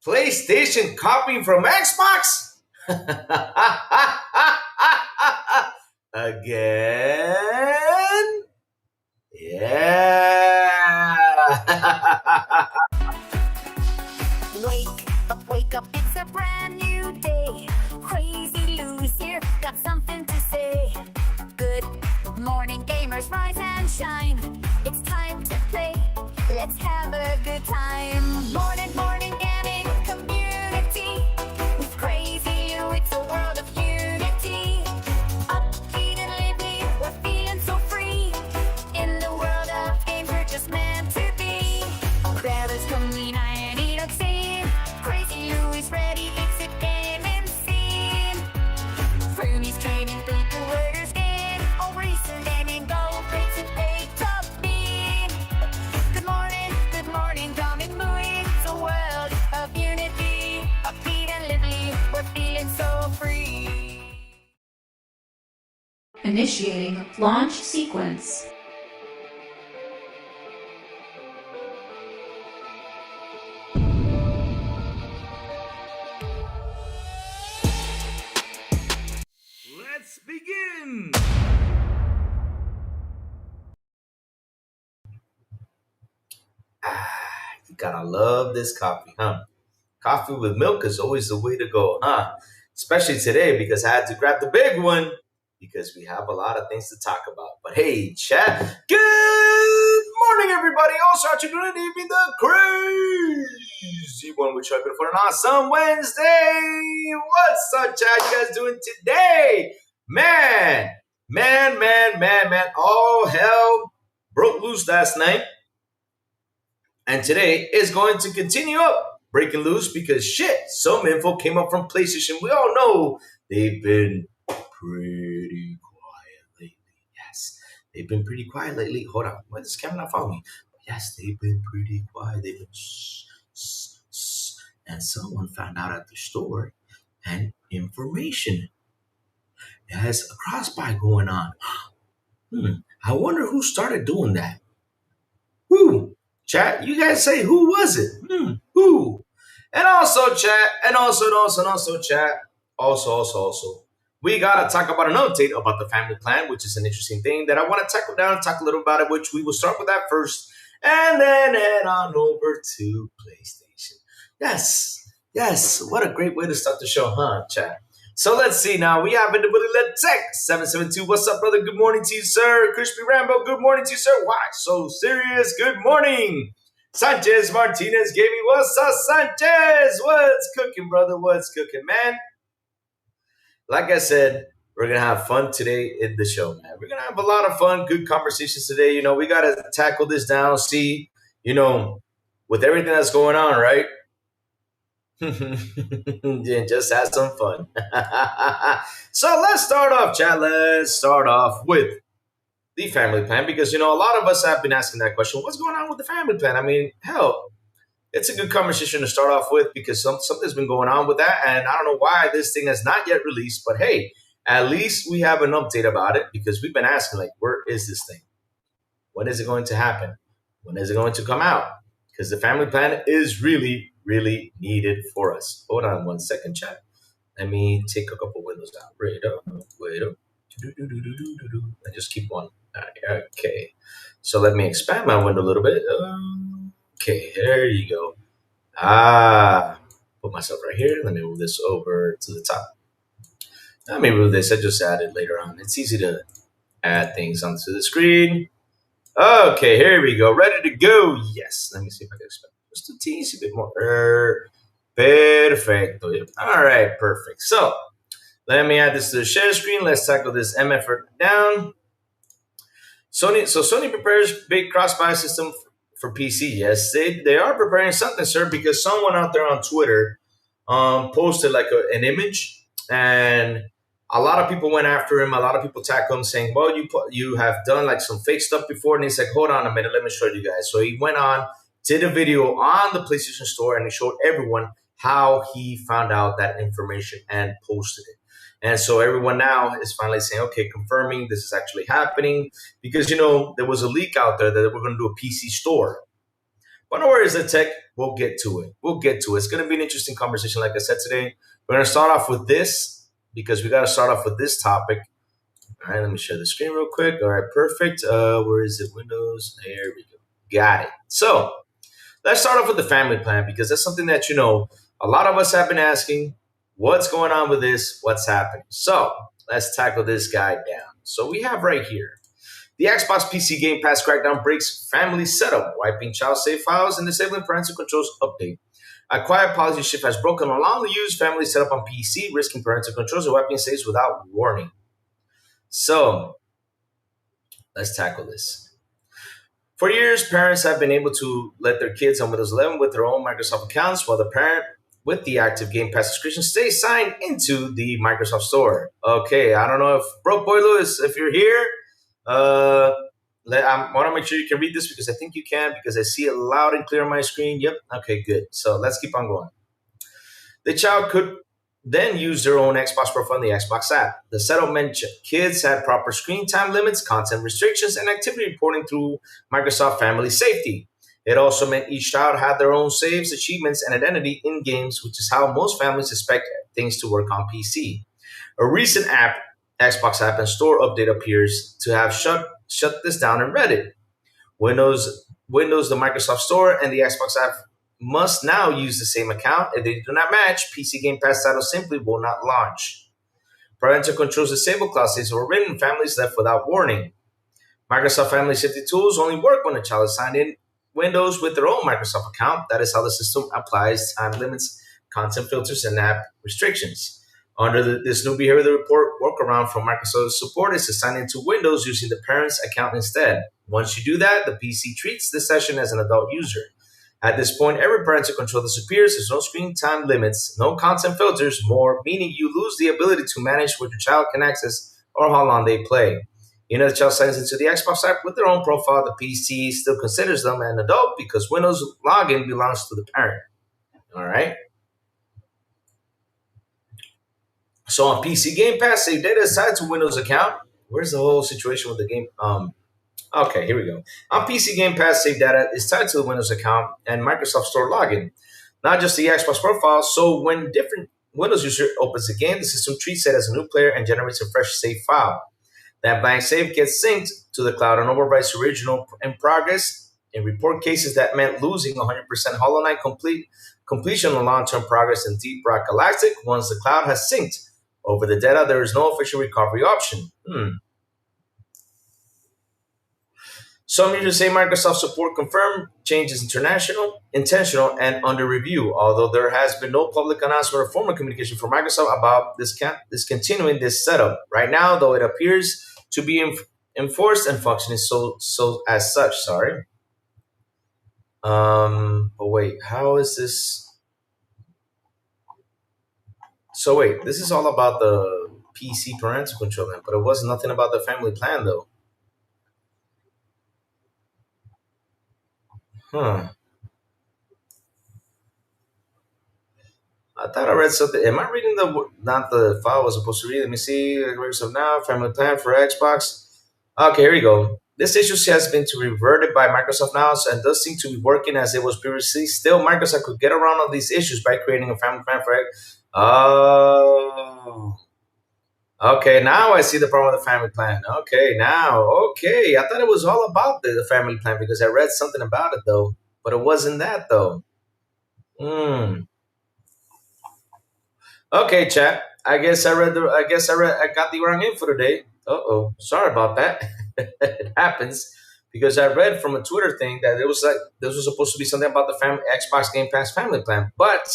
PlayStation copying from Xbox? Again? Yeah. Wake up, it's a brand new day. Crazy Lou's here, got something to say. Good morning, gamers, rise and shine. It's time to play, let's have a good time. Morning, gaming community. With Crazy Lou, it's a world of unity. Upbeat and lively, we're feeling so free. In the world of games, we're just meant to be. Grab coming, I need a scene. Crazy Lou is ready, it's a gaming scene. Fernie's trading people, where's skin? All recent gaming, go, Prince and A top mean. Good morning, coming, moving. It's a world of unity. Upbeat and lively, we're feeling so free. Initiating launch sequence. Let's begin. You gotta love this coffee, huh? Coffee with milk is always the way to go, huh? Especially today because I had to grab the big one because we have a lot of things to talk about. But hey, chat. Good morning, everybody. Also, how you doing? Evening, the crazy one. We're trying for an awesome Wednesday. What's up, chat? You guys doing today? Man. All hell broke loose last night. And today is going to continue up breaking loose because shit, some info came up from PlayStation. We all know they've been pretty quiet lately. Yes, they've been pretty quiet lately. Hold on, why does this camera not follow me? Yes, they've been pretty quiet. They've been shh. And someone found out at the store and information. It has a cross-buy going on. I wonder who started doing that. Who? Chat, you guys say who was it? Who? And also, chat, and also, chat, also, we gotta talk about an update about the family plan, which is an interesting thing that I want to tackle down and talk a little about it, which we will start with that first, and then head on over to PlayStation. Yes, what a great way to start the show, huh, chat? So let's see now. We have Indability Tech 772. What's up, brother? Good morning to you, sir. Crispy Rambo, good morning to you, sir. Why so serious? Good morning. Sanchez Martinez Gaming. What's up, Sanchez? What's cooking, brother? What's cooking, man? Like I said, we're going to have fun today in the show, man. We're going to have a lot of fun, good conversations today. We got to tackle this down, see, with everything that's going on, right? Yeah, just have some fun. So let's start off, chat. Let's start off with the family plan because a lot of us have been asking that question. What's going on with the family plan? I mean, hell, it's a good conversation to start off with because something's been going on with that, and I don't know why this thing has not yet released. But hey, at least we have an update about it because we've been asking, like, where is this thing? When is it going to happen? When is it going to come out? Because the family plan is really needed for us. Hold on 1 second, chat. Let me take a couple windows out. Wait up. And just keep one. Okay. So let me expand my window a little bit. Okay, there you go. Put myself right here. Let me move this over to the top. Let me move this. I just added later on. It's easy to add things onto the screen. Okay, here we go. Ready to go. Yes. Let me see if I can expand just a teensy bit more. Perfecto. All right, perfect. So let me add this to the share screen. Let's tackle this MF down. Sony prepares big cross-buy system for PC. Yes, they are preparing something, sir, because someone out there on Twitter posted like an image, and a lot of people went after him. A lot of people tackled him saying, well, you have done like some fake stuff before. And he's like, hold on a minute, let me show you guys. So he went on, did a video on the PlayStation Store, and he showed everyone how he found out that information and posted it. And so everyone now is finally saying, okay, confirming this is actually happening because, there was a leak out there that we're going to do a PC store. But no worries, the tech. We'll get to it. We'll get to it. It's going to be an interesting conversation, like I said today. We're going to start off with this because we got to start off with this topic. All right, let me share the screen real quick. All right, perfect. Where is it? Windows. There we go. Got it. So let's start off with the family plan because that's something that a lot of us have been asking. What's going on with this? What's happening? So let's tackle this guy down. So we have right here the Xbox PC Game Pass crackdown breaks family setup, wiping child save files and disabling parental controls update. A quiet policy shift has broken a long used family setup on PC, risking parental controls and wiping saves without warning. So let's tackle this. For years, parents have been able to let their kids on Windows 11 with their own Microsoft accounts, while the parent with the active Game Pass subscription stays signed into the Microsoft Store. Okay, I don't know if Broke Boy Lewis, if you're here, I want to make sure you can read this because I think you can because I see it loud and clear on my screen. Yep. Okay, good. So let's keep on going. The child could then use their own Xbox profile in the Xbox app. The settlement kids had proper screen time limits, content restrictions, and activity reporting through Microsoft Family Safety. It also meant each child had their own saves, achievements, and identity in games, which is how most families expect things to work on PC. A recent Xbox app and store update appears to have shut this down in Reddit. Windows, the Microsoft Store, and the Xbox app must now use the same account. If they do not match, PC Game Pass titles simply will not launch. Parental controls disabled cloud saves were written, families left without warning. Microsoft Family Safety tools only work when a child is signed in Windows with their own Microsoft account. That is how the system applies time limits, content filters, and app restrictions. Under this new behavior report workaround from Microsoft support is to sign into Windows using the parent's account instead. Once you do that, the PC treats the session as an adult user. At this point, every parental control disappears. There's no screen time limits, no content filters, more, meaning you lose the ability to manage what your child can access or how long they play. The child signs into the Xbox app with their own profile. The PC still considers them an adult because Windows login belongs to the parent. All right. So on PC Game Pass, save data aside to Windows account. Where's the whole situation with the game? Okay, here we go. On PC Game Pass, save data is tied to the Windows account and Microsoft Store login, not just the Xbox profile. So when different Windows user opens the game, the system treats it as a new player and generates a fresh save file. That blank save gets synced to the cloud and overwrites the original in progress. In report cases, that meant losing 100% Hollow Knight completion on long-term progress in Deep Rock Galactic. Once the cloud has synced over the data, there is no official recovery option. Some users say Microsoft support confirmed change is intentional, and under review, although there has been no public announcement or formal communication from Microsoft about discontinuing this setup. Right now, though, it appears to be enforced and functioning so as such. Sorry. But wait, how is this? So wait, this is all about the PC parental control, but it was nothing about the family plan, though. Huh. I thought I read something. Am I reading not the file I was supposed to read? Let me see. Microsoft Now, family plan for Xbox. Okay, here we go. This issue has been reverted by Microsoft Now and does seem to be working as it was previously. Still, Microsoft could get around all these issues by creating a family plan for Xbox. Oh. Okay, now I see the problem with the family plan. Okay, I thought it was all about the family plan because I read something about it, though. But it wasn't that, though. Okay, chat. I got the wrong info today. Sorry about that. It happens because I read from a Twitter thing that it was like this was supposed to be something about the Xbox Game Pass family plan, but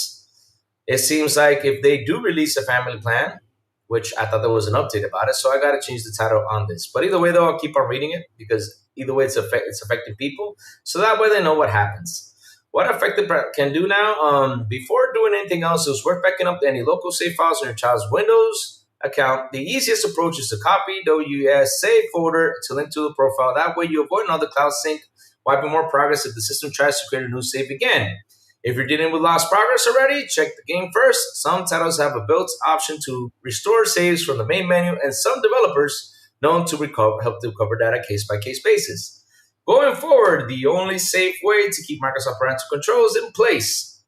it seems like if they do release a family plan, which I thought there was an update about it, so I got to change the title on this. But either way, though, I'll keep on reading it because either way, it's affecting people, so that way they know what happens. What Affected can do now, before doing anything else, is worth backing up any local save files on your child's Windows account. The easiest approach is to copy WS save folder to link to the profile. That way you avoid another cloud sync, wiping more progress if the system tries to create a new save again. If you're dealing with lost progress already, check the game first. Some titles have a built option to restore saves from the main menu, and some developers known to help to recover data case-by-case basis. Going forward, the only safe way to keep Microsoft parental controls in place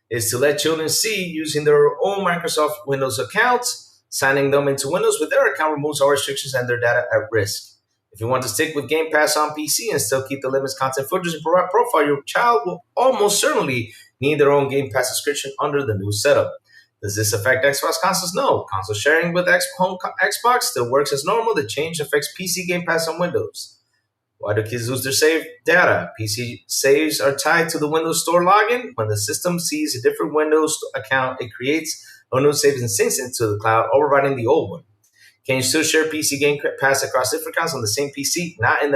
is to let children see using their own Microsoft Windows accounts. Signing them into Windows with their account removes all restrictions and their data at risk. If you want to stick with Game Pass on PC and still keep the limits, content, filters, and profile, your child will almost certainly need their own Game Pass subscription under the new setup. Does this affect Xbox consoles? No. Console sharing with Xbox still works as normal. The change affects PC Game Pass on Windows. Why do kids lose their save data? PC saves are tied to the Windows Store login. When the system sees a different Windows account, it creates a new save and syncs into the cloud, overriding the old one. Can you still share PC Game Pass across different accounts on the same PC? Not in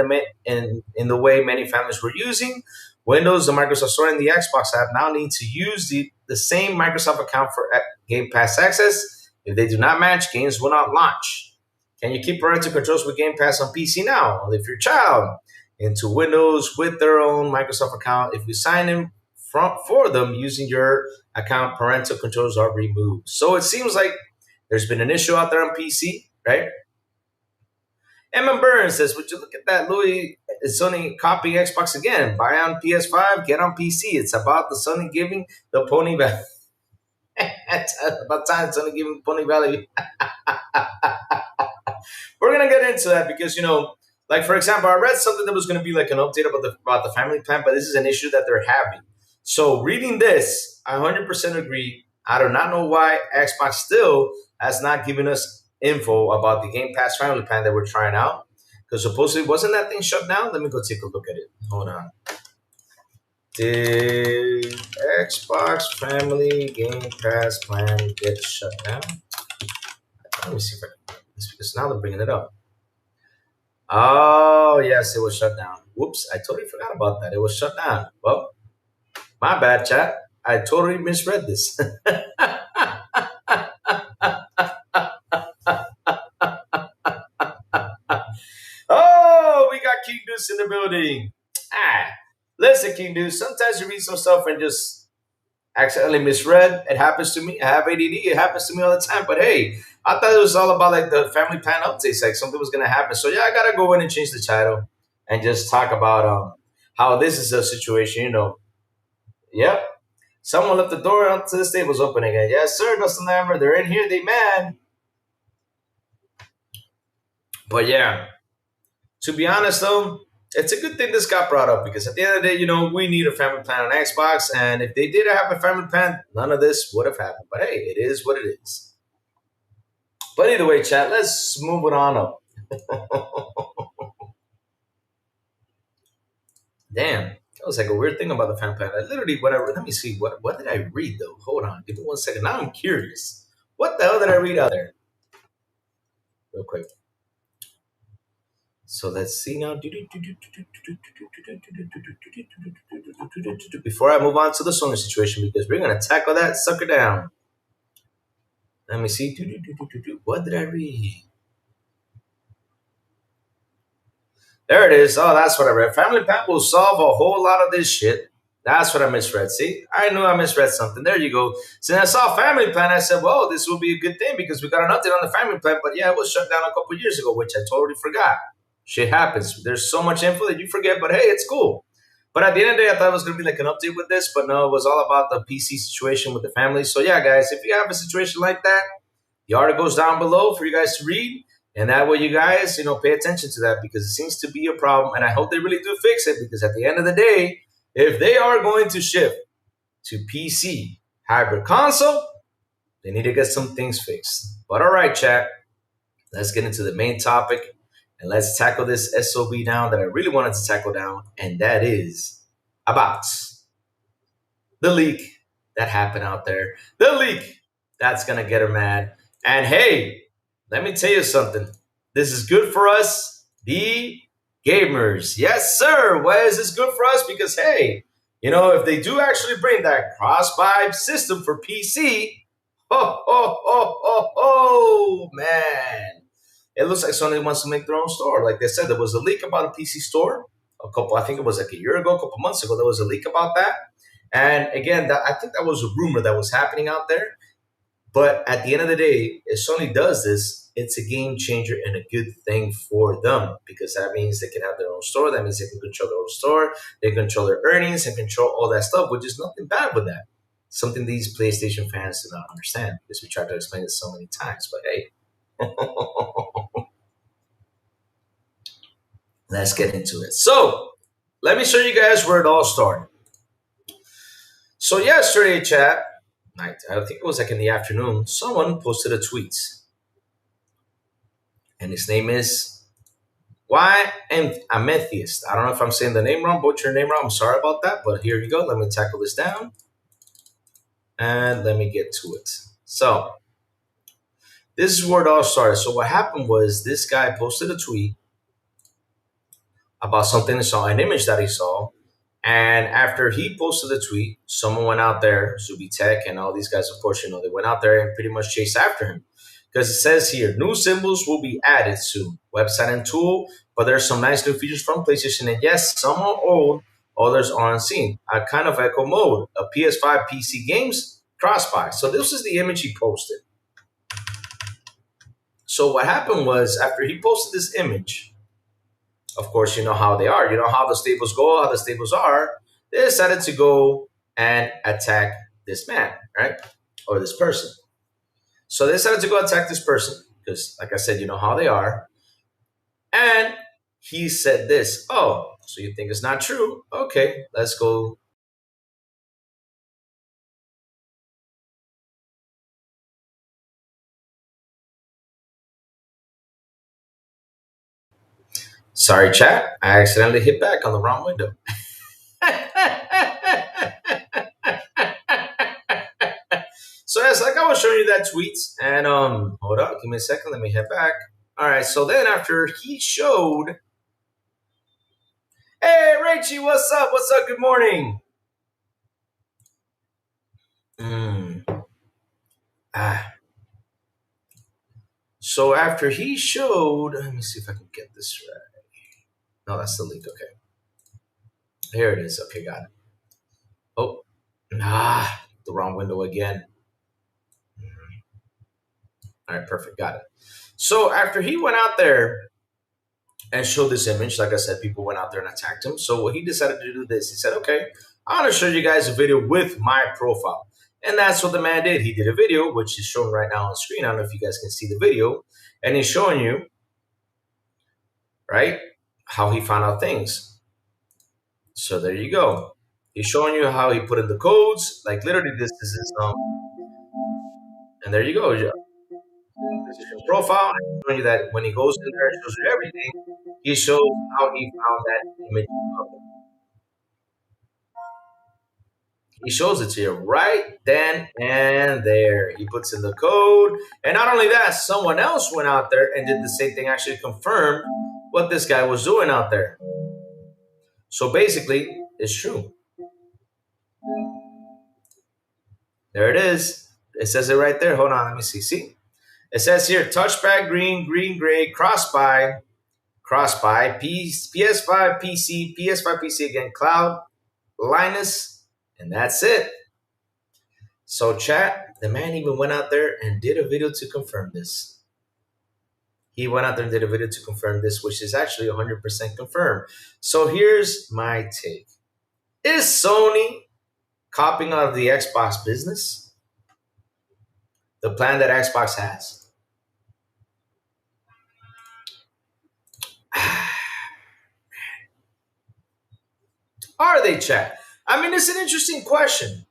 the way many families were using. Windows, the Microsoft Store, and the Xbox app now need to use the same Microsoft account for Game Pass access. If they do not match, games will not launch. Can you keep parental controls with Game Pass on PC now? Well, if your child into Windows with their own Microsoft account, if you sign in for them using your account, parental controls are removed. So it seems like there's been an issue out there on PC, right? Emma Burns says, would you look at that, Louis? Sony copying Xbox again. Buy on PS5, get on PC. It's about the Sony giving the pony value. It's about time Sony giving pony value. We're going to get into that because, like, for example, I read something that was going to be like an update about the family plan, but this is an issue that they're having. So reading this, I 100% agree. I do not know why Xbox still has not given us info about the Game Pass family plan that we're trying out. Because supposedly, wasn't that thing shut down? Let me go take a look at it. Hold on. Did Xbox Family Game Pass plan get shut down? Let me see if I can find this because now they're bringing it up. Oh, yes, it was shut down. Whoops, I totally forgot about that. It was shut down. Well, my bad, chat. I totally misread this. Oh, we got King Deuce in the building. Listen, King Deuce, sometimes you read some stuff and just accidentally misread. It happens to me. I have ADD. It happens to me all the time. But hey, I thought it was all about like the family plan updates, like something was going to happen. So yeah, I got to go in and change the title and just talk about how this is a situation, Yep. Someone left the door up to the stables open again. Yes, sir, Dustin Lambert. They're in here. They mad. But yeah, to be honest, though, it's a good thing this got brought up because at the end of the day, we need a family plan on Xbox. And if they did have a family plan, none of this would have happened. But hey, it is what it is. But either way, chat, let's move it on up. Damn. That was like a weird thing about the family plan. I literally, whatever. Let me see. What did I read, though? Hold on. Give me 1 second. Now I'm curious. What the hell did I read out there? Real quick. So let's see now. Before I move on to the Sony situation, because we're going to tackle that sucker down. Let me see. What did I read? There it is. Oh, that's what I read. Family plan will solve a whole lot of this shit. That's what I misread. See, I knew I misread something. There you go. So I saw family plan. I said, well, this will be a good thing because we got an update on the family plan. But yeah, it was shut down a couple years ago, which I totally forgot. Shit happens. There's so much info that you forget, but hey, it's cool. But at the end of the day, I thought it was going to be like an update with this, but no, it was all about the PC situation with the family. So yeah, guys, if you have a situation like that, the article goes down below for you guys to read. And that way you guys, pay attention to that because it seems to be a problem. And I hope they really do fix it because at the end of the day, if they are going to shift to PC hybrid console, they need to get some things fixed. But all right, chat, let's get into the main topic. And let's tackle this SOB down that I really wanted to tackle down. And that is about the leak that happened out there. The leak that's going to get her mad. And hey, let me tell you something. This is good for us, the gamers. Yes, sir. Why is this good for us? Because, hey, if they do actually bring that cross-buy system for PC, man. It looks like Sony wants to make their own store. Like they said, there was a leak about a PC store. I think it was like a year ago, a couple months ago, there was a leak about that. And again, I think that was a rumor that was happening out there. But at the end of the day, if Sony does this, it's a game changer and a good thing for them because that means they can have their own store. That means they can control their own store. They control their earnings and control all that stuff, which is nothing bad with that. Something these PlayStation fans do not understand because we tried to explain it so many times. But hey, let's get into it. So let me show you guys where it all started. So yesterday, chat, night, I think it was like in the afternoon, someone posted a tweet, and his name is Why Amethyst. I don't know if I'm saying the name wrong, butcher your name wrong. I'm sorry about that, but here you go. Let me tackle this down, and let me get to it. So this is where it all started. So what happened was this guy posted a tweet about something he saw, an image that he saw. And after he posted the tweet, someone went out there, Zuby Tech and all these guys, of course, they went out there and pretty much chased after him. Because it says here, new symbols will be added soon. Website and tool, but there's some nice new features from PlayStation. And yes, some are old, others are unseen. I kind of echo mode, a PS5 PC games crossbuy. So this is the image he posted. So what happened was after he posted this image, of course, you know how they are. You know how the stables go, how the stables are. They decided to go and attack this man, right? Or this person. So they decided to go attack this person because, like I said, you know how they are. And he said this, oh, so you think it's not true? Okay, let's go. Sorry, chat. I accidentally hit back on the wrong window. So yes, like I was showing you that tweet, and hold on, give me a second, let me head back. All right, so then after he showed, hey Rachie, what's up? What's up? Good morning. Mm. Ah. So after he showed, let me see if I can get this right. No, that's the link. Okay, here it is. Okay, got it. Oh, the wrong window again. All right, perfect, got it. So after he went out there and showed this image. Like I said, people went out there and attacked him. So what he decided to do this, he said, okay, I want to show you guys a video with my profile. And that's what the man did. He did a video, which is shown right now on the screen. I don't know if you guys can see the video. And he's showing you, right, how he found out things. So there you go. He's showing you how he put in the codes. Like literally this is and there you go. This is his profile. I'm showing you that when he goes in there and shows you everything, he shows how he found that image. He shows it to you right then and there. He puts in the code. And not only that, someone else went out there and did the same thing, actually confirmed what this guy was doing out there. So basically, it's true. There it is. It says it right there. Hold on, let me see. See? It says here, touchpad green, green gray, crossbuy, PS5 PC, PS5 PC again, cloud, Linus, and that's it. So chat, the man even went out there and did a video to confirm this. He went out there and did a video to confirm this, which is actually 100% confirmed. So here's my take. Is Sony copying out of the Xbox business? The plan that Xbox has? Are they, chat? I mean, it's an interesting question.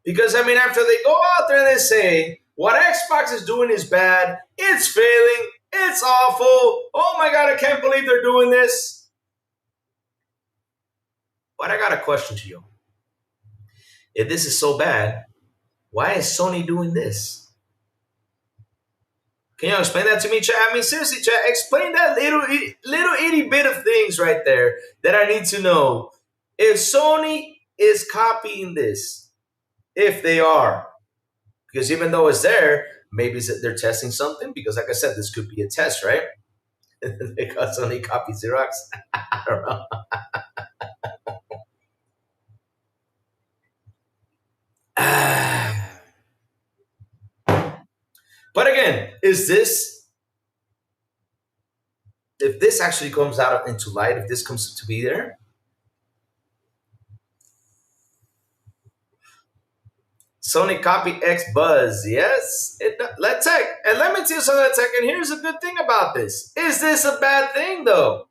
Because, I mean, after they go out there and they say, what Xbox is doing is bad, it's failing, it's awful, oh my God, I can't believe they're doing this. But I got a question to you. If this is so bad, why is Sony doing this? Can you explain that to me, chat? I mean, seriously, chat, explain that little itty bit of things right there that I need to know. If Sony is copying this, if they are, because even though it's there, maybe they're testing something. Because, like I said, this could be a test, right? Because Sony copied Xerox. I don't know. is this, if this actually comes out into light, if this comes to be there, Sony copy X Buzz. Yes, let tech. And let me tell you something, let tech. And here's a good thing about this. Is this a bad thing though?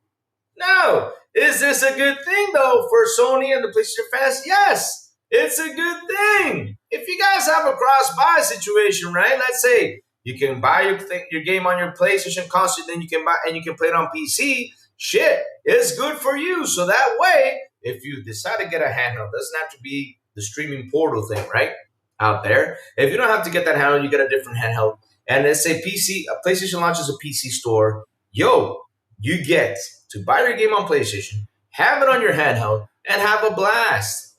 No. Is this a good thing though for Sony and the PlayStation fans? Yes, it's a good thing. If you guys have a cross-buy situation, right? Let's say you can buy your game on your PlayStation console, then you can buy and you can play it on PC. Shit, it's good for you. So that way, if you decide to get a handheld, it doesn't have to be the streaming portal thing, right? Out there. If you don't have to get that handheld, you get a different handheld. And let's say PlayStation launches a PC store. Yo, you get to buy your game on PlayStation, have it on your handheld, and have a blast.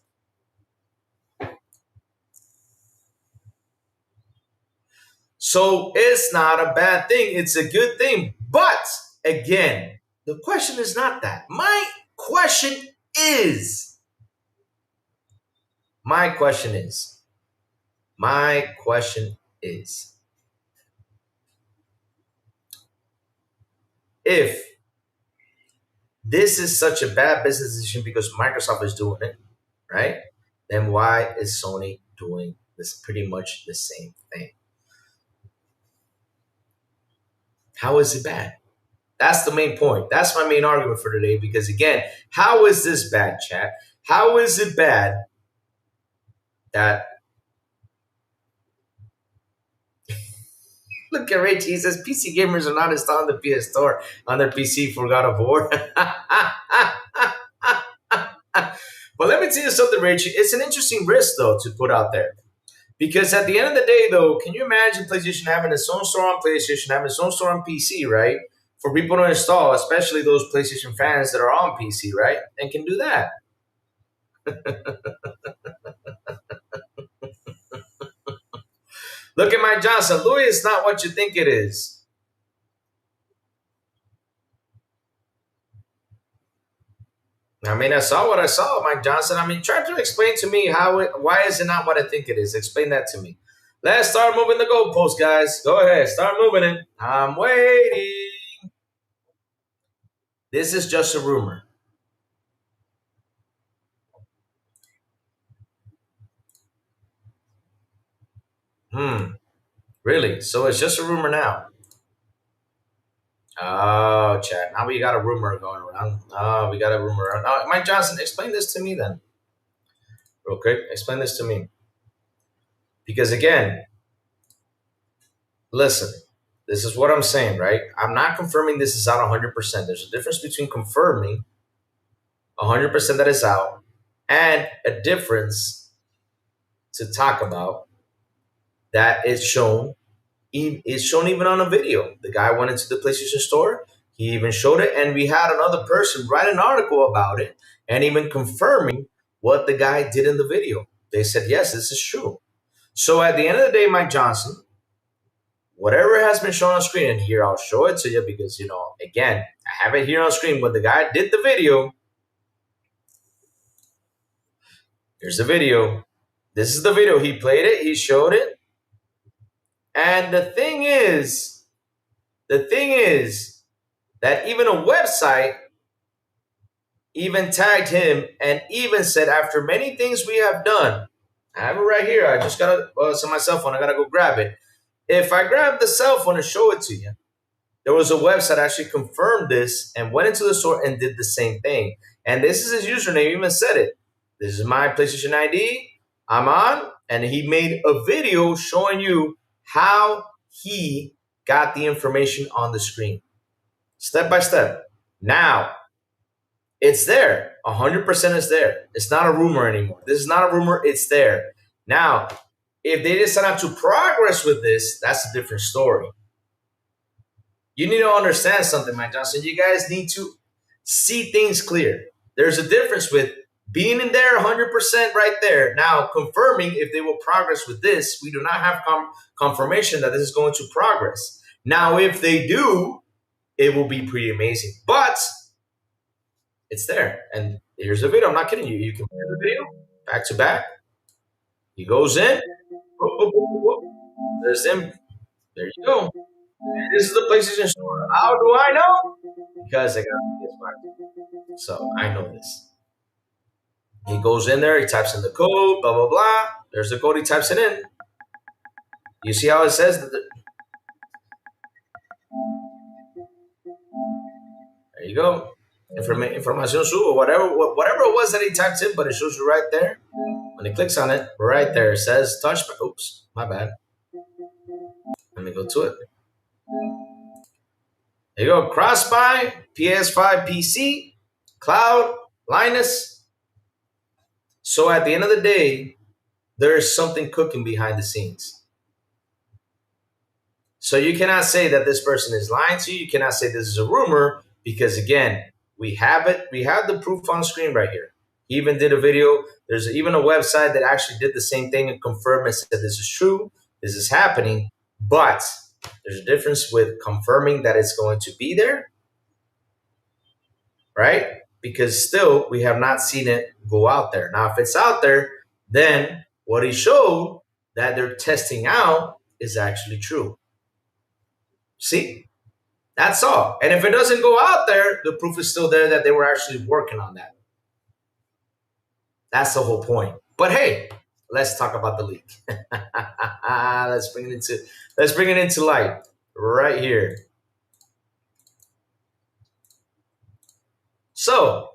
So it's not a bad thing. It's a good thing. But again, the question is not that. My question is, if this is such a bad business decision because Microsoft is doing it, right? Then why is Sony doing this pretty much the same thing? How is it bad? That's the main point. That's my main argument for today. Because again, how is this bad, chat? How is it bad that look at Rich, he says PC gamers are not installing the PS Store on their PC for God of War. But let me tell you something, Rich. It's an interesting risk, though, to put out there. Because at the end of the day, though, can you imagine PlayStation having its own store on PlayStation, having its own store on PC, right? For people to install, especially those PlayStation fans that are on PC, right? And can do that. Look at Mike Johnson. Louis, it's not what you think it is. I mean, I saw what I saw, Mike Johnson. I mean, try to explain to me why is it not what I think it is? Explain that to me. Let's start moving the goalpost, guys. Go ahead. Start moving it. I'm waiting. This is just a rumor. Really? So it's just a rumor now? Oh, chat. Now we got a rumor going around. Oh, we got a rumor. Mike Johnson, explain this to me then. Real quick. Explain this to me. Because again, listen, this is what I'm saying, right? I'm not confirming this is out 100%. There's a difference between confirming 100% that is out and a difference to talk about that is shown. It's shown even on a video. The guy went into the PlayStation Store. He even showed it, and we had another person write an article about it and even confirming what the guy did in the video. They said, yes, this is true. So at the end of the day, Mike Johnson, whatever has been shown on screen, and here I'll show it to you because, again, I have it here on screen. When the guy did the video, here's the video. This is the video. He played it. He showed it. And the thing is that even a website even tagged him and even said, after many things we have done, I have it right here. I just got to, it's on my cell phone. I got to go grab it. If I grab the cell phone and show it to you, there was a website that actually confirmed this and went into the store and did the same thing. And this is his username. He even said it. This is my PlayStation ID. I'm on. And he made a video showing you how he got the information on the screen. Step by step. Now, it's there. 100% is there. It's not a rumor anymore. This is not a rumor. It's there. Now, if they decide not to progress with this, that's a different story. You need to understand something, Mike Johnson. You guys need to see things clear. There's a difference with being in there 100% right there. Now, confirming if they will progress with this, we do not have confirmation that this is going to progress. Now, if they do, it will be pretty amazing. But it's there. And here's the video. I'm not kidding you. You can play the video back to back. He goes in. Whoop, whoop, whoop, whoop. There's him. There you go. This is the PlayStation Store. How do I know? Because I got the PS5. So I know this. He goes in there, he types in the code, blah, blah, blah. There's the code, he types it in. You see how it says that there you go. Information or whatever it was that he typed in, but it shows you right there. When he clicks on it, right there, it says touch. Oops, my bad. Let me go to it. There you go. CrossBuy, PS5, PC, Cloud, Linus. So at the end of the day, there is something cooking behind the scenes. So you cannot say that this person is lying to you. You cannot say this is a rumor because, again, we have it. We have the proof on screen right here. He even did a video. There's even a website that actually did the same thing and confirmed and said this is true. This is happening. But there's a difference with confirming that it's going to be there, right? Because still, we have not seen it go out there. Now, if it's out there, then what he showed that they're testing out is actually true. See? That's all. And if it doesn't go out there, the proof is still there that they were actually working on that. That's the whole point. But hey, let's talk about the leak. let's bring it into light right here. So,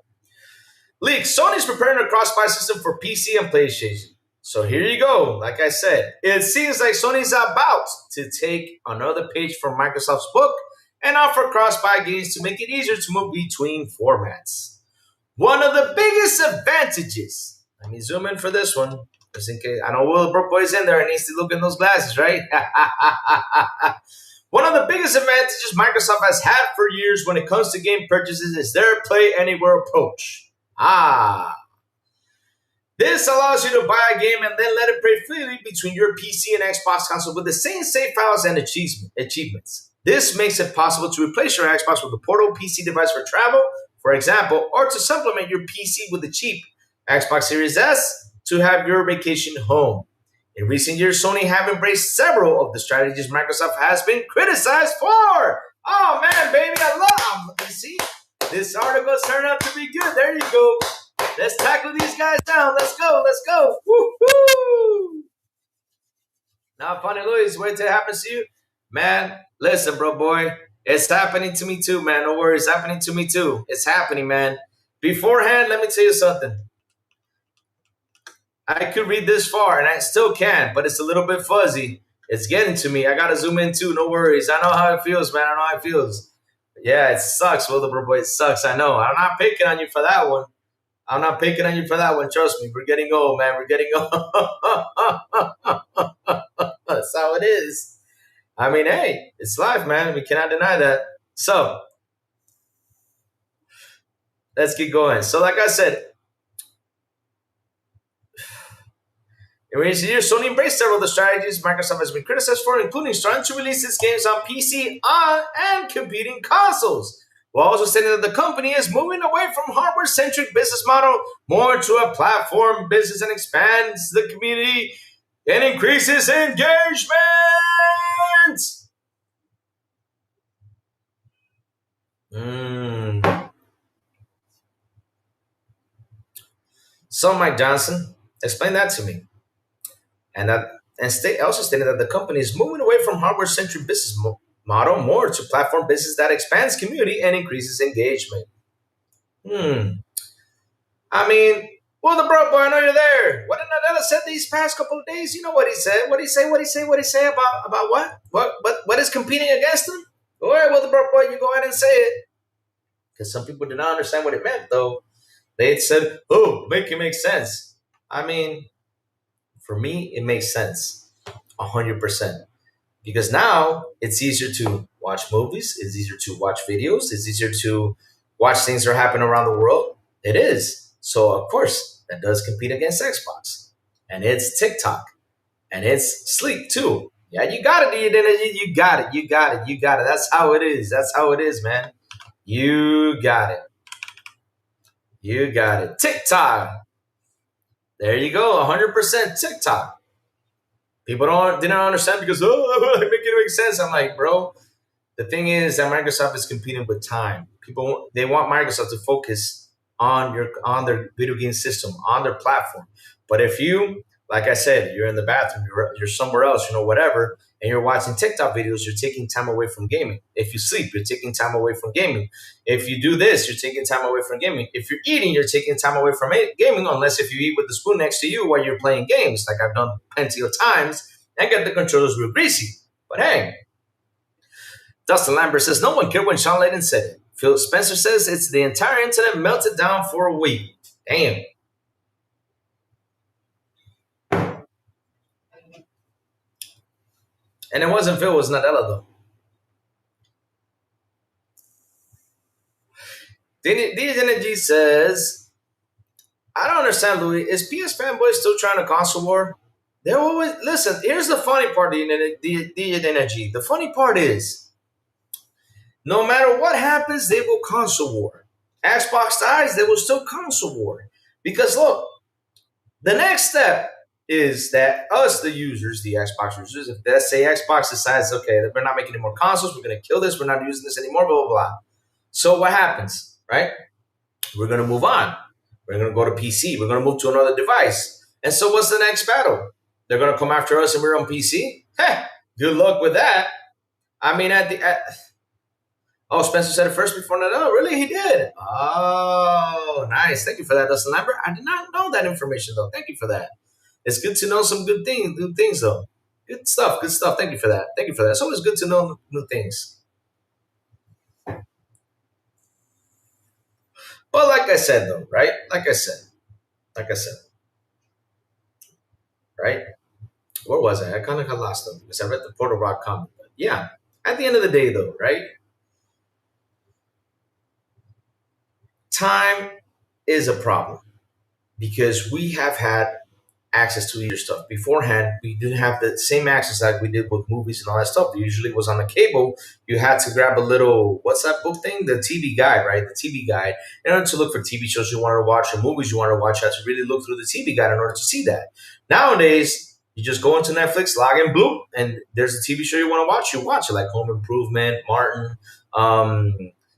leak. Sony's preparing a cross-buy system for PC and PlayStation. So here you go. Like I said, it seems like Sony's about to take another page from Microsoft's book and offer cross-buy games to make it easier to move between formats. One of the biggest advantages. Let me zoom in for this one. Just in case I know Will Brook Boy's in there and needs to look in those glasses, right? One of the biggest advantages Microsoft has had for years when it comes to game purchases is their Play Anywhere approach. This allows you to buy a game and then let it play freely between your PC and Xbox console with the same save files and achievements. This makes it possible to replace your Xbox with a portable PC device for travel, for example, or to supplement your PC with a cheap Xbox Series S to have your vacation home. In recent years, Sony have embraced several of the strategies Microsoft has been criticized for. Oh man, baby, I love them. See, this article's turned out to be good. There you go. Let's tackle these guys down. Let's go. Woo-hoo! Now, Funny Louis, wait till it happens to you. Man, listen, bro, boy. It's happening to me too, man. No worries. It's happening to me too. It's happening, man. Beforehand, let me tell you something. I could read this far, and I still can, but it's a little bit fuzzy. It's getting to me. I got to zoom in too. No worries. I know how it feels, man. I know how it feels. Yeah, it sucks, Wilbur boy. It sucks. I know. I'm not picking on you for that one. Trust me. We're getting old, man. We're getting old. That's how it is. I mean, hey, it's life, man. We cannot deny that. So, let's get going. So, like I said, in recent years, Sony embraced several of the strategies Microsoft has been criticized for, including starting to release its games on PC and competing consoles, while also stating that the company is moving away from hardware-centric business model more to a platform business and expands the community and increases engagement. So Mike Johnson, explain that to me. Also stated that the company is moving away from hardware-centric business model more to platform business that expands community and increases engagement. I mean, well, the bro boy, I know you're there. What did Nadella said these past couple of days? You know what he said. What he say about what? What is competing against him? All right, well, the bro boy, you go ahead and say it. Because some people did not understand what it meant, though. They said, oh, make it make sense. I mean, for me, it makes sense. 100%. Because now it's easier to watch movies. It's easier to watch videos. It's easier to watch things that are happening around the world. It is. So, of course, that does compete against Xbox. And it's TikTok. And it's sleek, too. Yeah, you got it. You got it. That's how it is, man. You got it. TikTok. There you go. 100% TikTok. People didn't understand because, make it make sense. I'm like, bro, The thing is that Microsoft is competing with time. People they want Microsoft to focus on their video game system, on their platform. But if you, like I said, you're in the bathroom, you're somewhere else, whatever, and you're watching TikTok videos, you're taking time away from gaming. If you sleep, you're taking time away from gaming. If you do this, you're taking time away from gaming. If you're eating, you're taking time away from gaming, unless if you eat with the spoon next to you while you're playing games, like I've done plenty of times, and get the controllers real greasy. But hey, Dustin Lambert says, no one cared when Sean Layden said it. Phil Spencer says, it's the entire internet melted down for a week. Damn. And it wasn't Phil, it was Nadella, though. DJ Energy says, I don't understand, Louis. Is PS fanboys still trying to console war? They're always, listen, here's the funny part, DJ Energy. The funny part is, no matter what happens, they will console war. Xbox dies, they will still console war. Because look, the next step is that us, the users, the Xbox users, if let's say Xbox decides, okay, we're not making any more consoles, we're going to kill this, we're not using this anymore, blah, blah, blah. So what happens, right? We're going to move on. We're going to go to PC. We're going to move to another device. And so what's the next battle? They're going to come after us and we're on PC? Heh, good luck with that. I mean, oh, Spencer said it first before that. Oh, really? He did. Oh, nice. Thank you for that, Dustin Lambert. I did not know that information, though. Thank you for that. It's good to know some good things, though. Good stuff. Thank you for that. It's always good to know new things. But like I said, though, right? Like I said, right? Where was I? I kind of got lost, though, because I read the Portal Rock comment. But yeah, at the end of the day, though, right? Time is a problem because we have had access to either stuff. Beforehand, we didn't have the same access like we did with movies and all that stuff. It usually was on the cable. You had to grab a little, what's that book thing? The TV guide, right? The TV guide. In order to look for TV shows you wanted to watch or movies you wanted to watch, you had to really look through the TV guide in order to see that. Nowadays, you just go into Netflix, log in, bloop, and there's a TV show you want to watch, you watch it, like Home Improvement, Martin,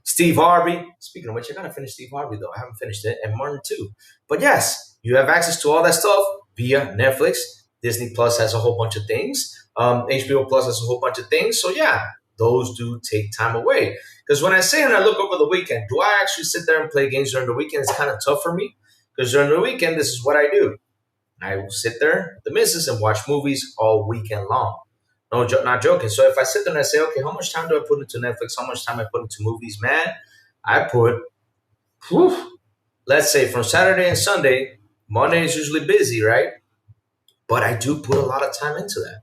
Steve Harvey. Speaking of which, I gotta finish Steve Harvey though. I haven't finished it, and Martin too. But yes, you have access to all that stuff via Netflix. Disney Plus has a whole bunch of things. HBO Plus has a whole bunch of things. So yeah, those do take time away. Because when I say and I look over the weekend, do I actually sit there and play games during the weekend? It's kind of tough for me. Because during the weekend, this is what I do. I will sit there, the missus, and watch movies all weekend long. No, not joking. So if I sit there and I say, okay, how much time do I put into Netflix? How much time I put into movies? Man, I put, let's say from Saturday and Sunday, Monday is usually busy, right? But I do put a lot of time into that.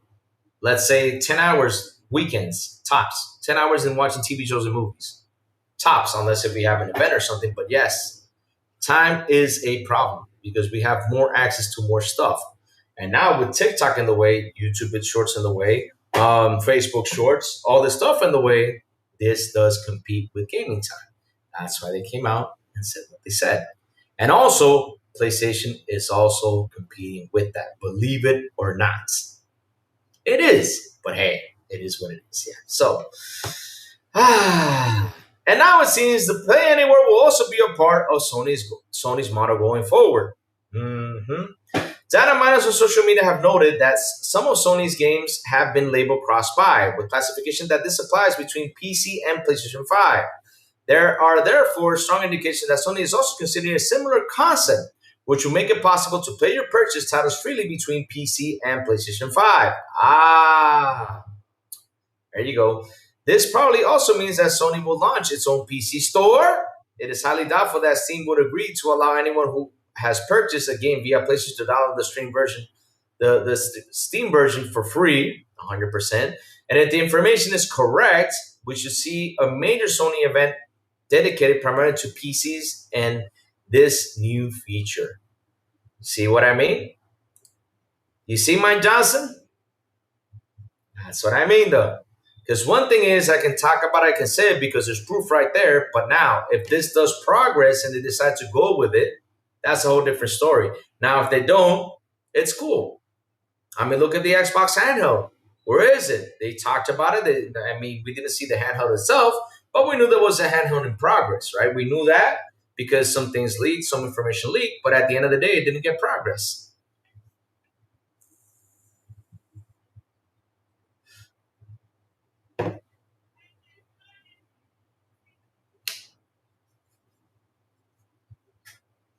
Let's say 10 hours weekends, tops. 10 hours in watching TV shows and movies. Tops, unless if we have an event or something. But yes, time is a problem because we have more access to more stuff. And now with TikTok in the way, YouTube Shorts in the way, Facebook Shorts, all this stuff in the way, this does compete with gaming time. That's why they came out and said what they said. And also, PlayStation is also competing with that. Believe it or not. It is. But hey, it is what it is. Yeah. So, and now it seems the Play Anywhere will also be a part of Sony's model going forward. Data miners on social media have noted that some of Sony's games have been labeled cross-buy, with classification that this applies between PC and PlayStation 5. There are therefore strong indications that Sony is also considering a similar concept, which will make it possible to play your purchase titles freely between PC and PlayStation 5. There you go. This probably also means that Sony will launch its own PC store. It is highly doubtful that Steam would agree to allow anyone who has purchased a game via PlayStation to download the Steam version for free, 100%. And if the information is correct, we should see a major Sony event dedicated primarily to PCs and this new feature. See what I mean? You see mine, Johnson? That's what I mean, though. Because one thing is I can talk about it, I can say it because there's proof right there. But now, if this does progress and they decide to go with it, that's a whole different story. Now, if they don't, it's cool. I mean, look at the Xbox handheld. Where is it? They talked about it. I mean, we didn't see the handheld itself, but we knew there was a handheld in progress, right? We knew that because some things leaked, some information leaked, but at the end of the day, it didn't get progress.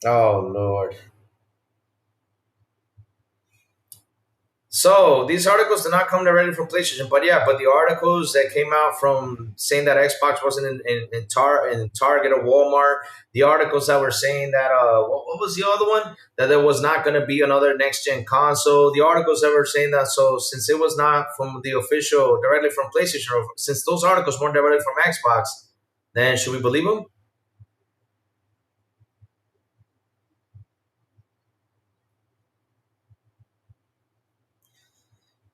Oh Lord. So these articles did not come directly from PlayStation, but yeah, but the articles that came out from saying that Xbox wasn't in Target or Walmart, the articles that were saying that what was the other one, that there was not going to be another next gen console, the articles that were saying that, so since it was not from the official directly from PlayStation, or since those articles weren't directly from Xbox, then should we believe them?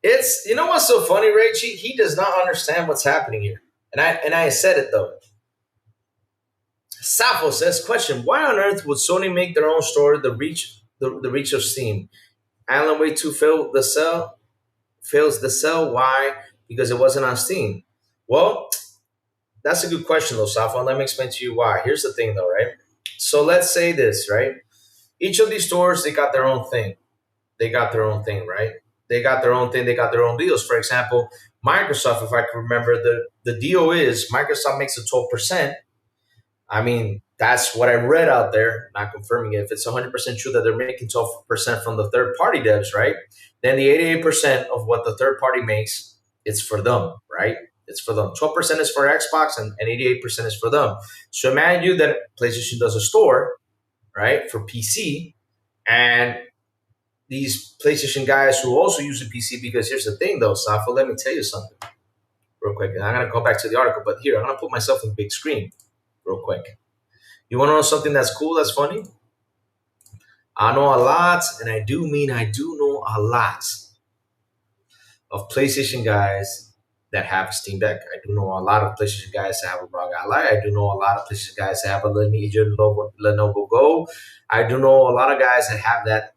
It's, you know what's so funny, Rach? He does not understand what's happening here, and I said it though. Sappho says, question, why on earth would Sony make their own store the reach of Steam? Alan Wake 2 fails the sell. Why? Because it wasn't on Steam. Well, that's a good question though, Sappho. Let me explain to you why. Here's the thing though, right? So let's say this, right? Each of these stores, they got their own thing. They got their own thing, right? They got their own thing, they got their own deals. For example, Microsoft, if I can remember, the deal is Microsoft makes a 12%. I mean, that's what I read out there, not confirming it. If it's 100% true that they're making 12% from the third party devs, right? Then the 88% of what the third party makes, it's for them, right? It's for them. 12% is for Xbox and 88% is for them. So imagine you that PlayStation does a store, right, for PC, and these PlayStation guys who also use a PC, because here's the thing though, Safo, let me tell you something real quick. And I'm going to go back to the article, but here, I'm going to put myself in big screen real quick. You want to know something that's cool, that's funny? I know a lot, and I do mean I do know a lot of PlayStation guys that have a Steam Deck. I do know a lot of PlayStation guys that have a ROG Ally. I do know a lot of PlayStation guys that have a Lenovo Go. I do know a lot of guys that have that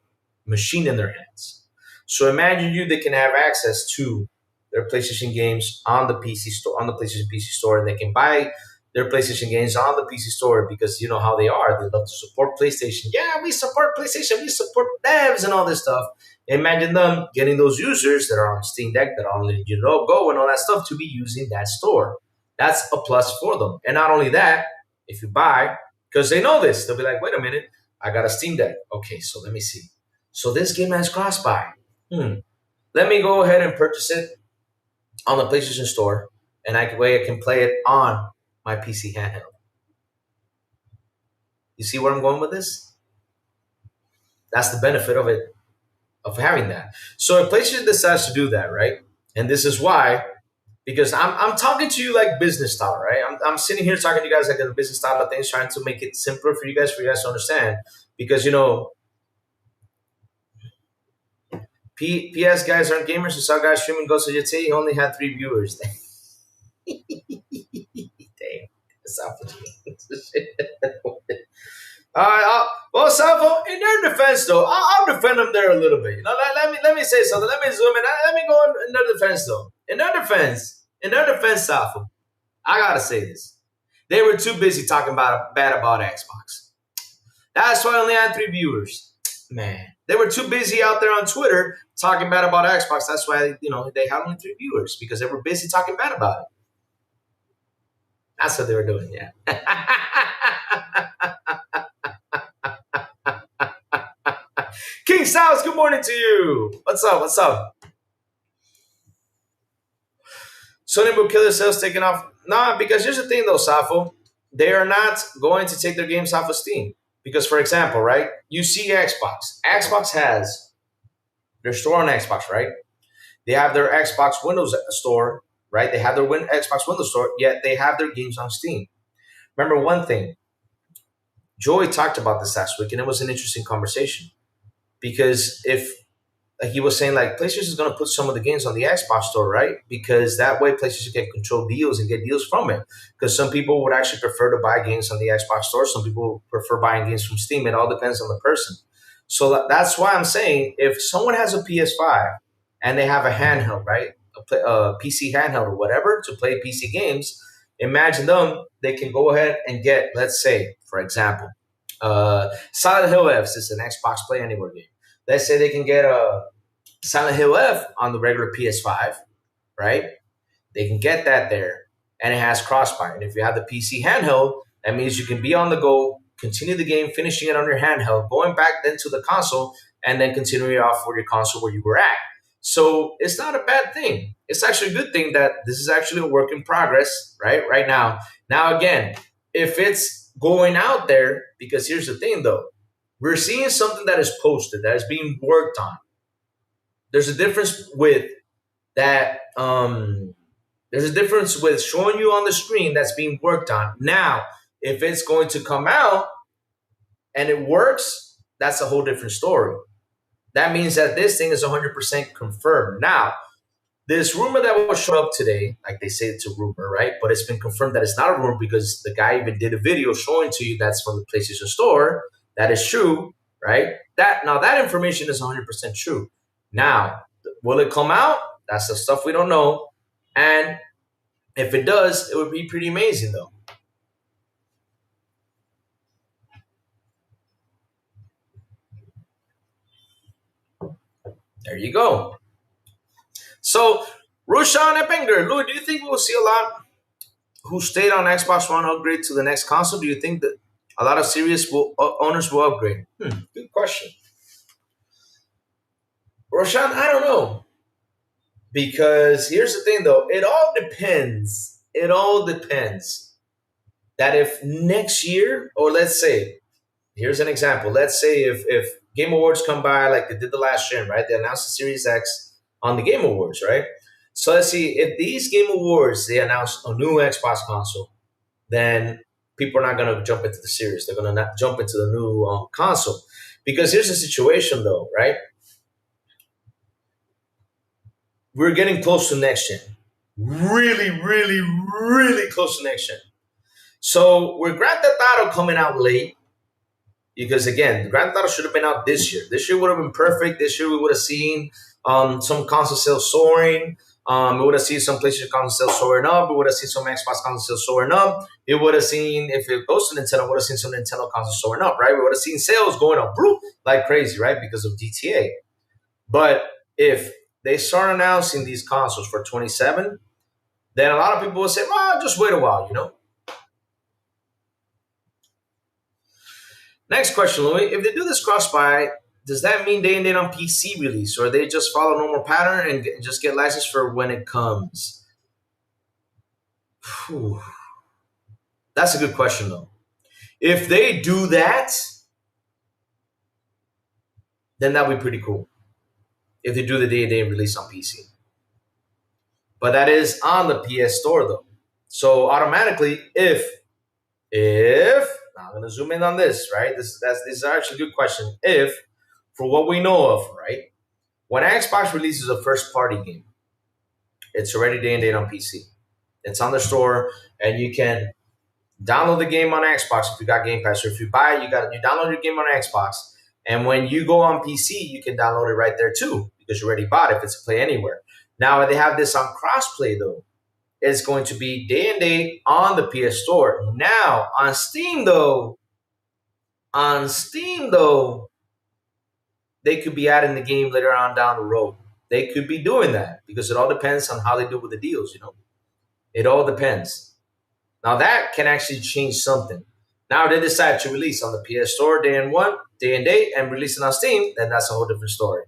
machine in their hands. So imagine you, they can have access to their PlayStation games on the PC store, on the PlayStation PC store, and they can buy their PlayStation games on the PC store because you know how they are. They love to support PlayStation. Yeah, we support PlayStation. We support devs and all this stuff. Imagine them getting those users that are on Steam Deck, that are on Go and all that stuff to be using that store. That's a plus for them. And not only that, if you buy, because they know this, they'll be like, wait a minute, I got a Steam Deck. Okay, so let me see. So this game has cross-buy. Let me go ahead and purchase it on the PlayStation Store, and I can play it on my PC handheld. You see where I'm going with this? That's the benefit of it, of having that. So if PlayStation decides to do that, right? And this is why, because I'm talking to you like business style, right? I'm sitting here talking to you guys like a business style of things, trying to make it simpler for you guys to understand. Because, you know, PS guys aren't gamers. You saw guys streaming Ghost of Yeti. He only had 3 viewers. Damn. That's well, Savo, in their defense, though, I'll defend them there a little bit. You know, let me say something. Let me zoom in. Let me go in their defense, though. In their defense, Savo, I gotta say this: they were too busy talking bad about Xbox. That's why I only had 3 viewers. Man, they were too busy out there on Twitter talking bad about Xbox. That's why they had only 3 viewers, because they were busy talking bad about it. That's what they were doing. Yeah. King Styles, good morning to you. What's up? What's up? Sony will kill themselves taking off. Nah, because here's the thing though, Safo. They are not going to take their games off of Steam. Because, for example, right, you see Xbox. Xbox has their store on Xbox, right? They have their Xbox Windows store, right? They have their Xbox Windows store, yet they have their games on Steam. Remember one thing. Joey talked about this last week, and it was an interesting conversation. Because if, like he was saying, like PlayStation is going to put some of the games on the Xbox store, right? Because that way PlayStation can control deals and get deals from it. Because some people would actually prefer to buy games on the Xbox store. Some people prefer buying games from Steam. It all depends on the person. So that's why I'm saying if someone has a PS5 and they have a handheld, right? a PC handheld or whatever to play PC games, imagine them, they can go ahead and get, let's say, for example, Silent Hill F is an Xbox Play Anywhere game. Let's say they can get a Silent Hill F on the regular PS5, right? They can get that there, and it has crossbuy. And if you have the PC handheld, that means you can be on the go, continue the game, finishing it on your handheld, going back then to the console, and then continuing off for your console where you were at. So it's not a bad thing. It's actually a good thing that this is actually a work in progress, right? Right now. Now again, if it's going out there, because here's the thing though, we're seeing something that is posted, that is being worked on. There's a difference with that. There's a difference with showing you on the screen that's being worked on. Now, if it's going to come out and it works, that's a whole different story. That means that this thing is 100% confirmed. Now, this rumor that will show up today, like they say it's a rumor, right? But it's been confirmed that it's not a rumor because the guy even did a video showing to you that's from the PlayStation Store. That is true, right? That information is 100% true. Now, will it come out? That's the stuff we don't know. And if it does, it would be pretty amazing, though. There you go. So, Roshan Epinger, Louis, do you think we'll see a lot who stayed on Xbox One upgrade to the next console? Do you think that a lot of serious owners will upgrade? Good question. Roshan, I don't know. Because here's the thing, though. It all depends. It all depends. That if next year, or let's say, here's an example. Let's say if Game Awards come by like they did the last year, right? They announced the Series X on the Game Awards, right? So let's see, if these Game Awards, they announce a new Xbox console, then people are not going to jump into the series. They're going to jump into the new console. Because here's the situation, though, right? We're getting close to next gen. Really, really, really close to next gen. So with Grand Theft Auto coming out late, because again, Grand Theft Auto should have been out this year. This year would have been perfect. This year we would have seen some console sales soaring. We would have seen some PlayStation console sales soaring up. We would have seen some Xbox console sales soaring up. We would have seen, if it goes to Nintendo, we would have seen some Nintendo consoles soaring up, right? We would have seen sales going up like crazy, right? Because of GTA. But if they start announcing these consoles for 27, then a lot of people will say, well, just wait a while, you know? Next question, Louis. If they do this cross-buy, does that mean day and date on PC release, or they just follow normal pattern and just get licensed for when it comes? Whew. That's a good question, though. If they do that, then that would be pretty cool. If they do the day and date release on PC. But that is on the PS Store, though. So automatically, if now I'm going to zoom in on this, right? This is actually a good question. If, for what we know of, right, when Xbox releases a first-party game, it's already day and date on PC. It's on the store, and you can download the game on Xbox if you got Game Pass. Or if you buy it, you download your game on Xbox, and when you go on PC, you can download it right there too because you already bought it if it's a Play Anywhere. Now they have this on crossplay though. It's going to be day and date on the PS Store. Now on Steam though, they could be adding the game later on down the road. They could be doing that because it all depends on how they do with the deals, you know. It all depends. Now that can actually change something. Now they decide to release on the PS Store day and date, and release it on Steam, then that's a whole different story.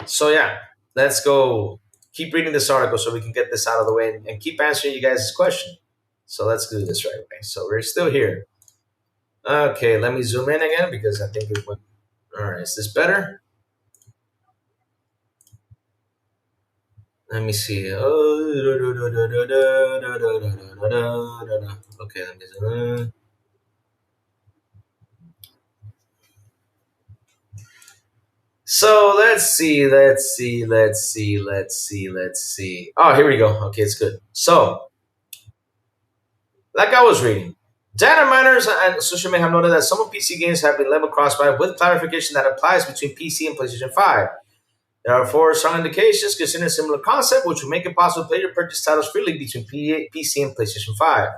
So yeah, let's go keep reading this article so we can get this out of the way and keep answering you guys' question. So let's do this right away. So we're still here. Okay, let me zoom in again because I think it went. All right, is this better? Let me see. Okay, let me zoom in. So let's see. Oh, here we go. Okay, it's good. So, like I was reading, Data miners and social media have noted that some of PC games have been labeled crossbuy with clarification that applies between PC and PlayStation 5. There are four strong indications considering a similar concept, which will make it possible to play or purchase titles freely between PC and PlayStation 5.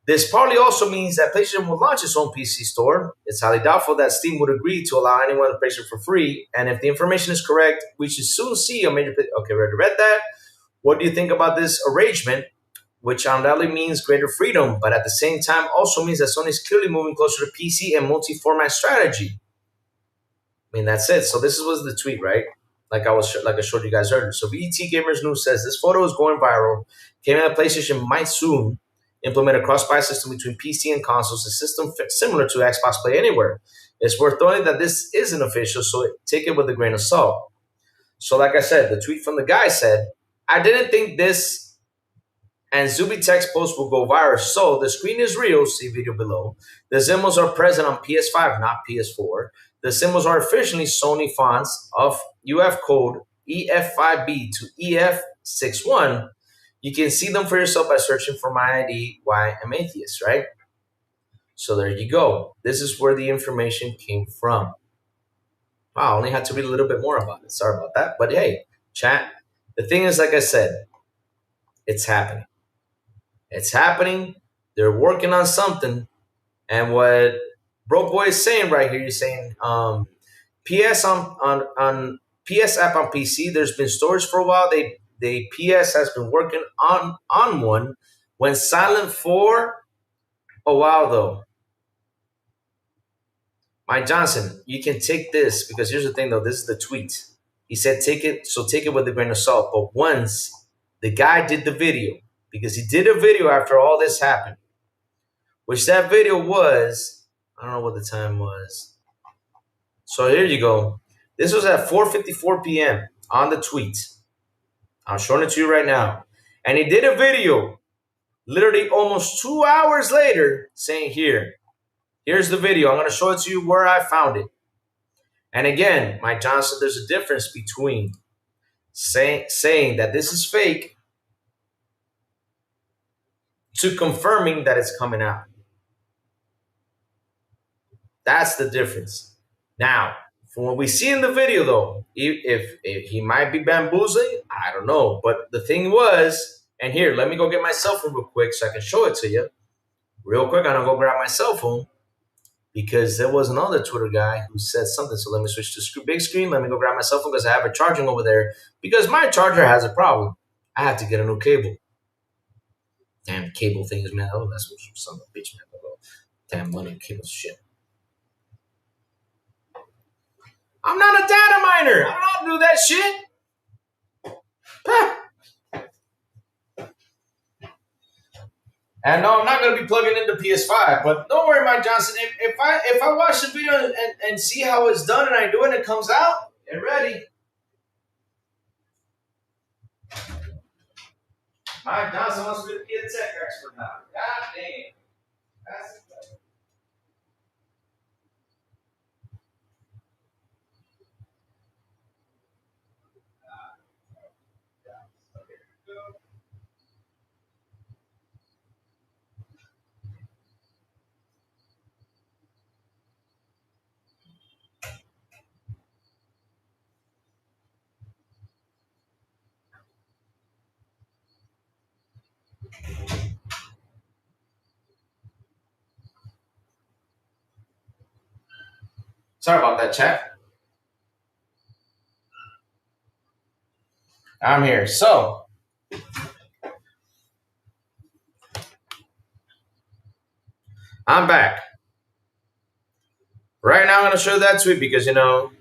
This partly also means that PlayStation will launch its own PC store. It's highly doubtful that Steam would agree to allow anyone to purchase it for free. And if the information is correct, we should soon see a major. Okay, we already read that. What do you think about this arrangement? Which undoubtedly means greater freedom, but at the same time also means that Sony is clearly moving closer to PC and multi-format strategy. I mean, that's it. So this was the tweet, right? Like I showed you guys earlier. So BET Gamers News says this photo is going viral. Gaming that PlayStation might soon implement a cross-buy system between PC and consoles, a system similar to Xbox Play Anywhere. It's worth noting that this isn't official, so take it with a grain of salt. So, like I said, the tweet from the guy said, "I didn't think this and Zuby text post will go viral. So the screen is real, see video below. The symbols are present on PS5, not PS4. The symbols are officially Sony fonts of UF code EF5B to EF61. You can see them for yourself by searching for my ID, why I'm atheist, right? So there you go. This is where the information came from. Wow, I only had to read a little bit more about it. Sorry about that. But hey, chat, the thing is, like I said, it's happening. It's happening. They're working on something. And what Broke Boy is saying right here, he's saying PS on PS app on PC, there's been storage for a while. They PS has been working on one. Went silent for a while though. Mike Johnson, you can take this because here's the thing though, this is the tweet. He said take it with a grain of salt. But once the guy did the video, because he did a video after all this happened, which that video was, I don't know what the time was. So here you go. This was at 4:54 p.m. on the tweet. I'm showing it to you right now. And he did a video literally almost 2 hours later saying here's the video. I'm going to show it to you where I found it. And again, Mike Johnson, there's a difference between saying that this is fake to confirming that it's coming out. That's the difference. Now, from what we see in the video, though, if he might be bamboozling, I don't know. But the thing was, and here, let me go get my cell phone real quick so I can show it to you. Real quick, I'm going to go grab my cell phone because there was another Twitter guy who said something. So let me switch to big screen. Let me go grab my cell phone because I have it charging over there because my charger has a problem. I have to get a new cable. Damn cable things, man. Oh, that's what son of a bitch, man. Damn money cable shit. I'm not a data miner. I don't do that shit. And no, I'm not gonna be plugging into PS5. But don't worry, Mike Johnson. If I watch the video and see how it's done and I do it and it comes out, get ready. Mike Johnson wants me to be a tech expert now. God damn. That's it. Sorry about that, chat. I'm here. So, I'm back. Right now, I'm going to show that tweet because, oh,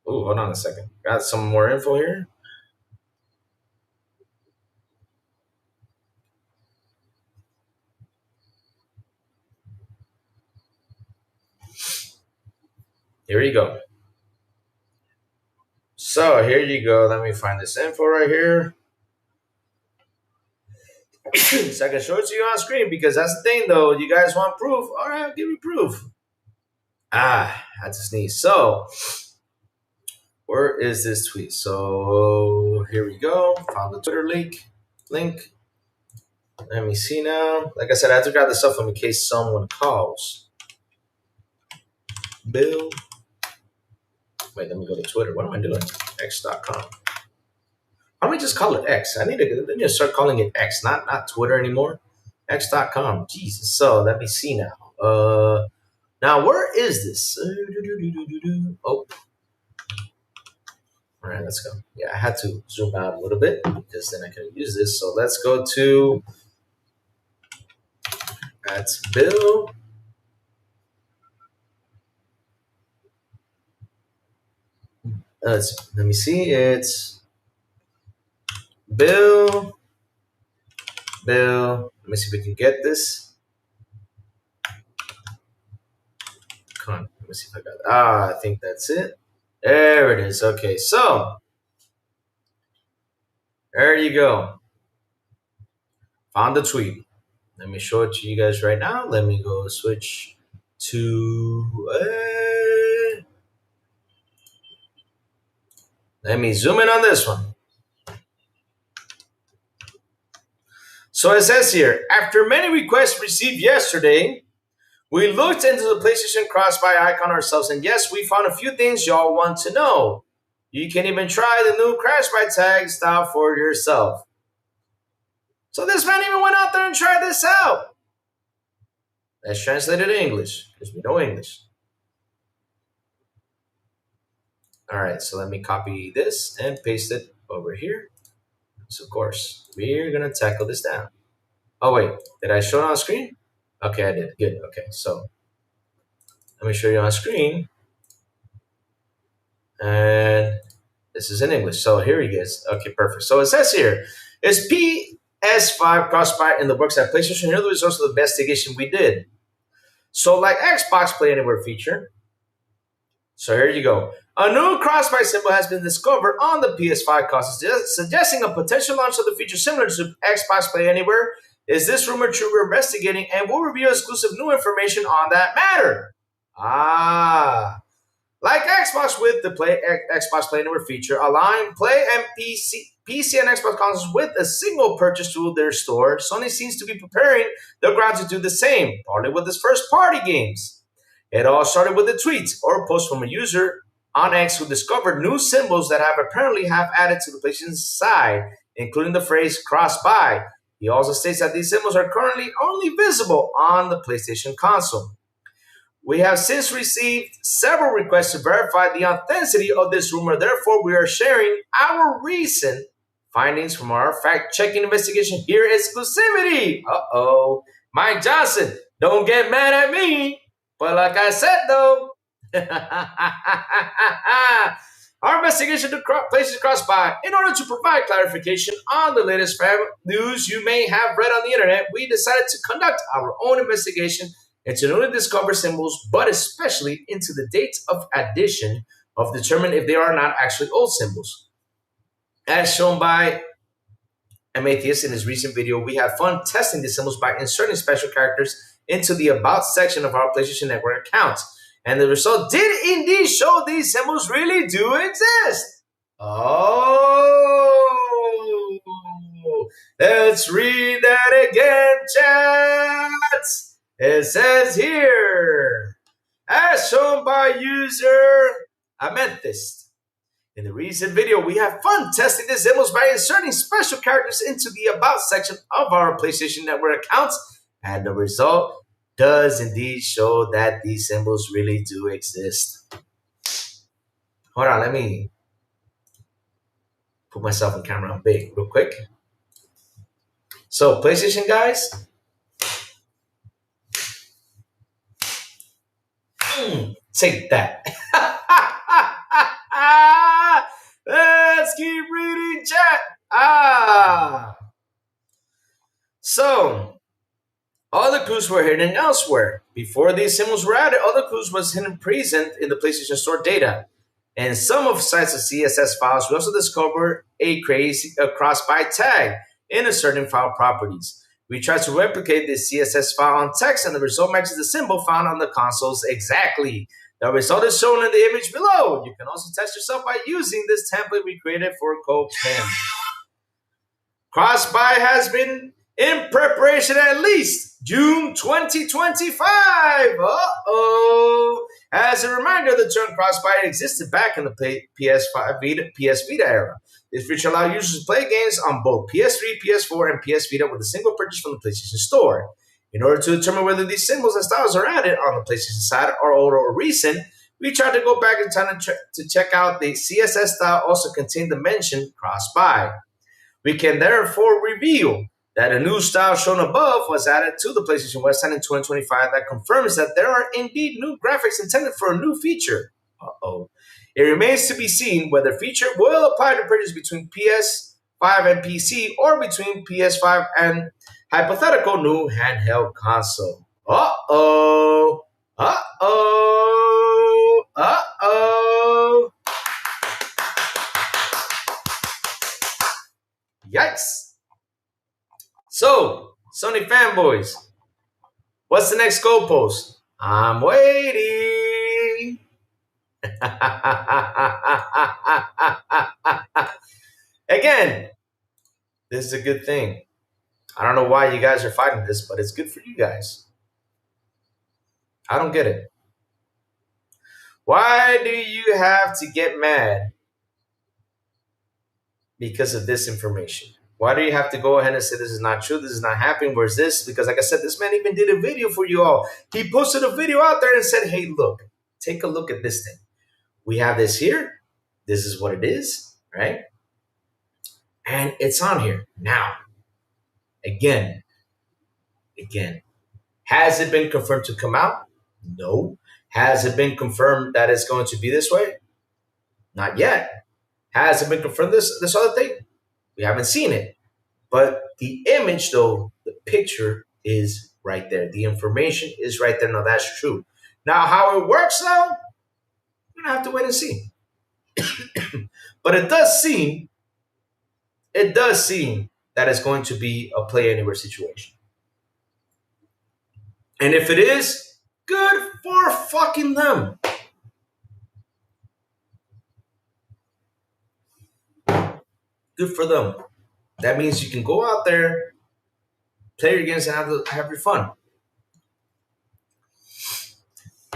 hold on a second. Got some more info here. Here you go. So here you go. Let me find this info right here. So I can show it to you on screen because that's the thing though. You guys want proof? All right, I'll give you proof. I had to sneeze. So where is this tweet? So here we go. Found the Twitter link. Let me see now. Like I said, I have to grab the cell phone in case someone calls. Bill. Wait, let me go to Twitter. What am I doing? X.com. Why don't we just call it X? I need to start calling it X, not Twitter anymore. X.com. Jesus. So let me see now. Now where is this? Oh. All right, let's go. Yeah, I had to zoom out a little bit because then I can use this. So let's go to that's Bill. Let me see. It's Bill. Let me see if we can get this. Come on. Let me see if I got it. I think that's it. There it is. Okay, so there you go. Found the tweet. Let me show it to you guys right now. Let me go switch to. Let me zoom in on this one. So it says here, after many requests received yesterday, we looked into the PlayStation CrossBuy icon ourselves, and yes, we found a few things y'all want to know. You can even try the new CrossBuy tag style for yourself. So this man even went out there and tried this out. Let's translate it in English, because we know English. All right, so let me copy this and paste it over here. So of course, we're gonna tackle this down. Oh wait, did I show it on screen? Okay, I did. Good. Okay, so let me show you on screen. And this is in English. So here he is. Okay, perfect. So it says here, is PS5 CrossBuy in the works at PlayStation? Here are the results of the investigation we did. So like Xbox Play Anywhere feature. So here you go. A new CrossBuy symbol has been discovered on the PS5 console, suggesting a potential launch of the feature similar to Xbox Play Anywhere. Is this rumor true? We're investigating and we'll reveal exclusive new information on that matter. Like Xbox with the Xbox Play Anywhere feature, allowing Play and PC and Xbox consoles with a single purchase through their store, Sony seems to be preparing the ground to do the same, partly with its first-party games. It all started with a tweet or a post from a user on X who discovered new symbols that have apparently added to the PlayStation side, including the phrase cross-buy. He also states that these symbols are currently only visible on the PlayStation console. We have since received several requests to verify the authenticity of this rumor. Therefore, we are sharing our recent findings from our fact-checking investigation here. Exclusivity. Uh-oh. Mike Johnson, don't get mad at me. But like I said, though, our investigation to PlayStation CrossBuy, in order to provide clarification on the latest news you may have read on the internet, we decided to conduct our own investigation into newly discovered symbols, but especially into the dates of addition of determine if they are not actually old symbols. As shown by Amethyst in his recent video, we had fun testing the symbols by inserting special characters into the About section of our PlayStation Network accounts. And the result did indeed show these symbols really do exist. Oh, let's read that again, chat. It says here, as shown by user Amethyst. In the recent video, we have fun testing the symbols by inserting special characters into the About section of our PlayStation Network accounts. And the result does indeed show that these symbols really do exist. Hold on, let me put myself in camera on big real quick. So, PlayStation guys, take that. Let's keep reading chat. So, other clues were hidden elsewhere. Before these symbols were added, other clues was hidden present in the PlayStation Store data. And some of sites of CSS files, we also discovered a cross-buy tag in a certain file properties. We tried to replicate this CSS file on text, and the result matches the symbol found on the consoles exactly. The result is shown in the image below. You can also test yourself by using this template we created for CodePen. CrossBuy has been in preparation at least June 2025. Uh-oh. As a reminder, the term crossbuy existed back in the PS5 Vita, PS Vita era. This feature allowed users to play games on both PS3, PS4, and PS Vita with a single purchase from the PlayStation Store. In order to determine whether these symbols and styles are added on the PlayStation side are old or recent, we tried to go back in time to check out the CSS style also contained the mention cross-buy. We can therefore reveal that a new style shown above was added to the PlayStation website in 2025 that confirms that there are indeed new graphics intended for a new feature. Uh-oh. It remains to be seen whether the feature will apply to purchases between PS5 and PC or between PS5 and hypothetical new handheld console. Uh-oh. Uh-oh. Uh-oh. Yikes. So, Sony fanboys, what's the next goalpost? I'm waiting. Again, this is a good thing. I don't know why you guys are fighting this, but it's good for you guys. I don't get it. Why do you have to get mad because of this information? Why do you have to go ahead and say this is not true, this is not happening, where's this? Because like I said, this man even did a video for you all. He posted a video out there and said, hey, look, take a look at this thing. We have this here. This is what it is, right? And it's on here. Now, again, has it been confirmed to come out? No. Has it been confirmed that it's going to be this way? Not yet. Has it been confirmed this other thing? We haven't seen it. But the image, though, the picture is right there. The information is right there. Now, that's true. Now, how it works, though, we're going to have to wait and see. But it does seem that it's going to be a play anywhere situation. And if it is, good for fucking them. Good for them. That means you can go out there, play your games, and have your fun.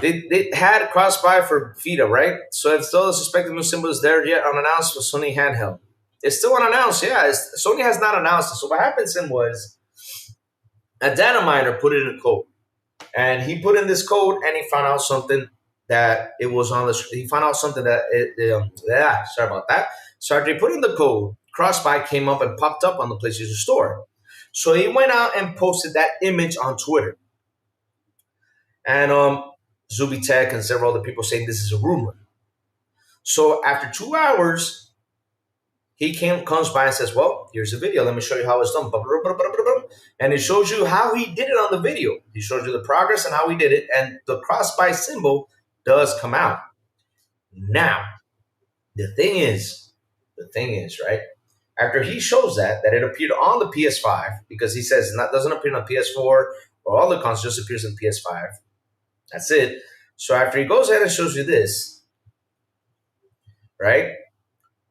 They had cross-buy for Vita, right? So if still the suspected new symbol is there yet unannounced for Sony handheld. It's still unannounced, yeah. Sony has not announced it. So what happened to him was a data miner put it in a code. And he put in this code and he found out something that it was on the he found out something that sorry about that. So after he put in the code, crossbuy came up and popped up on the PlayStation Store. So he went out and posted that image on Twitter. And Zubitech and several other people saying this is a rumor. So after 2 hours, he comes by and says, well, here's a video. Let me show you how it's done. And it shows you how he did it on the video. He shows you the progress and how he did it. And the cross-buy symbol does come out. Now, the thing is, right? After he shows that it appeared on the PS5, because he says it doesn't appear on PS4 or all the consoles, just appears on PS5. That's it. So after he goes ahead and shows you this, right?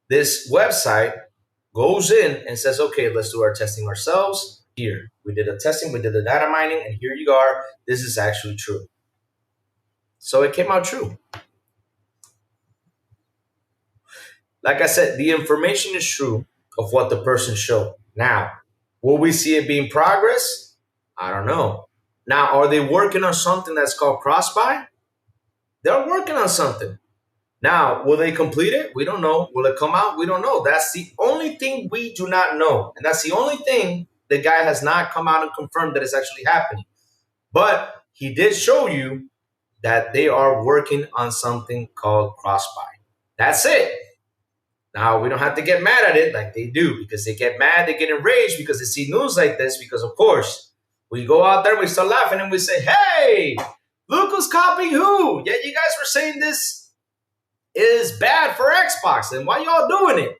This website goes in and says, okay, let's do our testing ourselves. Here, we did the testing, we did the data mining, and here you are. This is actually true. So it came out true. Like I said, the information is true of what the person showed. Now, will we see it being progress? I don't know. Now, are they working on something that's called cross-buy? They're working on something. Now, will they complete it? We don't know. Will it come out? We don't know. That's the only thing we do not know. And that's the only thing the guy has not come out and confirmed that it's actually happening. But he did show you that they are working on something called cross-buy. That's it. Now, we don't have to get mad at it like they do, because they get mad, they get enraged because they see news like this, because, of course, we go out there, we start laughing, and we say, hey, look who's copying who. Yeah, you guys were saying this is bad for Xbox, and why y'all doing it?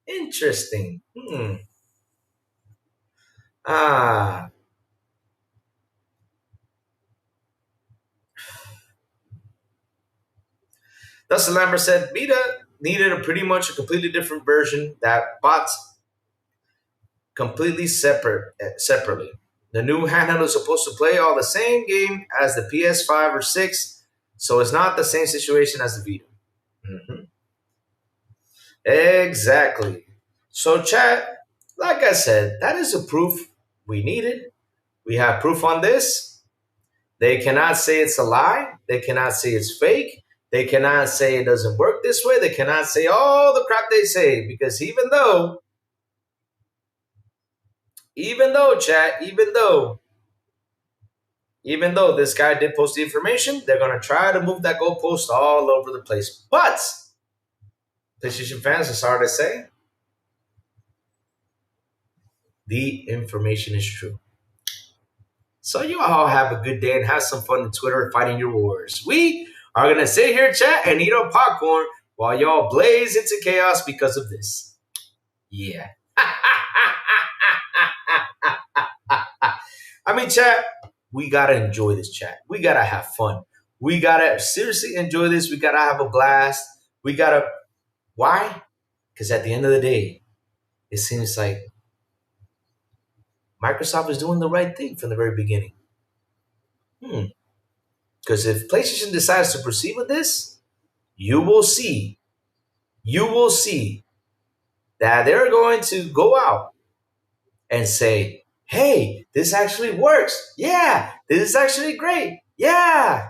Interesting. Dustin Lambert said, Vita needed a pretty much a completely different version that bots completely separately. The new handheld is supposed to play all the same game as the PS5 or 6, so it's not the same situation as the Vita. Mhm. Exactly. So, chat, like I said, that is a proof we needed. We have proof on this. They cannot say it's a lie. They cannot say it's fake. They cannot say it doesn't work this way. They cannot say all the crap they say because even though, chat, even though this guy did post the information, they're gonna try to move that goalpost all over the place. But PlayStation fans are sorry to say, the information is true. So you all have a good day and have some fun on Twitter fighting your wars. We are gonna sit here, chat, and eat our popcorn while y'all blaze into chaos because of this. Yeah. I mean, chat, we gotta enjoy this chat. We gotta have fun. We gotta seriously enjoy this. We gotta have a blast. We gotta. Why? Because at the end of the day, it seems like Microsoft is doing the right thing from the very beginning. Because if PlayStation decides to proceed with this, you will see, you will see that they're going to go out and say, hey, this actually works. Yeah, this is actually great. Yeah.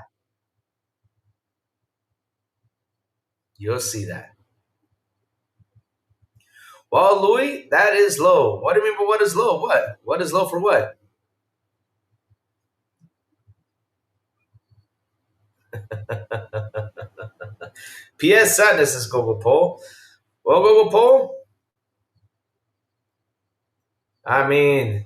You'll see that. Well, Louis, that is low. What do you mean by what is low? What? What is low for what? PS Sadness is Google Poll. Well, Google Poll, I mean,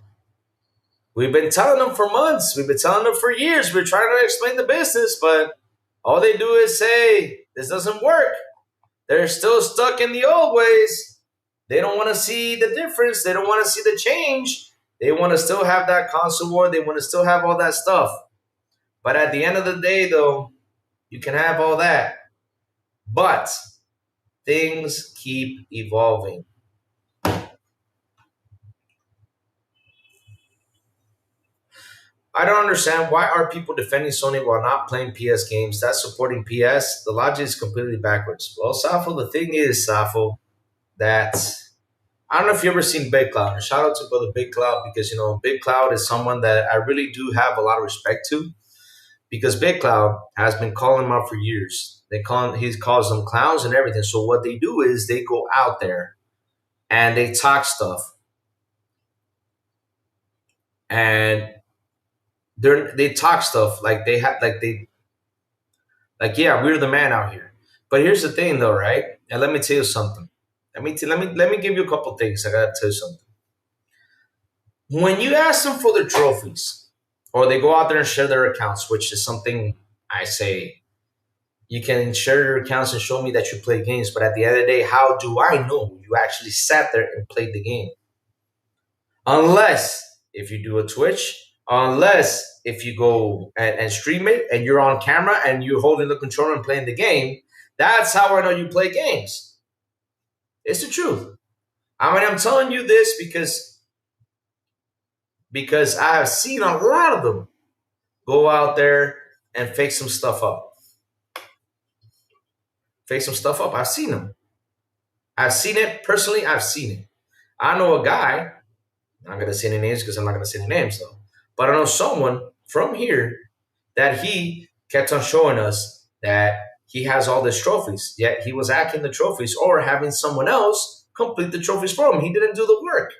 we've been telling them for months. We've been telling them for years. We're trying to explain the business, but all they do is say, this doesn't work. They're still stuck in the old ways. They don't want to see the difference. They don't want to see the change. They want to still have that console war. They want to still have all that stuff. But at the end of the day, though, you can have all that. But things keep evolving. I don't understand why are people defending Sony while not playing PS games. That's supporting PS. The logic is completely backwards. Well, Safo, the thing is, Safo, that I don't know if you ever seen Big Cloud. And shout out to brother Big Cloud because Big Cloud is someone that I really do have a lot of respect to because Big Cloud has been calling them out for years. He calls them clowns and everything. So what they do is they go out there and they talk stuff and they talk stuff like they have yeah, we're the man out here. But here's the thing though, right? And let me tell you something. Let me give you a couple things. I gotta tell you something. When you ask them for their trophies, or they go out there and share their accounts, which is something I say, you can share your accounts and show me that you play games, but at the end of the day, how do I know you actually sat there and played the game? Unless if you do a Twitch, unless if you go and stream it and you're on camera and you're holding the controller and playing the game, that's how I know you play games. It's the truth. I mean, I'm telling you this because I have seen a lot of them go out there and fake some stuff up. Fake some stuff up. I've seen them. I've seen it personally. I've seen it. I know a guy. I'm not gonna say any names because I'm not gonna say any names though. But I know someone from here that he kept on showing us that he has all these trophies. Yet he was hacking the trophies or having someone else complete the trophies for him. He didn't do the work.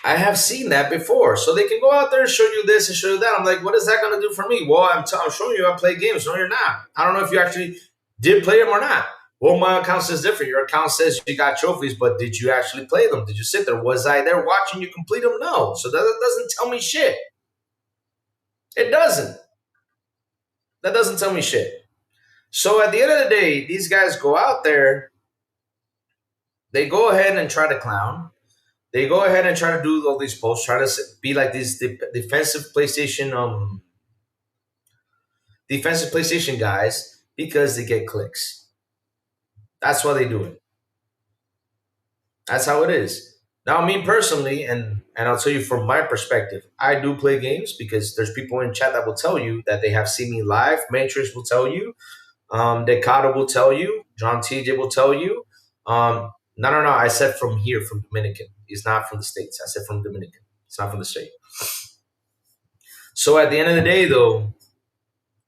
I have seen that before. So they can go out there and show you this and show you that. I'm like, what is that going to do for me? Well, I'm showing you I play games. No, you're not. I don't know if you actually did play them or not. Well, my account says different. Your account says you got trophies, but did you actually play them? Did you sit there? Was I there watching you complete them? No. So that doesn't tell me shit. It doesn't. That doesn't tell me shit. So at the end of the day, these guys go out there. They go ahead and try to clown. They go ahead and try to do all these posts, try to be like these defensive PlayStation guys because they get clicks. That's why they do it. That's how it is. Now, me personally, and I'll tell you from my perspective, I do play games because there's people in chat that will tell you that they have seen me live. Matrix will tell you. Decado will tell you. John TJ will tell you. No. I said from here, from Dominican. He's not from the States. I said from Dominican. It's not from the state. So at the end of the day, though,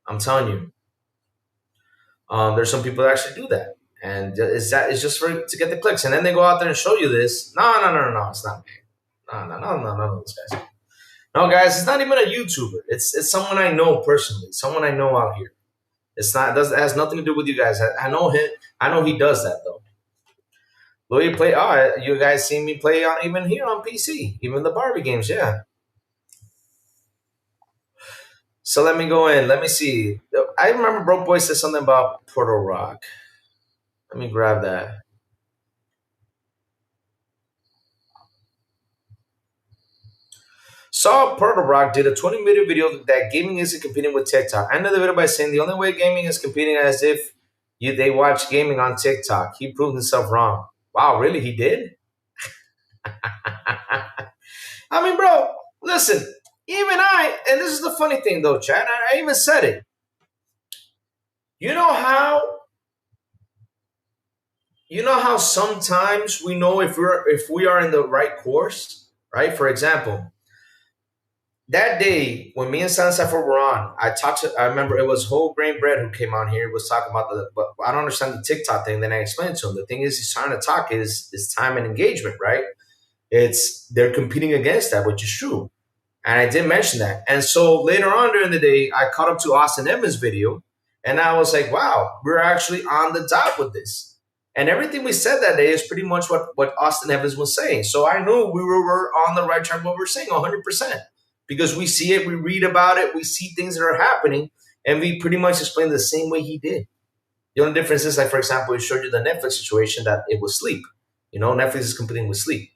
I'm telling you, there's some people that actually do that. And it's just for to get the clicks. And then they go out there and show you this. No. It's not me. No, those guys. No, guys, it's not even a YouTuber. It's someone I know personally. Someone I know out here. It's not. It has nothing to do with you guys. I know him. I know he does that though. Will you play? Oh, you guys seen me play even here on PC, even the Barbie games. Yeah. So let me go in. Let me see. I remember Broke Boy said something about Portal Rock. Let me grab that. Saw Portal Rock did a 20-minute video that gaming isn't competing with TikTok. I ended the video by saying the only way gaming is competing as if they watch gaming on TikTok. He proved himself wrong. Wow, really? He did? I mean, bro, listen, even and this is the funny thing though, Chad, I even said it. You know how sometimes we know if we are in the right course, right? For example, that day when me and Sansafer were on, I remember it was Whole Grain Bread who came on here, was talking about but I don't understand the TikTok thing. Then I explained to him, the thing is he's trying to talk is time and engagement, right? They're competing against that, which is true. And I did mention that. And so later on during the day, I caught up to Austin Evans' video, and I was like, wow, we're actually on the dot with this. And everything we said that day is pretty much what Austin Evans was saying. So I knew we were on the right track, what we're saying 100%. Because we see it, we read about it, we see things that are happening, and we pretty much explain the same way he did. The only difference is, like, for example, he showed you the Netflix situation that it was sleep. Netflix is competing with sleep.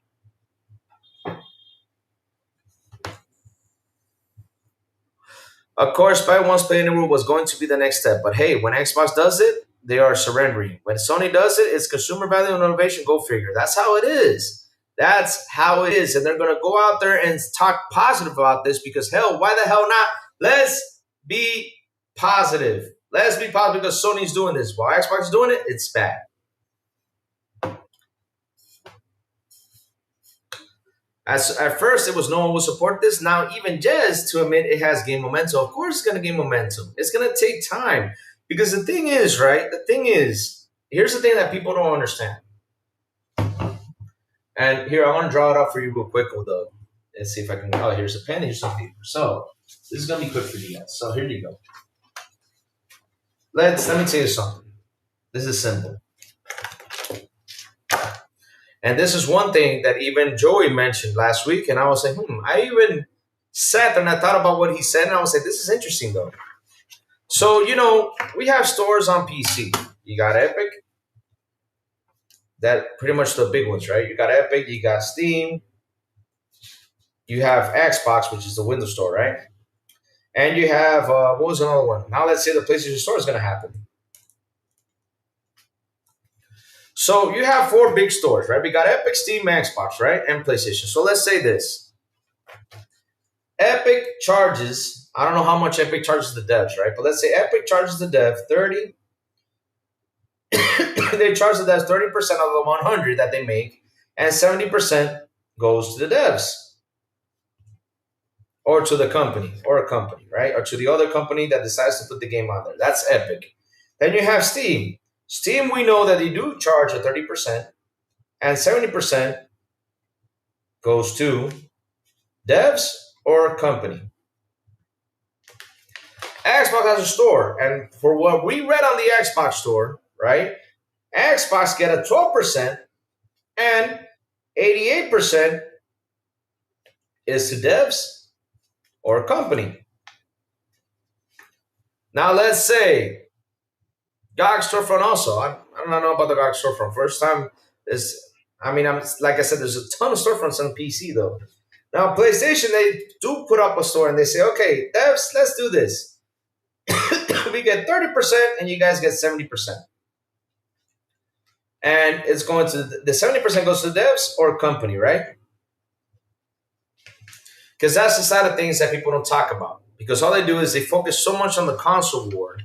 Of course, buy once, play anywhere was going to be the next step. But hey, when Xbox does it, they are surrendering. When Sony does it, it's consumer value and innovation. Go figure. That's how it is. That's how it is. And they're going to go out there and talk positive about this because, hell, why the hell not? Let's be positive. Let's be positive because Sony's doing this. While Xbox is doing it, it's bad. At first, it was no one would support this. Now, even Jez to admit it has gained momentum. Of course, it's going to gain momentum. It's going to take time. Because the thing is, right? The thing is, here's the thing that people don't understand. And here, I want to draw it out for you real quick. Let's see if I can. Oh, here's a pen. Here's some paper. So, this is going to be quick for you guys. So, here you go. Let me tell you something. This is simple. And this is one thing that even Joey mentioned last week. And I was like, I even sat there and I thought about what he said. And I was like, this is interesting, though. So, we have stores on PC. You got Epic. That pretty much the big ones, right? You got Epic. You got Steam. You have Xbox, which is the Windows Store, right? And you have, what was another one? Now let's say the PlayStation Store is going to happen. So you have 4 big stores, right? We got Epic, Steam, Xbox, right? And PlayStation. So let's say this. Epic charges, I don't know how much Epic charges the devs, right? But let's say Epic charges the dev 30. They charge the devs 30% of the 100 that they make, and 70% goes to the devs. Or to the company, or a company, right? Or to the other company that decides to put the game on there. That's Epic. Then you have Steam. Steam, we know that they do charge a 30%, and 70% goes to devs or a company. Xbox has a store, and for what we read on the Xbox store, right, Xbox get a 12%, and 88% is to devs or a company. Now let's say GOG storefront also. I don't know about the GOG storefront. First time is, like I said, there's a ton of storefronts on PC though. Now PlayStation, they do put up a store and they say, okay, devs, let's do this. We get 30% and you guys get 70%. And it's going to the 70% goes to the devs or company, right? Because that's the side of things that people don't talk about. Because all they do is they focus so much on the console war.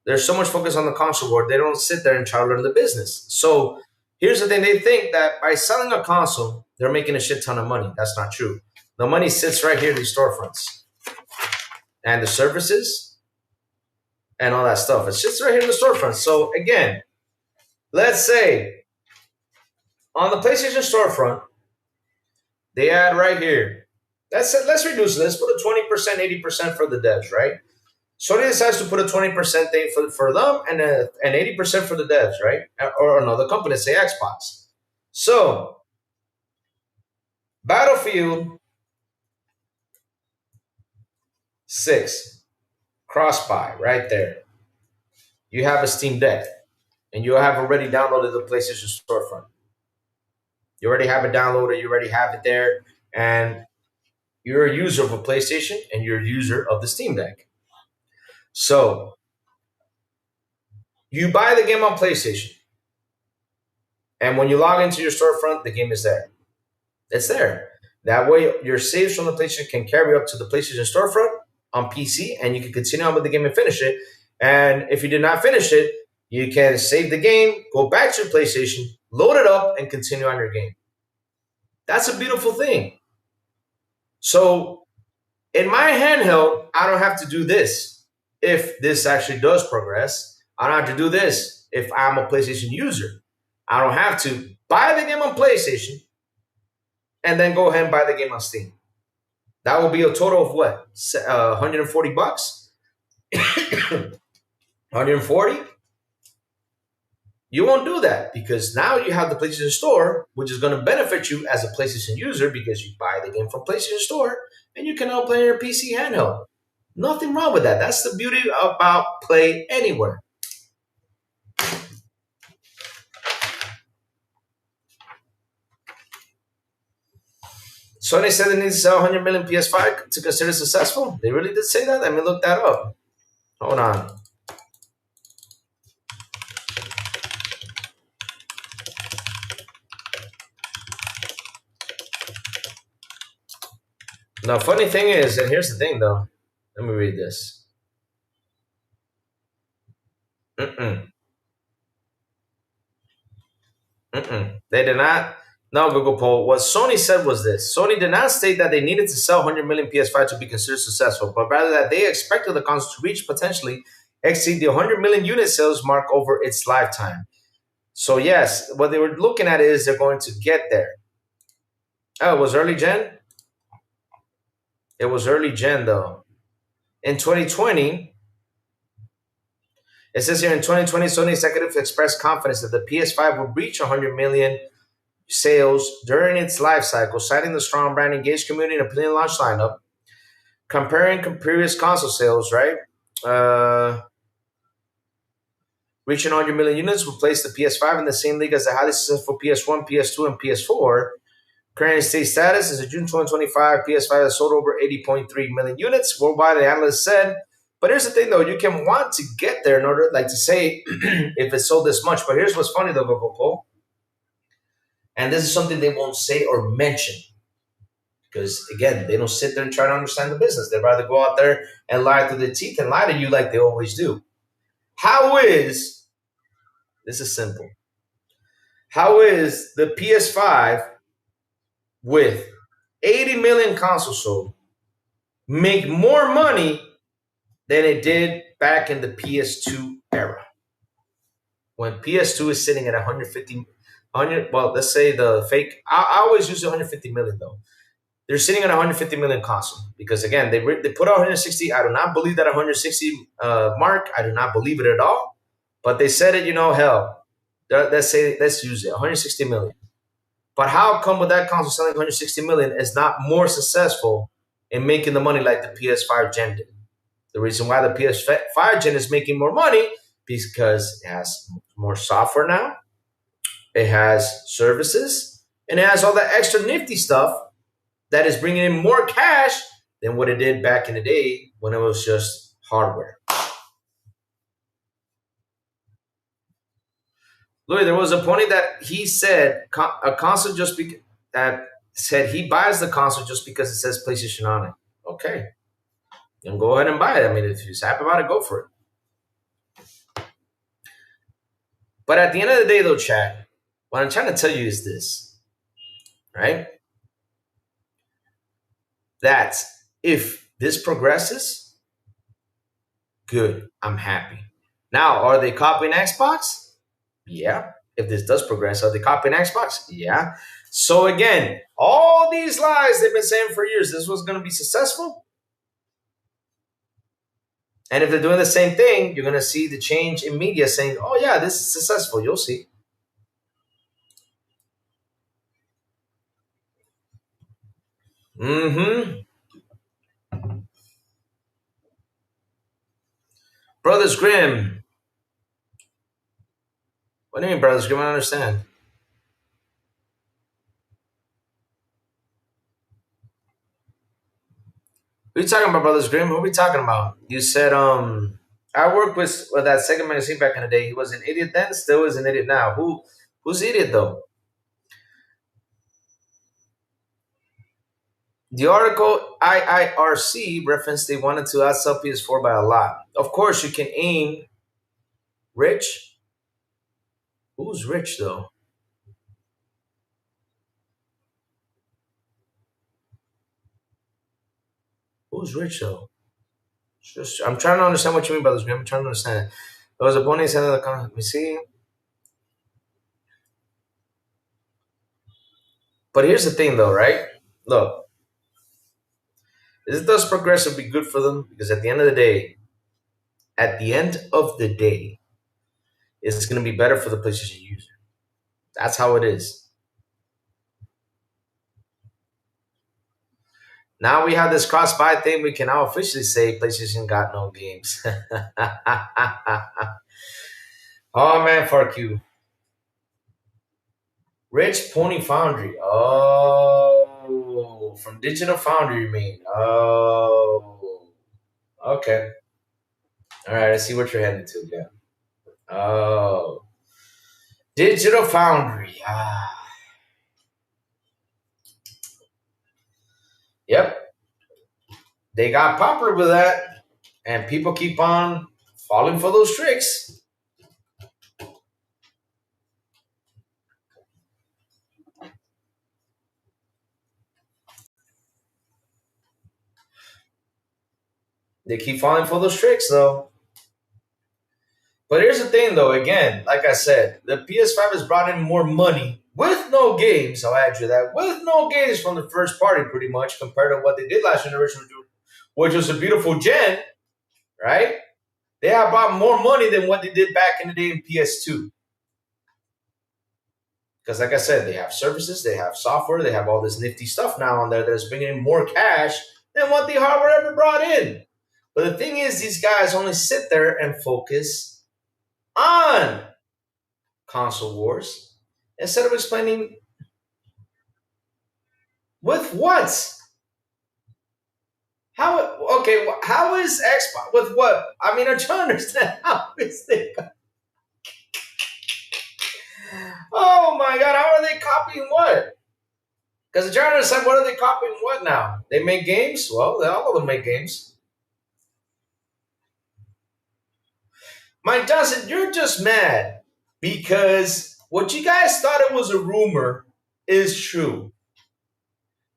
There's so much focus on the console war, they don't sit there and try to learn the business. So here's the thing, they think that by selling a console, they're making a shit ton of money. That's not true. The money sits right here in these storefronts. And the services and all that stuff. It sits right here in the storefront. So again, let's say on the PlayStation storefront, they add right here. Let's reduce this. Put a 20%, 80% for the devs, right? Sony decides to put a 20% thing for them and an 80% for the devs, right? Or another company, say Xbox. So, Battlefield 6, CrossBuy, right there. You have a Steam Deck, and you have already downloaded the PlayStation storefront. You already have it downloaded, you already have it there, and you're a user of a PlayStation, and you're a user of the Steam Deck. So, you buy the game on PlayStation, and when you log into your storefront, the game is there. It's there. That way, your saves from the PlayStation can carry up to the PlayStation storefront on PC, and you can continue on with the game and finish it. And if you did not finish it, you can save the game, go back to your PlayStation, load it up, and continue on your game. That's a beautiful thing. So, in my handheld, I don't have to do this. If this actually does progress, I don't have to do this if I'm a PlayStation user. I don't have to buy the game on PlayStation and then go ahead and buy the game on Steam. That will be a total of what? 140 bucks? 140? You won't do that because now you have the PlayStation Store, which is going to benefit you as a PlayStation user because you buy the game from PlayStation Store and you can now play your PC handheld. Nothing wrong with that. That's the beauty about Play Anywhere. Sony said they need to sell 100 million PS5 to consider successful. They really did say that? Let me look that up. Hold on. The funny thing is, and here's the thing though. Let me read this. They did not. No, Google poll. What Sony said was this. Sony did not state that they needed to sell 100 million PS5 to be considered successful, but rather that they expected the console to reach potentially exceed the 100 million unit sales mark over its lifetime. So yes, what they were looking at is they're going to get there. Oh, it was early gen? It was early gen though. In 2020, it says here in 2020, Sony executives expressed confidence that the PS5 would reach 100 million sales during its life cycle, citing the strong brand engaged community and appealing launch lineup. Comparing previous console sales, right? Reaching 100 million units would place the PS5 in the same league as the highly successful PS1, PS2, and PS4. Current state status is a June 2025 PS5 has sold over 80.3 million units worldwide, the analyst said. But here's the thing, though. You can want to get there in order, like, to say if it sold this much. But here's what's funny, though, Google Poll. And this is something they won't say or mention. Because, again, they don't sit there and try to understand the business. They'd rather go out there and lie through their teeth and lie to you like they always do. This is simple. How is the PS5 with 80 million consoles sold make more money than it did back in the PS2 era? When PS2 is sitting at 100, well, let's say the fake, I always use 150 million though. They're sitting at 150 million console because again, they put out 160. I do not believe that 160 mark. I do not believe it at all. But they said it, hell, let's use it, 160 million. But how come with that console selling 160 million is not more successful in making the money like the PS5 Gen did? The reason why the PS5 Gen is making more money because it has more software now, it has services, and it has all that extra nifty stuff that is bringing in more cash than what it did back in the day when it was just hardware. Louis, there was a pony that he said a console that said he buys the console just because it says PlayStation on it. Okay, then go ahead and buy it. I mean, if you're happy about it, go for it. But at the end of the day, though, chat, what I'm trying to tell you is this, right? That if this progresses, good. I'm happy. Now, are they copying Xbox? Yeah. If this does progress, are they copying Xbox? Yeah. So again, all these lies they've been saying for years, this was going to be successful. And if they're doing the same thing, you're going to see the change in media saying, oh, yeah, this is successful. You'll see. Mm-hmm. Brothers Grimm. What do you mean, Brothers Grimm? I don't understand. What are you talking about, Brothers Grimm? What are we talking about? You said, I worked with that second magazine back in the day. He was an idiot then, still is an idiot now. Who's the idiot though? The article IIRC referenced they wanted to outsell PS4 by a lot. Of course, you can aim rich. Who's rich though? Who's rich though? Just, I'm trying to understand what you mean by this. I'm trying to understand. There was a bonus in the comment. Let me see. But here's the thing though, right? Look, this does progressively be good for them because at the end of the day, it's going to be better for the PlayStation user. That's how it is. Now we have this cross-buy thing. We can now officially say PlayStation got no games. Oh man, fuck you. Rich Pony Foundry. Oh, from Digital Foundry, you mean? Oh, okay. All right, I see what you're heading to. Yeah. Oh, Digital Foundry. Ah. Yep. They got popular with that, and people keep on falling for those tricks. They keep falling for those tricks, though. But here's the thing, though. Again, like I said, the PS5 has brought in more money with no games. I'll add you that. With no games from the first party, pretty much, compared to what they did last generation, which was a beautiful gen, right? They have brought more money than what they did back in the day in PS2. Because, like I said, they have services, they have software, they have all this nifty stuff now on there that is bringing in more cash than what the hardware ever brought in. But the thing is, these guys only sit there and focus on console wars instead of explaining with what. How okay? How is Xbox with what? I mean, I'm trying to understand how is they. Oh my God! How are they copying what? Because I'm trying to understand what are they copying what now? They make games. Well, all of them make games. Mike Johnson, you're just mad because what you guys thought it was a rumor is true.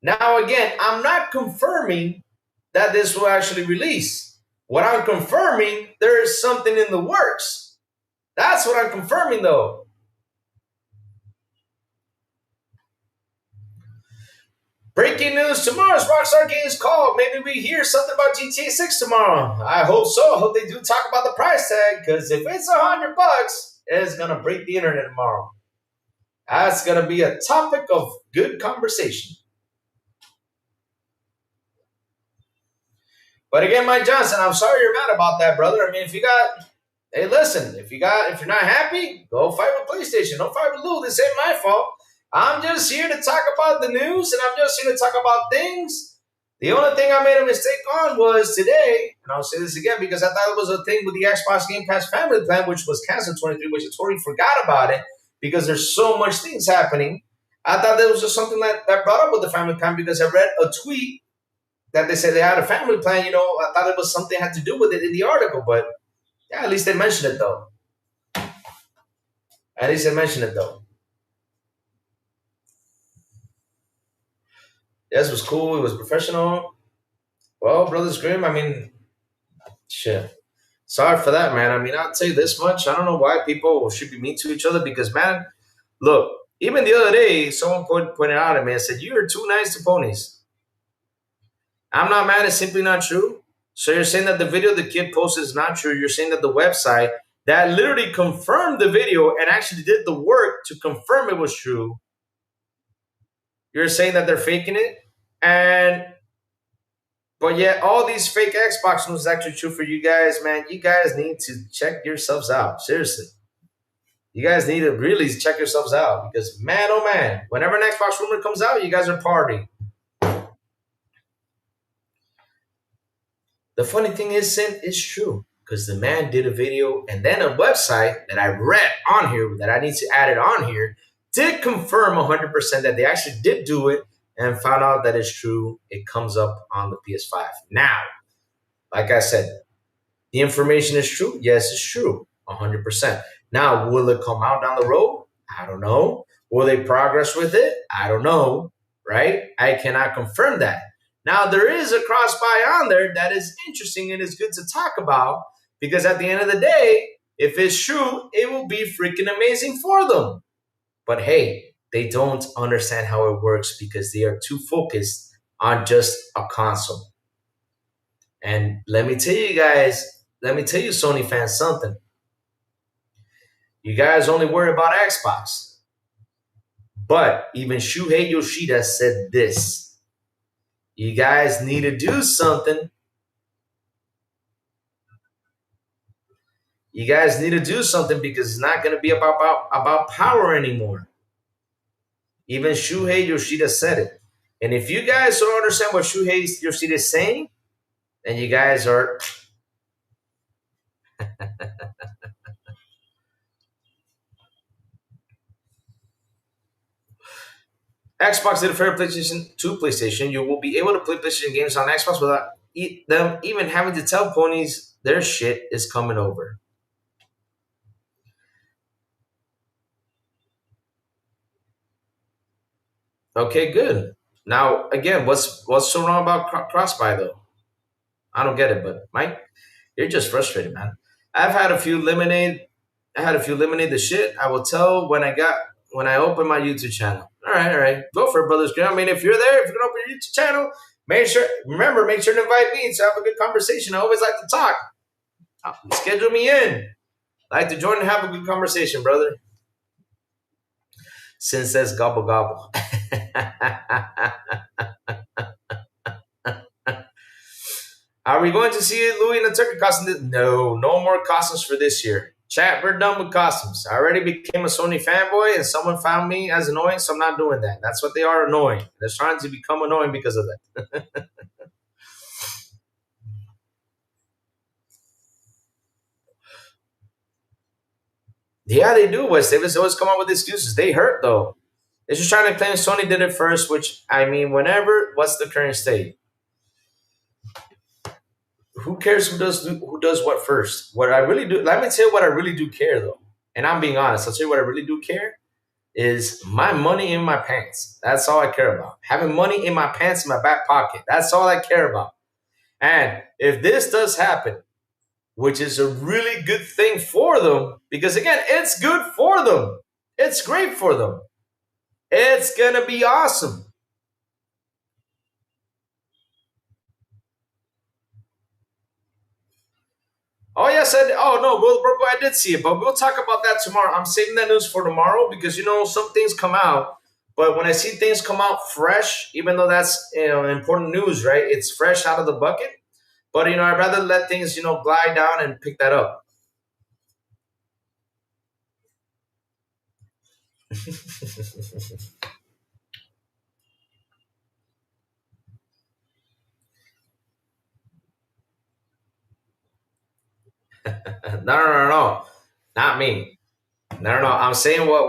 Now, again, I'm not confirming that this will actually release. What I'm confirming, there is something in the works. That's what I'm confirming, though. Breaking news, tomorrow's Rockstar Games call. Maybe we hear something about GTA 6 tomorrow. I hope so. I hope they do talk about the price tag, because if it's $100, it's going to break the internet tomorrow. That's going to be a topic of good conversation. But again, Mike Johnson, I'm sorry you're mad about that, brother. I mean, hey, listen, if you're not happy, go fight with PlayStation. Don't fight with Lou. This ain't my fault. I'm just here to talk about the news, and I'm just here to talk about things. The only thing I made a mistake on was today, and I'll say this again because I thought it was a thing with the Xbox Game Pass family plan, which was canceled 23, which I totally forgot about it. because there's so much things happening. I thought that was just something that brought up with the family plan because I read a tweet that they said they had a family plan. I thought it was something had to do with it in the article, but yeah, at least they mentioned it though. At least they mentioned it though. Yes, it was cool. It was professional. Well, Brothers Grimm, I mean, shit. Sorry for that, man. I mean, I'll tell you this much. I don't know why people should be mean to each other because, man, look, even the other day, someone pointed out at me and said, "You're too nice to ponies." I'm not mad. It's simply not true. So you're saying that the video the kid posted is not true. You're saying that the website that literally confirmed the video and actually did the work to confirm it was true, you're saying that they're faking it? But yet all these fake Xbox news is actually true for you guys, man. You guys need to check yourselves out. Seriously. You guys need to really check yourselves out because, man, oh man, whenever an Xbox rumor comes out, you guys are partying. The funny thing is, Sin, it's true because the man did a video and then a website that I read on here that I need to add it on here did confirm 100% that they actually did do it and found out that it's true. It comes up on the PS5. Now, like I said, the information is true. Yes, it's true. 100%. Now, will it come out down the road? I don't know. Will they progress with it? I don't know. Right? I cannot confirm that. Now, there is a cross-buy on there that is interesting and is good to talk about because at the end of the day, if it's true, it will be freaking amazing for them. But hey, they don't understand how it works because they are too focused on just a console. And let me tell you guys, let me tell you, Sony fans, something. You guys only worry about Xbox. But even Shuhei Yoshida said this. You guys need to do something. You guys need to do something because it's not going to be about power anymore. Even Shuhei Yoshida said it. And if you guys don't understand what Shuhei Yoshida is saying, then you guys are... Xbox did a fair PlayStation to PlayStation. You will be able to play PlayStation games on Xbox without them even having to tell ponies their shit is coming over. Okay, good. Now, again, what's so wrong about cross-buy though? I don't get it, but Mike, you're just frustrated, man. I've had a few lemonade. I had a few lemonade. The shit I will tell when I open my YouTube channel. All right, go for it, brothers. I mean, if you're there, if you're gonna open your YouTube channel, make sure to invite me to have a good conversation. I always like to talk. Schedule me in. I like to join and have a good conversation, brother. Since says gobble gobble. Are we going to see Louis in a turkey costume? No more costumes for this year. Chat, we're done with costumes. I already became a Sony fanboy and someone found me as annoying, so I'm not doing that. That's what they are, annoying. They're trying to become annoying because of that. Yeah, they do, West Davis. They always come up with excuses. They hurt, though. They're just trying to claim Sony did it first, which, I mean, what's the current state? Who cares who does what first? What I really do, let me tell you what I really do care, though. And I'm being honest. I'll tell you what I really do care is my money in my pants. That's all I care about. Having money in my pants in my back pocket. That's all I care about. And if this does happen, which is a really good thing for them, because again, it's good for them. It's great for them. It's going to be awesome. Oh, yes. I did see it, but we'll talk about that tomorrow. I'm saving that news for tomorrow because, some things come out. But when I see things come out fresh, even though that's important news, right? It's fresh out of the bucket. But, I'd rather let things, glide down and pick that up. No. Not me. I don't know. I'm saying what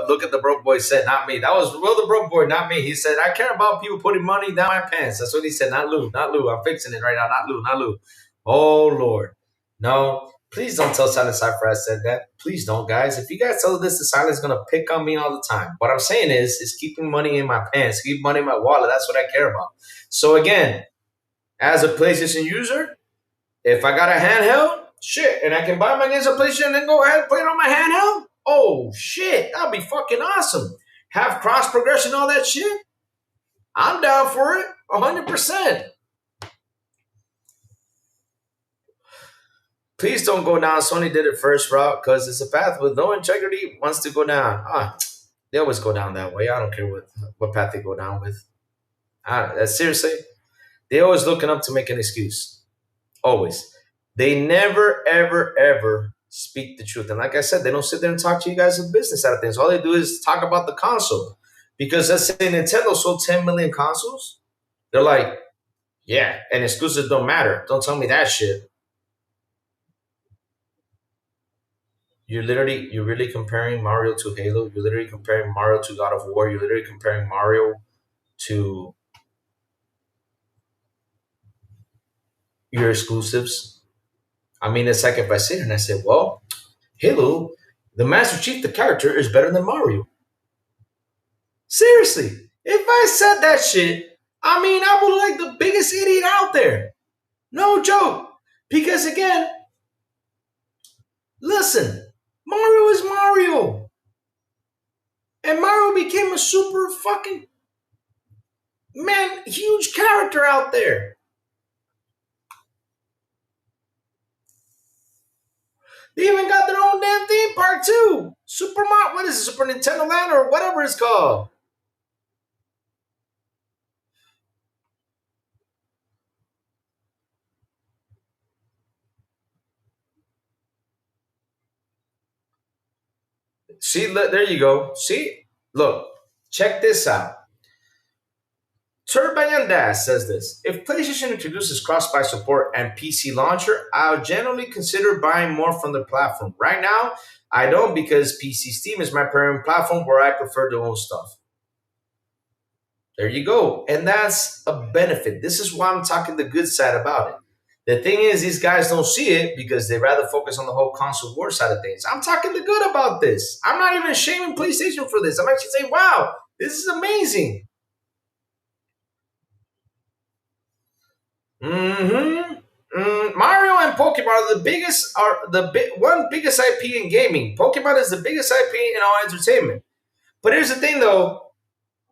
look at the broke boy said, not me. That was Will the broke boy, not me. He said, I care about people putting money down my pants. That's what he said, not Lou, not Lou. I'm fixing it right now, not Lou, not Lou. Oh Lord. No, please don't tell Silent Cypher I said that. Please don't, guys. If you guys tell this to Silent, it's gonna pick on me all the time. What I'm saying is keeping money in my pants, keep money in my wallet. That's what I care about. So again, as a PlayStation user, if I got a handheld, shit, and I can buy my games on PlayStation and then go ahead and play it on my handheld, oh shit, that'd be fucking awesome. Have cross progression, all that shit. I'm down for it, 100%. Please don't go down. Sony did it first route because it's a path with no integrity. Wants to go down. They always go down that way. I don't care what path they go down with. Seriously, they always looking up to make an excuse. Always. They never, ever, ever speak the truth. And like I said, they don't sit there and talk to you guys of business out of things. All they do is talk about the console. Because let's say Nintendo sold 10 million consoles. They're like, yeah, and exclusives don't matter. Don't tell me that shit. You're really comparing Mario to Halo. You're literally comparing Mario to God of War. You're literally comparing Mario to your exclusives. I mean, it's like if I sit here and I say, well, Halo, the Master Chief, the character, is better than Mario. Seriously, if I said that shit, I mean, I would look like the biggest idiot out there. No joke. Because again, listen, Mario is Mario. And Mario became a super fucking, man, huge character out there. They even got their own damn theme park too. Super Mario, what is it, Super Nintendo Land or whatever it's called. See, look, there you go. See, look, check this out. Turbayandas says this. If PlayStation introduces cross-buy support and PC launcher, I'll generally consider buying more from the platform. Right now, I don't because PC Steam is my primary platform where I prefer to own stuff. There you go. And that's a benefit. This is why I'm talking the good side about it. The thing is, these guys don't see it because they rather focus on the whole console war side of things. I'm talking the good about this. I'm not even shaming PlayStation for this. I'm actually saying, wow, this is amazing. Mario and Pokemon are one biggest IP in gaming. Pokemon is the biggest IP in all entertainment. But here's the thing, though.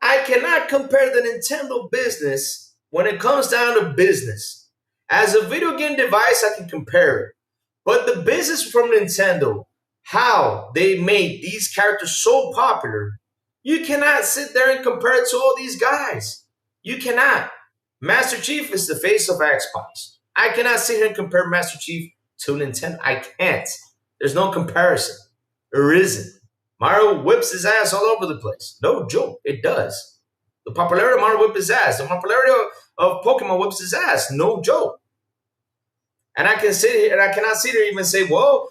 I cannot compare the Nintendo business when it comes down to business. As a video game device, I can compare it. But the business from Nintendo, how they made these characters so popular, you cannot sit there and compare it to all these guys. You cannot. Master Chief is the face of Xbox. I cannot sit here and compare Master Chief to Nintendo. I can't. There's no comparison. There isn't. Mario whips his ass all over the place. No joke. It does. The popularity of Mario whips his ass. The popularity of Pokemon whips his ass. No joke. And I can sit here and I cannot sit here and even say, well,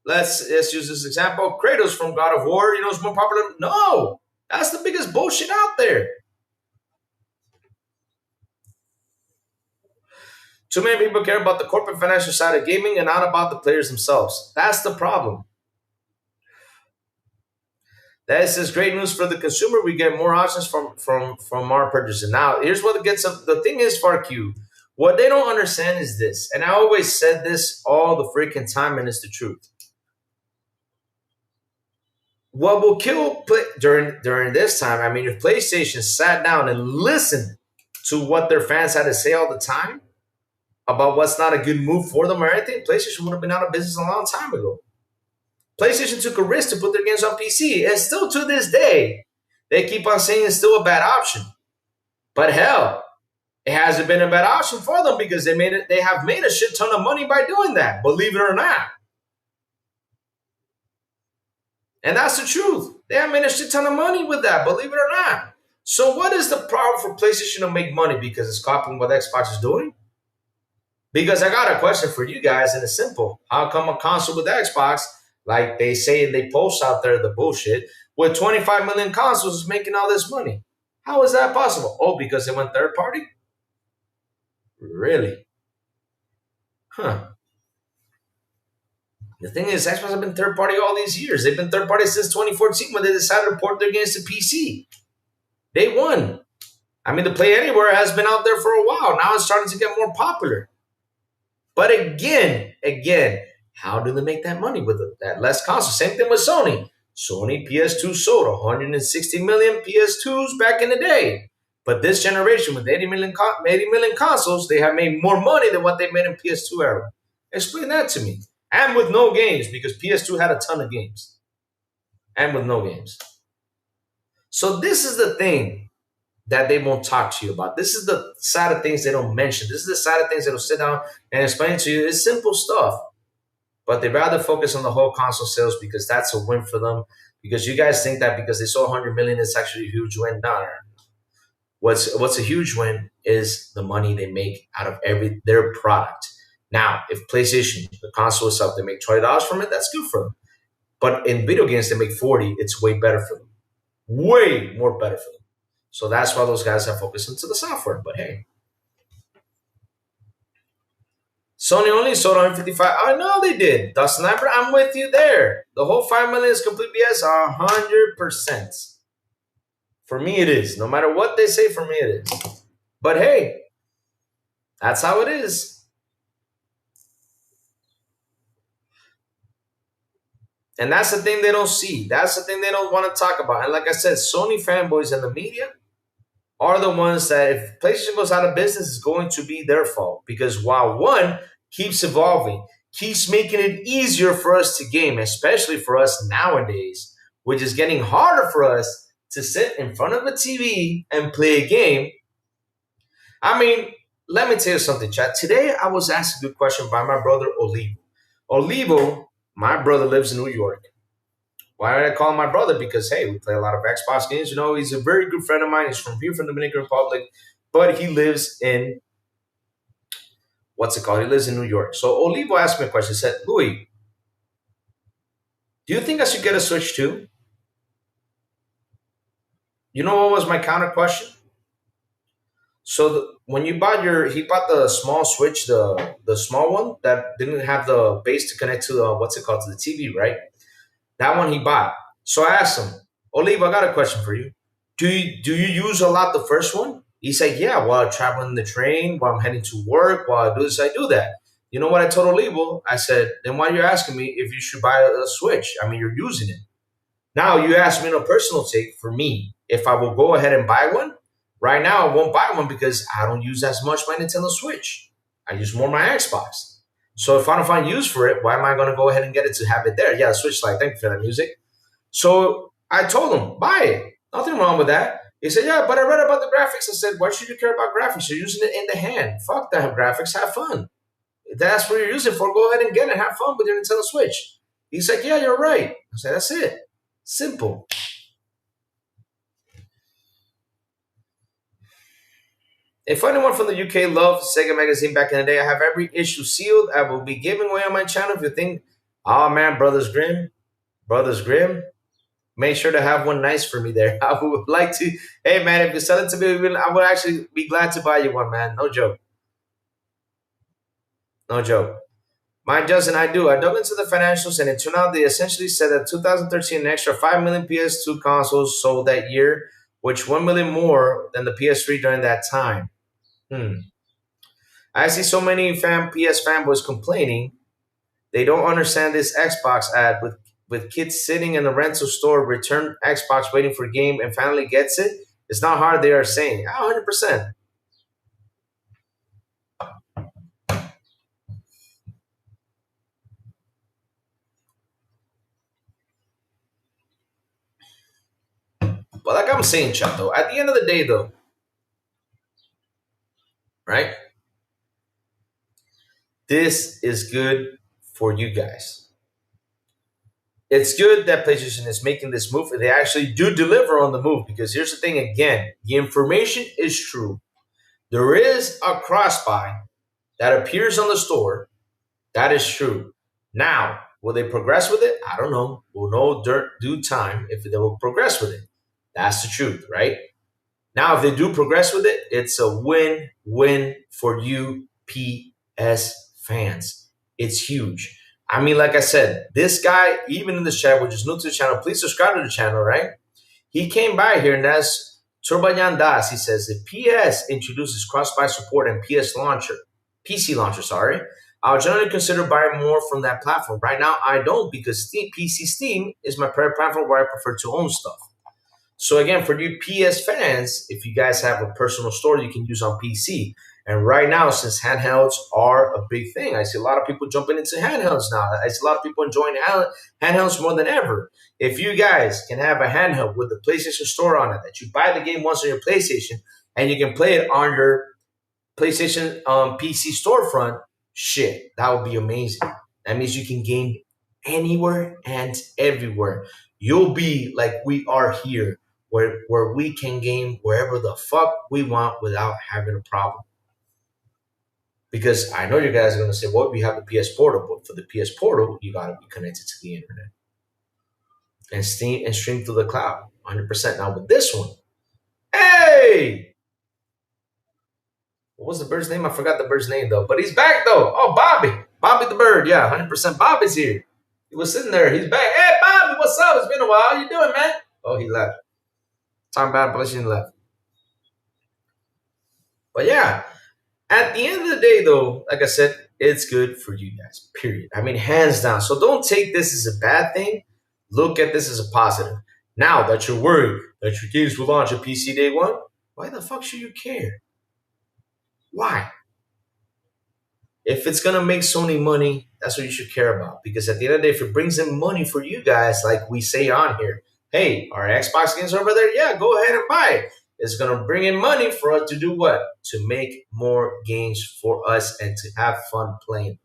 let's use this example. Kratos from God of War, is more popular. No. That's the biggest bullshit out there. Too many people care about the corporate financial side of gaming and not about the players themselves. That's the problem. That is great news for the consumer. We get more options from our purchases. Now, here's what gets up. The thing is, FarQ, what they don't understand is this, and I always said this all the freaking time, and it's the truth. What will kill during this time, I mean, if PlayStation sat down and listened to what their fans had to say all the time about what's not a good move for them or anything, PlayStation would have been out of business a long time ago. PlayStation took a risk to put their games on PC, and still to this day, they keep on saying it's still a bad option. But hell, it hasn't been a bad option for them because they have made a shit ton of money by doing that, believe it or not. And that's the truth. They have made a shit ton of money with that, believe it or not. So what is the problem for PlayStation to make money because it's copying what Xbox is doing? Because I got a question for you guys, and it's simple. How come a console with Xbox like they say, they post out there the bullshit, with 25 million consoles is making all this money. How is that possible? Oh, because they went third party? Really? Huh. The thing is, Xbox have been third party all these years. They've been third party since 2014 when they decided to port their games to PC. They won. I mean, the Play Anywhere has been out there for a while. Now it's starting to get more popular. But again, how do they make that money with that less console? Same thing with Sony. Sony PS2 sold 160 million PS2s back in the day. But this generation, with 80 million consoles, they have made more money than what they made in PS2 era. Explain that to me. And with no games, because PS2 had a ton of games. And with no games. So this is the thing that they won't talk to you about. This is the side of things they don't mention. This is the side of things they don't sit down and explain to you. It's simple stuff. But they rather focus on the whole console sales because that's a win for them. Because you guys think that because they sold 100 million, it's actually a huge win. No. What's a huge win is the money they make out of their product. Now, if PlayStation, the console itself, they make $20 from it, that's good for them. But in video games, they make 40. It's way better for them. Way more better for them. So that's why those guys have focused into the software. But hey, Sony only sold 155. I know they did. The Sniper, I'm with you there. The whole 5 million is complete BS 100%. For me, it is. No matter what they say, for me, it is. But hey, that's how it is. And that's the thing they don't see. That's the thing they don't want to talk about. And like I said, Sony fanboys and the media are the ones that if PlayStation goes out of business, it's going to be their fault. Because while one keeps evolving, keeps making it easier for us to game, especially for us nowadays, which is getting harder for us to sit in front of a TV and play a game. I mean, let me tell you something, chat. Today, I was asked a good question by my brother, Olivo. Olivo, my brother, lives in New York. Why did I call him my brother? Because, hey, we play a lot of Xbox games. You know, he's a very good friend of mine. He's from here, from the Dominican Republic. But he lives in, he lives in New York. So Olivo asked me a question. He said, Louis, do you think I should get a Switch too? You know what was my counter question? So when you bought he bought the small Switch, the small one that didn't have the base to connect to the, to the TV, right? That one he bought. So I asked him, Olive, I got a question for you. Do you use a lot the first one? He said, yeah, while I'm traveling the train, while I'm heading to work, while I do this, I do that. You know what I told Olivo? I said, then why are you asking me if you should buy a Switch? I mean, you're using it. Now you ask me a personal take for me. If I will go ahead and buy one, right now I won't buy one because I don't use as much my Nintendo Switch. I use more my Xbox. So if I don't find use for it, why am I going to go ahead and get it to have it there? Yeah, Switch Lite, thank you for that music. So I told him, buy it. Nothing wrong with that. He said, yeah, but I read about the graphics. I said, why should you care about graphics? You're using it in the hand. Fuck that graphics. Have fun. If that's what you're using for, go ahead and get it. Have fun with your Nintendo Switch. He's like, yeah, you're right. I said, that's it. Simple. If anyone from the UK loved Sega Magazine back in the day, I have every issue sealed. I will be giving away on my channel. If you think, oh man, Brothers Grimm, make sure to have one nice for me there. I would like to, hey man, if you sell it to me, I would actually be glad to buy you one, man. No joke. No joke. Mine does, and I do. I dug into the financials, and it turned out they essentially said that 2013, an extra 5 million PS2 consoles sold that year, which 1 million more than the PS3 during that time. I see so many PS fanboys complaining they don't understand this Xbox ad with kids sitting in the rental store, return Xbox waiting for game, and finally gets it. It's not hard, they are saying. 100%. But like I'm saying, Chato, at the end of the day, though, right? This is good for you guys. It's good that PlayStation is making this move. They actually do deliver on the move because here's the thing again. The information is true. There is a cross-buy that appears on the store. That is true. Now, Will they progress with it? I don't know. We'll know due time if they will progress with it. That's the truth, right? Now, if they do progress with it, it's a win-win for you PS fans. It's huge. I mean, like I said, this guy, even in the chat, which is new to the channel, please subscribe to the channel, right? He came by here and that's Turbayan Das. He says if PS introduces cross-buy support and PC launcher, sorry, I'll generally consider buying more from that platform. Right now, I don't because Steam is my preferred platform where I prefer to own stuff. So again, for you PS fans, if you guys have a personal store you can use on PC, and right now, since handhelds are a big thing, I see a lot of people jumping into handhelds now. I see a lot of people enjoying handhelds more than ever. If you guys can have a handheld with the PlayStation Store on it, that you buy the game once on your PlayStation, and you can play it on your PlayStation PC storefront, shit, that would be amazing. That means you can game anywhere and everywhere. You'll be like we are here, where we can game wherever the fuck we want without having a problem. Because I know you guys are going to say, well, we have the PS Portal, but for the PS Portal, you got to be connected to the internet and stream through the cloud 100%. Now, with this one, hey! What was the bird's name? I forgot the bird's name, though. But he's back, though. Oh, Bobby. Bobby the bird. Yeah, 100% Bobby's here. He was sitting there. He's back. Hey, Bobby, what's up? It's been a while. How you doing, man? Oh, he left. Time bad, but he left. But yeah, at the end of the day, though, like I said, it's good for you guys, period. I mean, hands down. So don't take this as a bad thing. Look at this as a positive. Now that you're worried that your games will launch a PC day one, why the fuck should you care? Why? If it's going to make Sony money, that's what you should care about. Because at the end of the day, if it brings in money for you guys, like we say on here, hey, our Xbox games are over there? Yeah, go ahead and buy it. It's going to bring in money for us to do what? To make more games for us and to have fun playing.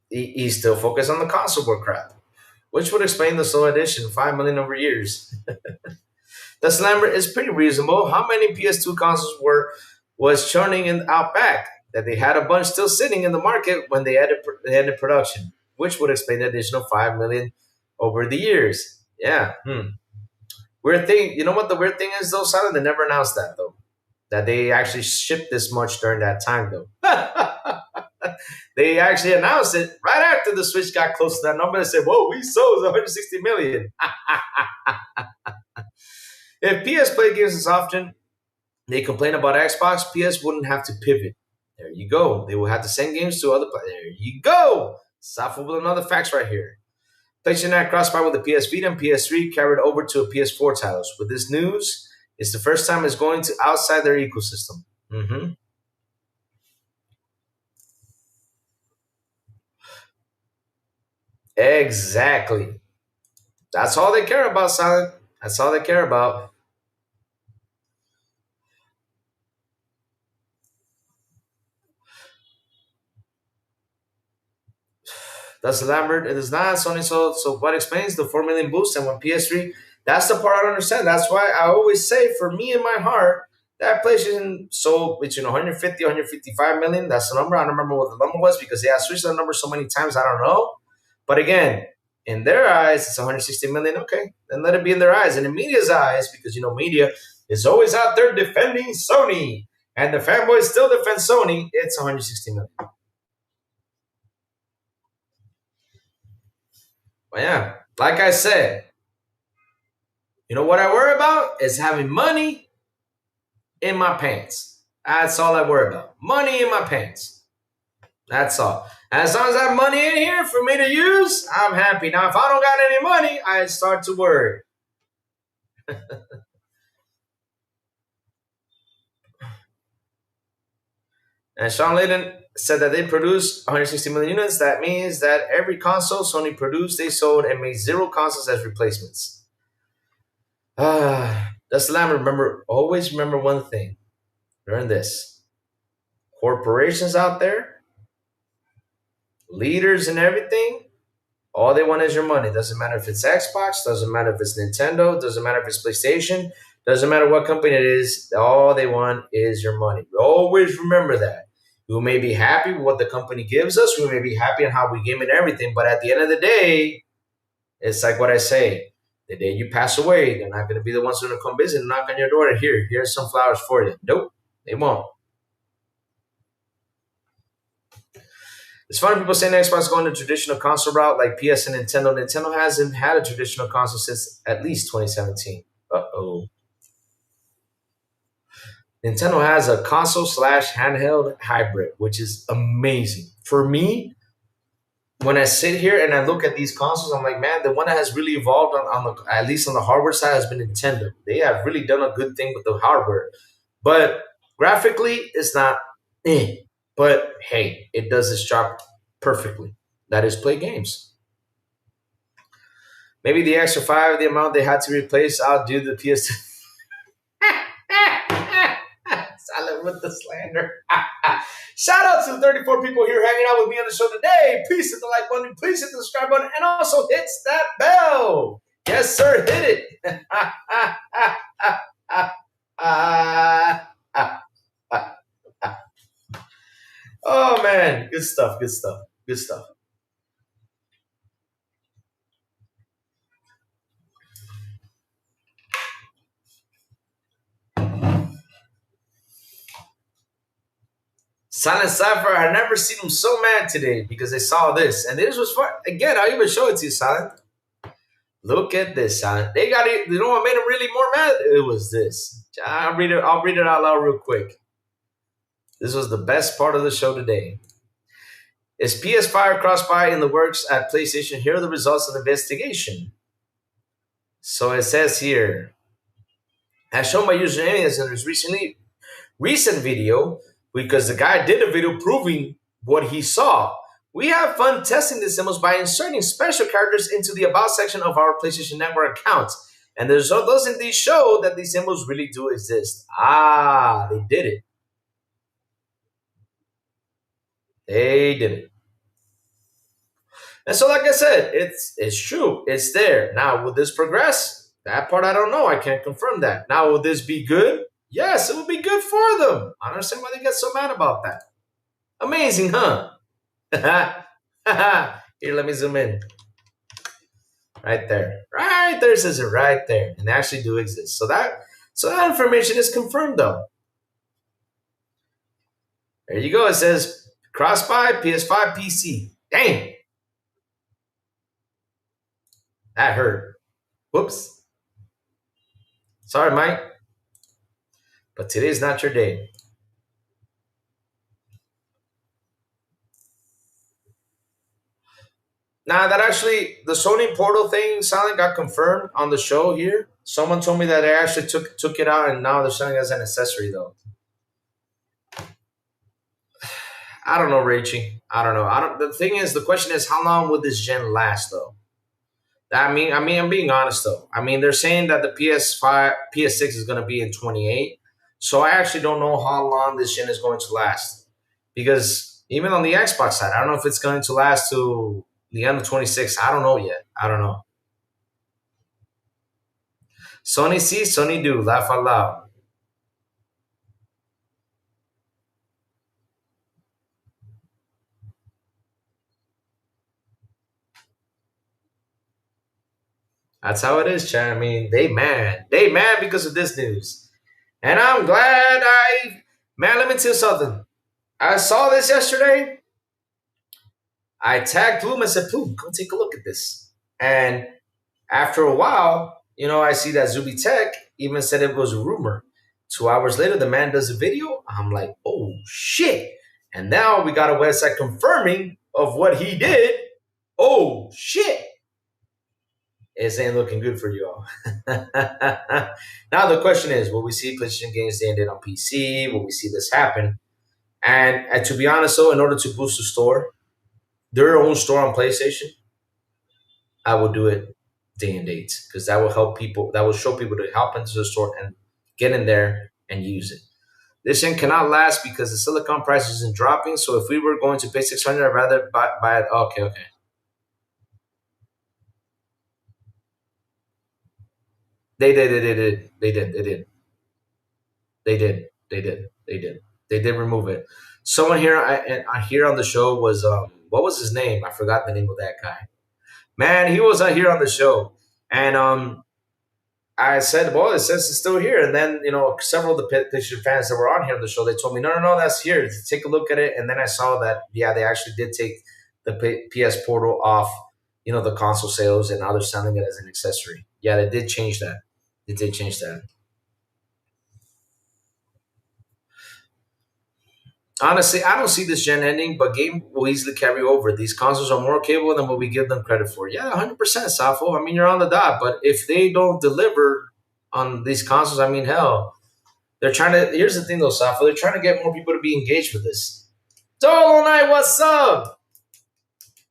He's still focused on the console war crap, which would explain the slow addition, 5 million over years. The slammer is pretty reasonable. How many PS2 consoles was churning out back? That they had a bunch still sitting in the market when they ended production, which would explain the additional 5 million over the years. Yeah. Weird thing. You know what the weird thing is, though, Silent? They never announced that, though. That they actually shipped this much during that time, though. They actually announced it right after the Switch got close to that number. They said, whoa, we sold 160 million. If PS Play games as often they complain about Xbox, PS wouldn't have to pivot. There you go. They will have to send games to other players. There you go. Suffer with another facts right here. PlayStation had crossbuy with the PS Vita and PS3 carried over to a PS4 titles. With this news, it's the first time it's going to outside their ecosystem. Exactly. That's all they care about, Silent. That's all they care about. That's Lambert. It is not Sony. So what explains the 4 million boost and when PS3? That's the part I don't understand. That's why I always say, for me in my heart, that PlayStation sold between 150, 155 million. That's the number. I don't remember what the number was because they have switched the number so many times. I don't know. But again, in their eyes, it's 160 million. Okay, then let it be in their eyes. And in media's eyes, because media is always out there defending Sony, and the fanboys still defend Sony. It's 160 million. But yeah, like I said, what I worry about is having money in my pants. That's all I worry about. Money in my pants. That's all. As long as I have money in here for me to use, I'm happy. Now, if I don't got any money, I start to worry. And Sean Layden said that they produced 160 million units. That means that every console Sony produced, they sold and made 0 consoles as replacements. That's Lamb. Always remember one thing. Learn this. Corporations out there, leaders and everything, all they want is your money. Doesn't matter if it's Xbox, doesn't matter if it's Nintendo, doesn't matter if it's PlayStation, Doesn't matter what company it is, all they want is your money. Always remember that. We may be happy with what the company gives us. We may be happy on how we game and everything. But at the end of the day, it's like what I say. The day you pass away, they're not going to be the ones who are going to come visit and knock on your door. Here's some flowers for you. Nope, they won't. It's funny people saying Xbox going the traditional console route like PS and Nintendo. Nintendo hasn't had a traditional console since at least 2017. Uh-oh. Nintendo has a console slash handheld hybrid, which is amazing. For me, when I sit here and I look at these consoles, I'm like, man, the one that has really evolved on the at least on the hardware side has been Nintendo. They have really done a good thing with the hardware. But graphically, it's not but hey, it does its job perfectly. That is play games. Maybe the extra five, the amount they had to replace, outdo the PS2. Silent with the slander. Shout out to the 34 people here hanging out with me on the show today. Please hit the like button, please hit the subscribe button, and also hit that bell. Yes, sir, hit it. Oh man, good stuff, good stuff, good stuff. Silent Cypher, I never seen him so mad today because I saw this. And this was fun. Again, I'll even show it to you, Silent. Look at this, Silent. They got it. You know what made him really more mad? It was this. I'll read it out loud real quick. This was the best part of the show today. Is PS5 crossbuy in the works at PlayStation? Here are the results of the investigation. So it says here, as shown by username as in his recent video, because the guy did a video proving what he saw. We have fun testing the symbols by inserting special characters into the About section of our PlayStation Network account. And the results indeed show that these symbols really do exist. Ah, they did it. They did it. And so, like I said, it's true. It's there. Now, will this progress? That part I don't know. I can't confirm that. Now, will this be good? Yes, it will be good for them. I don't understand why they get so mad about that. Amazing, huh? Here, let me zoom in. Right there. Right there, says it right there. And they actually do exist. So that information is confirmed, though. There you go. It says crossbuy, PS5, PC. Dang. That hurt. Whoops. Sorry, Mike. But today's not your day. Now that actually the Sony Portal thing Silent got confirmed on the show here. Someone told me that they actually took it out and now they're selling it as an accessory though. I don't know, Rachie. I don't know. The thing is, the question is, how long will this gen last though? I mean, I'm being honest though. I mean, they're saying that the PS5, PS6 is going to be in 28. So I actually don't know how long this gen is going to last. Because even on the Xbox side, I don't know if it's going to last to the end of 26. I don't know yet. I don't know. Sony see, Sony do. Laugh out loud. That's how it is, Chad. I mean, they mad. They mad because of this news. And I'm glad man, let me tell you something. I saw this yesterday. I tagged Plume and said, Plume, come take a look at this. And after a while, I see that Zuby Tech even said it was a rumor. 2 hours later, the man does a video. I'm like, oh, shit. And now we got a website confirming of what he did. Oh, shit. It ain't looking good for you all. Now the question is, will we see PlayStation games they ended on PC? Will we see this happen? And to be honest, though, in order to boost the store, their own store on PlayStation, I will do it day and date because that will help people. That will show people to hop into the store and get in there and use it. This thing cannot last because the silicon price isn't dropping. So if we were going to pay $600, I'd rather buy it. Okay. They did. They did. They did. They did. They did. They did. They did. They did remove it. Someone here, I here on the show was what was his name? I forgot the name of that guy. Man, he was here on the show, and I said, "Well, it says it's still here." And then several of the PlayStation fans that were on here on the show, they told me, "No, no, no, that's here. Take a look at it." And then I saw that yeah, they actually did take the PS Portal off, the console sales, and now they're selling it as an accessory. Yeah, they did change that. They did change that. Honestly, I don't see this gen ending, but game will easily carry over. These consoles are more capable than what we give them credit for. Yeah, 100%, Safo. I mean, you're on the dot. But if they don't deliver on these consoles, I mean, hell, they're trying to. Here's the thing, though, Safo. They're trying to get more people to be engaged with this. Dolo Knight, what's up?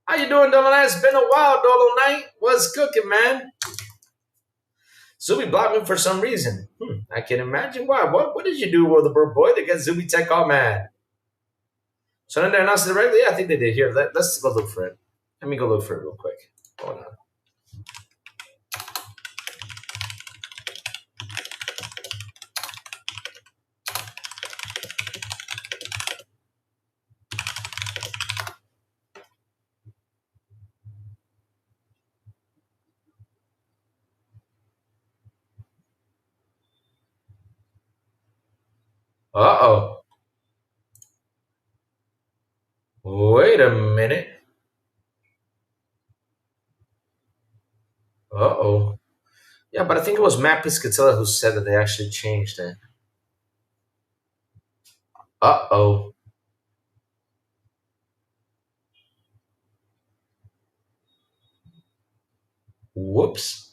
How you doing, Dolo Knight? It's been a while, Dolo Knight. What's cooking, man? Zuby blocked me for some reason. I can imagine why. What did you do with the bird boy that got Zuby Tech all mad? So then they announced it directly? Yeah, I think they did. Here, let's go look for it. Let me go look for it real quick. Hold on. Uh-oh. Wait a minute. Uh-oh. Yeah, but I think it was Matt Piscatella who said that they actually changed it. Uh-oh. Whoops.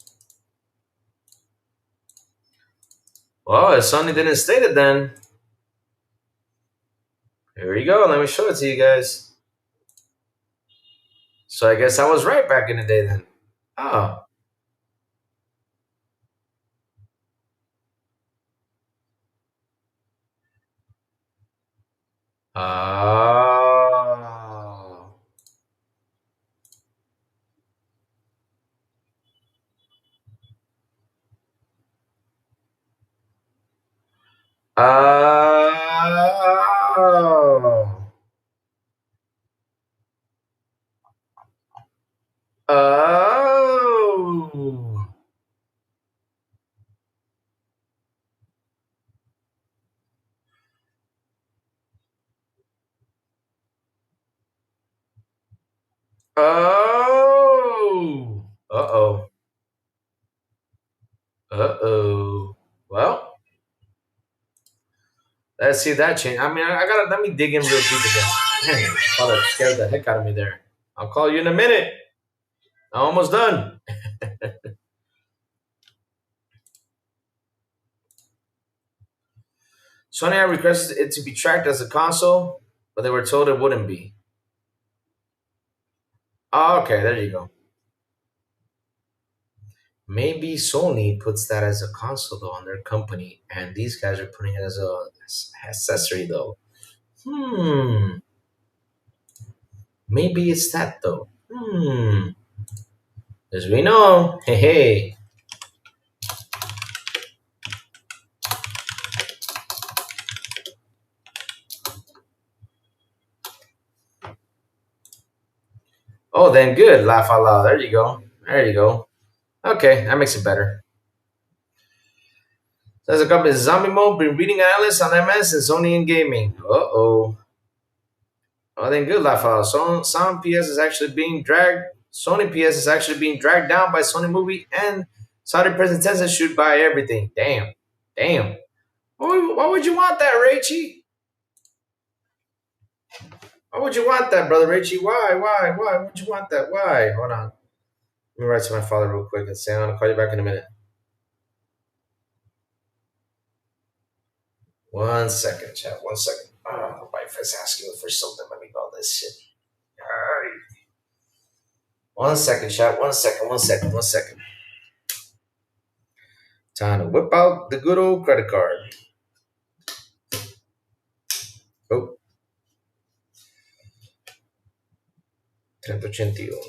Well, if Sony didn't state it then. Here you go. Let me show it to you guys. So I guess I was right back in the day then. Oh. Oh. Oh. Oh. Oh. Uh-oh. Uh-oh. Well, let's see if that change. I mean, I gotta let me dig in real deep again. Man, father scared the heck out of me there. I'll call you in a minute. I'm almost done. Sony had requested it to be tracked as a console, but they were told it wouldn't be. Oh, okay, there you go. Maybe Sony puts that as a console though on their company, and these guys are putting it as a accessory though. Hmm. Maybe it's that though. As we know, hey hey. Oh, then good. Laugh out loud. There you go. There you go. Okay, that makes it better. There's a couple of zombie mode, been reading analysts on MS and Sony in gaming. Uh-oh. Oh, then good, laugh out. Sony PS is actually being dragged. Sony PS is actually being dragged down by Sony Movie and Saudi President Tencent should buy everything. Damn. Damn. Why would you want that, Rachy? Why would you want that, brother Rachy? Why would you want that? Why? Hold on. Let me write to my father real quick and say I'm gonna call you back in a minute. 1 second, chat. 1 second. My wife is asking me for something. Let me go this shit. All right. 1 second, chat. 1 second. 1 second. 1 second. Time to whip out the good old credit card. Oh. 381.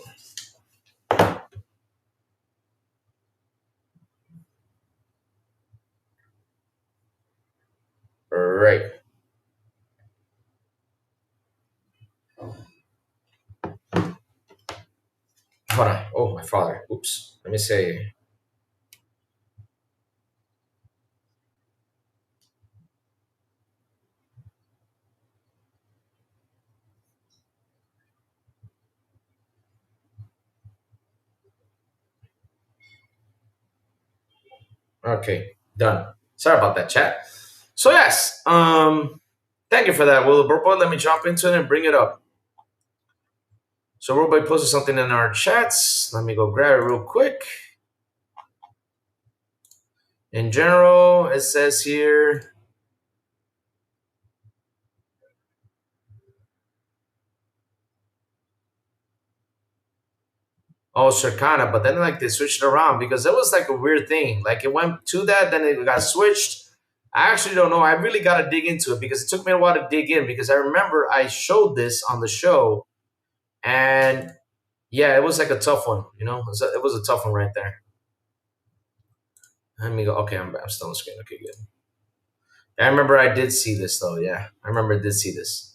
Hold on. Oh, my father. Oops. Let me say. Okay, done. Sorry about that, chat. So yes, thank you for that, Wilbur. Let me jump into it and bring it up. So everybody posted something in our chats. Let me go grab it real quick. In general, it says here. Oh, Circana, but then like they switched it around because it was like a weird thing. Like it went to that, then it got switched. I actually don't know. I really got to dig into it because it took me a while to dig in because I remember I showed this on the show, and yeah, it was like a tough one. You know, it was a tough one right there. Let me go. Okay, I'm still on the screen. Okay, good. I remember I did see this though. Yeah, I remember I did see this.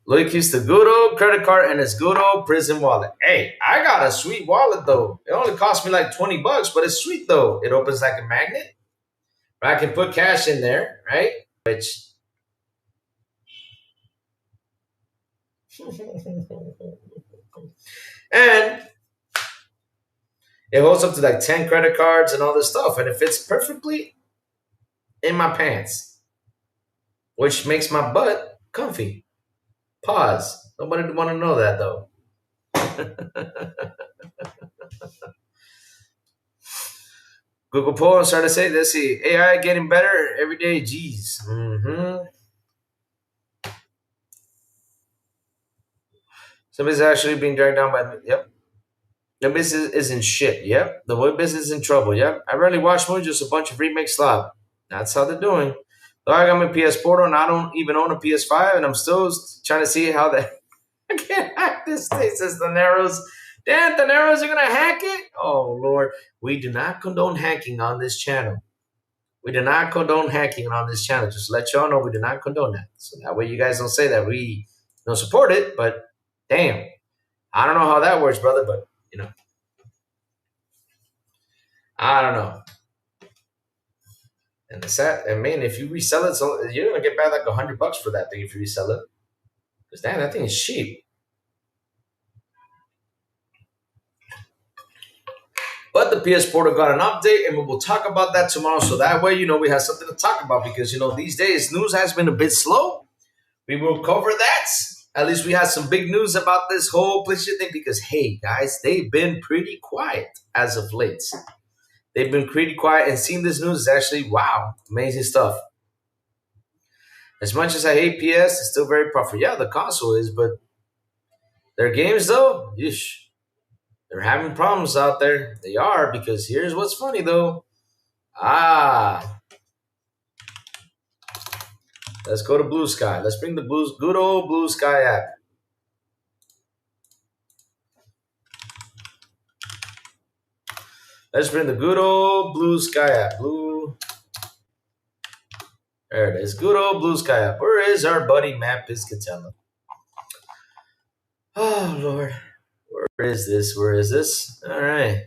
Luke used the good old credit card and his good old prison wallet. Hey, I got a sweet wallet though. It only cost me like $20, but it's sweet though. It opens like a magnet. I can put cash in there, right? Which and it holds up to like 10 credit cards and all this stuff, and it fits perfectly in my pants, which makes my butt comfy. Pause. Nobody want to know that though. Google poll and started to say, let's see, AI getting better every day. Jeez. Somebody's actually being dragged down by. Yep. The business is in shit. Yep. The web business is in trouble. Yep. I rarely watch movies, just a bunch of remake slop. That's how they're doing. Though I got my PS Portal and I don't even own a PS5, and I'm still trying to see how I can't hack this thing, says the Narrows. Damn, the Narrows are going to hack it? Oh, Lord. We do not condone hacking on this channel. We do not condone hacking on this channel. Just to let y'all know we do not condone that. So that way you guys don't say that we don't support it, but damn. I don't know how that works, brother, but, you know. I don't know. And the sad, I mean, if you resell it, so you're going to get back like $100 for that thing if you resell it. Because, damn, that thing is cheap. But the PS Portal got an update, and we will talk about that tomorrow. So that way, you know, we have something to talk about because, you know, these days news has been a bit slow. We will cover that. At least we have some big news about this whole PlayStation thing because, hey, guys, they've been pretty quiet as of late. They've been pretty quiet, and seeing this news is actually, wow, amazing stuff. As much as I hate PS, it's still very profitable. Yeah, the console is, but their games, though, yeesh. They're having problems out there. They are, because here's what's funny, though. Let's go to Blue Sky. Let's bring the good old Blue Sky app. Let's bring the good old Blue Sky app. There it is. Good old Blue Sky app. Where is our buddy Matt Piscatella? Oh, Lord. Where is this? Where is this? All right.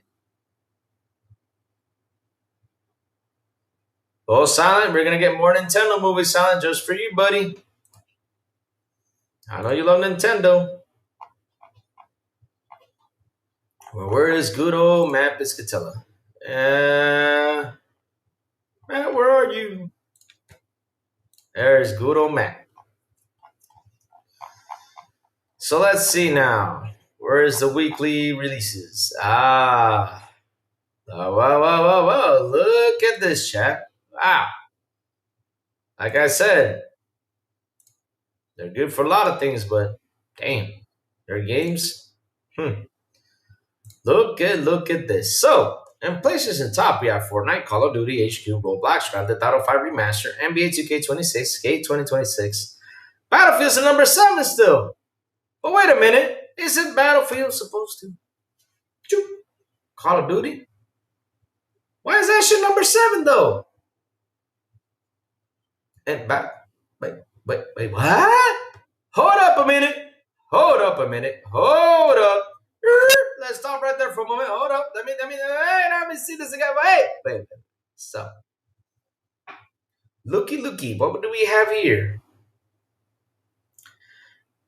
Oh, Silent, we're going to get more Nintendo movies, Silent, just for you, buddy. I know you love Nintendo. Well, where is good old Matt Piscatella? Matt, where are you? There's good old Matt. So let's see now. Where is the weekly releases? Wow. Look at this, chat. Wow. Like I said, they're good for a lot of things, but damn, their games. Look at this. So, in PlayStation Top, we have Fortnite, Call of Duty, HQ, Roblox, Grand Theft Auto 5 Remaster, NBA 2K26, Skate 2026. Battlefield's at number 7 still. But wait a minute. Isn't Battlefield supposed to? Call of Duty? Why is that shit number 7 though? And wait, what? Hold up a minute. Hold up up a minute. Hold up. Let's stop right there for a moment. Hold up. Let me see this again. Wait. Stop. Looky. What do we have here?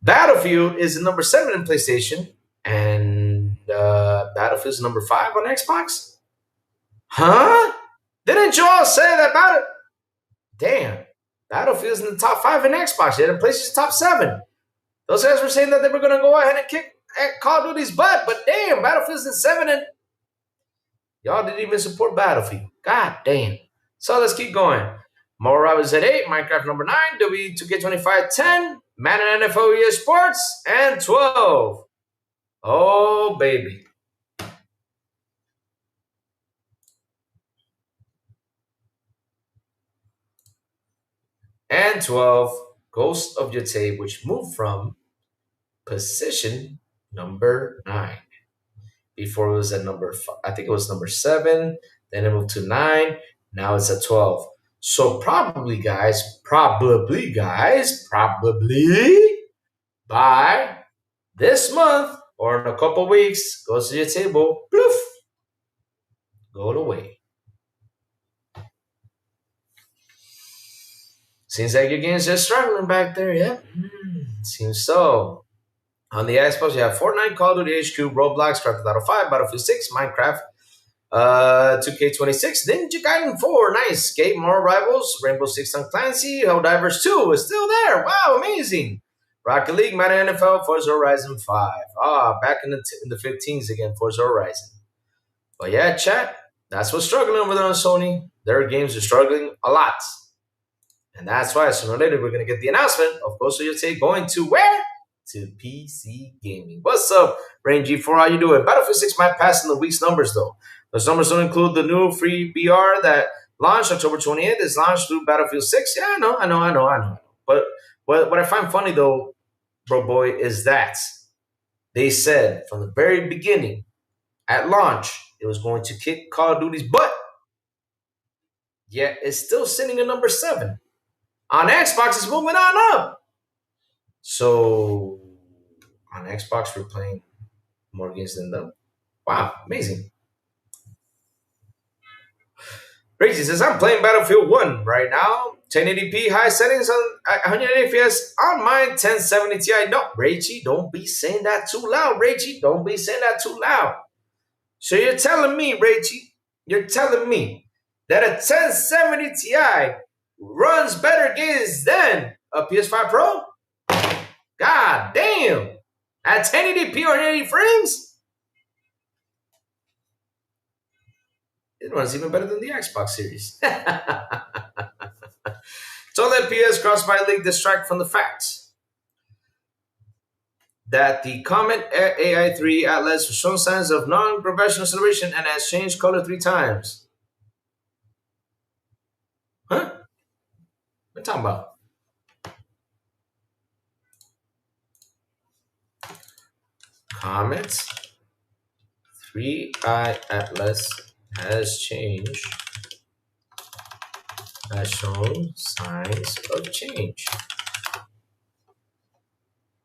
Battlefield is number 7 in PlayStation, and Battlefield is number 5 on Xbox. Huh? Didn't you all say that about it? Damn. Battlefield's in the top 5 in Xbox. Yet in PlayStation top 7. Those guys were saying that they were going to go ahead and kick Call of Duty's butt, but damn, Battlefield's in 7 and y'all didn't even support Battlefield. God damn. So let's keep going. More Robbins at 8, Minecraft number 9, W2K25 10, Madden NFL EA Sports, and 12. Oh, baby. And 12, Ghost of Yotei, which moved from position number 9. Before it was at number 5, I think it was number 7. Then it moved to 9. Now it's at 12. So probably by this month or in a couple weeks, goes to your table, poof, go away. Seems like your game's just struggling back there, yeah? Seems so. On the Xbox, you have Fortnite, Call of Duty HQ, Roblox, Grand Theft Auto 5, Battlefield 6, Minecraft, 2K26, Ninja Gaiden 4, nice. Escape, More Rivals, Rainbow Six Siege Clancy, Helldivers 2 is still there. Wow, amazing. Rocket League, Madden NFL, Forza Horizon 5. Back in the 15s again, Forza Horizon. But yeah, chat, that's what's struggling over there on Sony. Their games are struggling a lot. And that's why sooner or later we're going to get the announcement of Ghost of Yotei going to where? To PC gaming. What's up, Rain G4? How you doing? Battlefield 6 might pass in the week's numbers, though. Those numbers don't include the new free BR that launched October 28th. It's launched through Battlefield 6. Yeah, I know. But what I find funny, though, bro boy, is that they said from the very beginning, at launch, it was going to kick Call of Duty's butt. Yet it's still sitting at number 7. On Xbox, it's moving on up. So on Xbox, we're playing more games than them. Wow, amazing. Crazy says, I'm playing Battlefield 1 right now. 1080p high settings on 180 FPS on my 1070 Ti. No, Rachy, don't be saying that too loud, Rachy. Don't be saying that too loud. So you're telling me, Rachy, that a 1070 Ti runs better games than a PS5 Pro? God damn. At 1080p or 80 frames? It runs even better than the Xbox Series. Don't let PS CrossBuy leak distract from the facts that the Comet AI3 Atlas has shown signs of non-professional acceleration and has changed color 3 times. Huh? What are you talking about? Comet 3i Atlas has shown signs of change.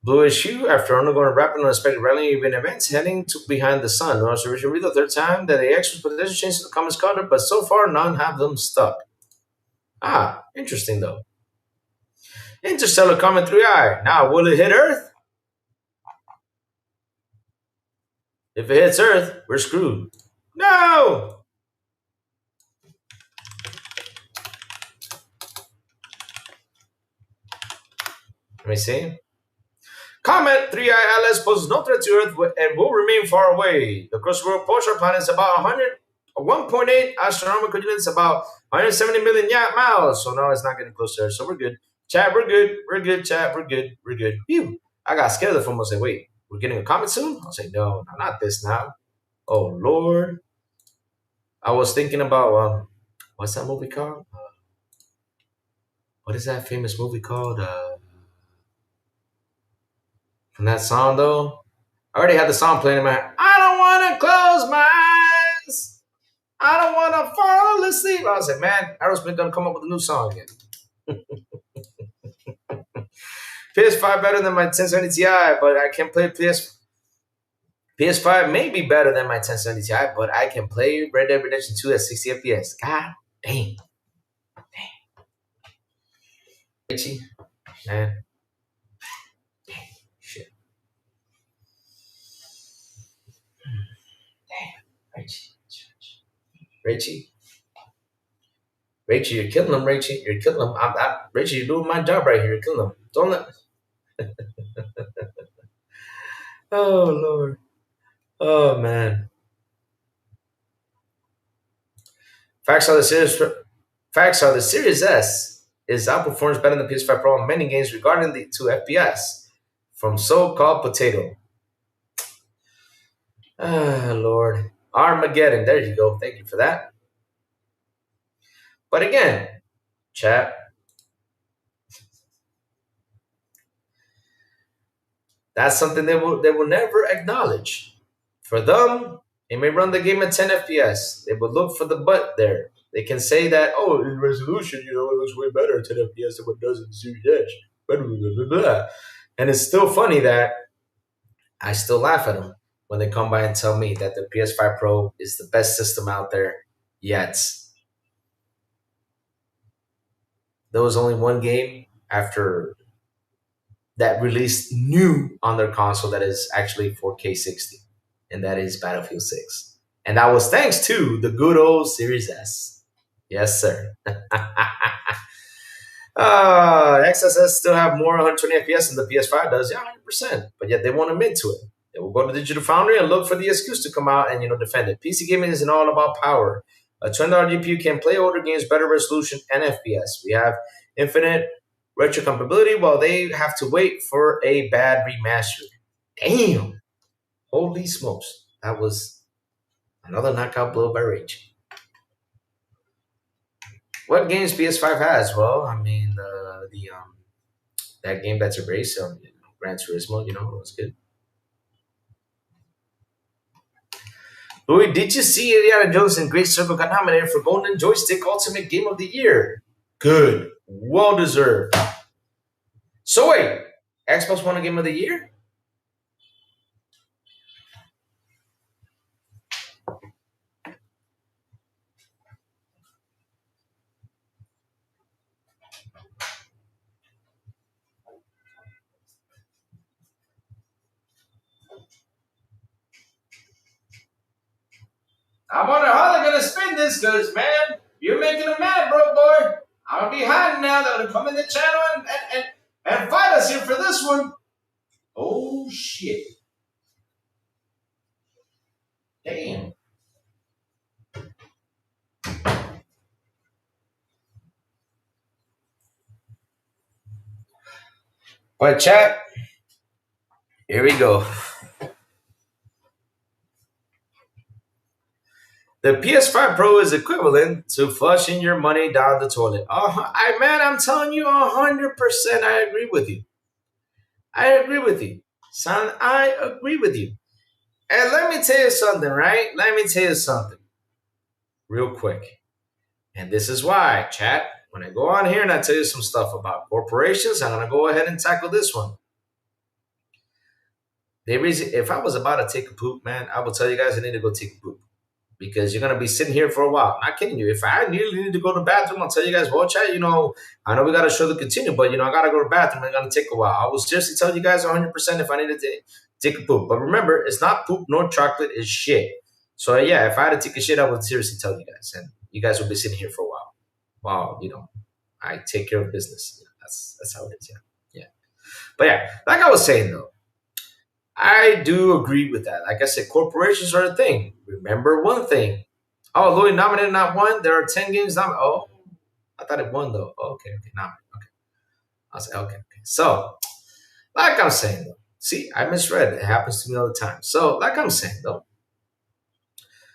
Bluish hue after undergoing a rapid and unexpected rallying events heading to behind the sun. No observation read the third time that the extras potential changes to the comet's color, but so far none have them stuck. Interesting though. Interstellar Comet 3i. Now, will it hit Earth? If it hits Earth, we're screwed. No! Let me see. Comet 3i Atlas poses no threat to Earth and will remain far away. The crossover approach our planet is about 1.8 astronomical units, about 170 million miles. So now it's not getting close to Earth. So we're good. Chat, we're good. We're good, chat. We're good. We're good. Phew. I got scared of the phone. I was like, wait, we're getting a comet soon? I was like, no, not this now. Oh, Lord. I was thinking about, what's that movie called? What is that famous movie called? From that song, though? I already had the song playing in my head. I don't want to close my eyes. I don't want to fall asleep. I was like, man, Aerosmith done come up with a new song again. PS5 better than my 1070 Ti, but I can play PS5 may be better than my 1070 Ti, but I can play Red Dead Redemption 2 at 60 FPS. God dang. Richie, man. Shit. Damn. Richie. Rachel, you're killing them, Rachel. You're killing them. Rachel, you're doing my job right here. You're killing them. Don't let. Oh Lord. Oh man. Facts are the Series S is outperforms better than the PS5 Pro in many games regarding the 2 FPS from so-called potato. Ah Lord. Armageddon. There you go. Thank you for that. But again, chat. That's something they will never acknowledge. For them, they may run the game at 10 FPS. They will look for the but there. They can say that, oh, in resolution, it looks way better at 10 FPS than what it does in Series Edge. Blah, blah, blah, blah. And it's still funny that I still laugh at them when they come by and tell me that the PS5 Pro is the best system out there yet. There was only one game after that released new on their console that is actually 4K 60, and that is Battlefield 6. And that was thanks to the good old Series S. Yes, sir. XSS still have more 120 FPS than the PS5 does. Yeah, 100%. But yet they won't admit to it. They will go to Digital Foundry and look for the excuse to come out and defend it. PC gaming isn't all about power. A $20 GPU can play older games, better resolution, and FPS. We have infinite retro compatibility while they have to wait for a bad remaster. Damn. Holy smokes. That was another knockout blow by Rage. What games PS5 has? Well, I mean, that game that's a race, Gran Turismo, it was good. Louis, did you see Indiana Jones and Great Circle got nominated for Golden Joystick Ultimate Game of the Year? Good. Well deserved. So wait, Xbox won a Game of the Year? I wonder how they're gonna spin this, cause man, you're making them mad, bro, boy. I'm gonna be hiding now. They're gonna come in the channel and fight us here for this one. Oh shit! Damn. But chat, here we go. The PS5 Pro is equivalent to flushing your money down the toilet. I'm telling you 100%. I agree with you. I agree with you, son. I agree with you. And let me tell you something, right? Let me tell you something real quick. And this is why, chat, when I go on here and I tell you some stuff about corporations, I'm going to go ahead and tackle this one. If I was about to take a poop, man, I will tell you guys I need to go take a poop. Because you're going to be sitting here for a while. I'm not kidding you. If I really need to go to the bathroom, I'll tell you guys, well, chat, I know we got to show the continue, but, I got to go to the bathroom. It's going to take a while. I will seriously tell you guys 100% if I need to take a poop. But remember, it's not poop nor chocolate. It's shit. So, yeah, if I had to take a shit, I would seriously tell you guys. And you guys will be sitting here for a while. While, I take care of business. That's how it is, yeah. But, yeah, like I was saying, though, I do agree with that. Like I said, corporations are a thing. Remember one thing. Oh, Louis nominated, not one. There are 10 games nominated. Oh, I thought it won, though. Okay, nominated. Okay. I'll say, okay. So, like I'm saying, though. See, I misread. It happens to me all the time. So, like I'm saying, though,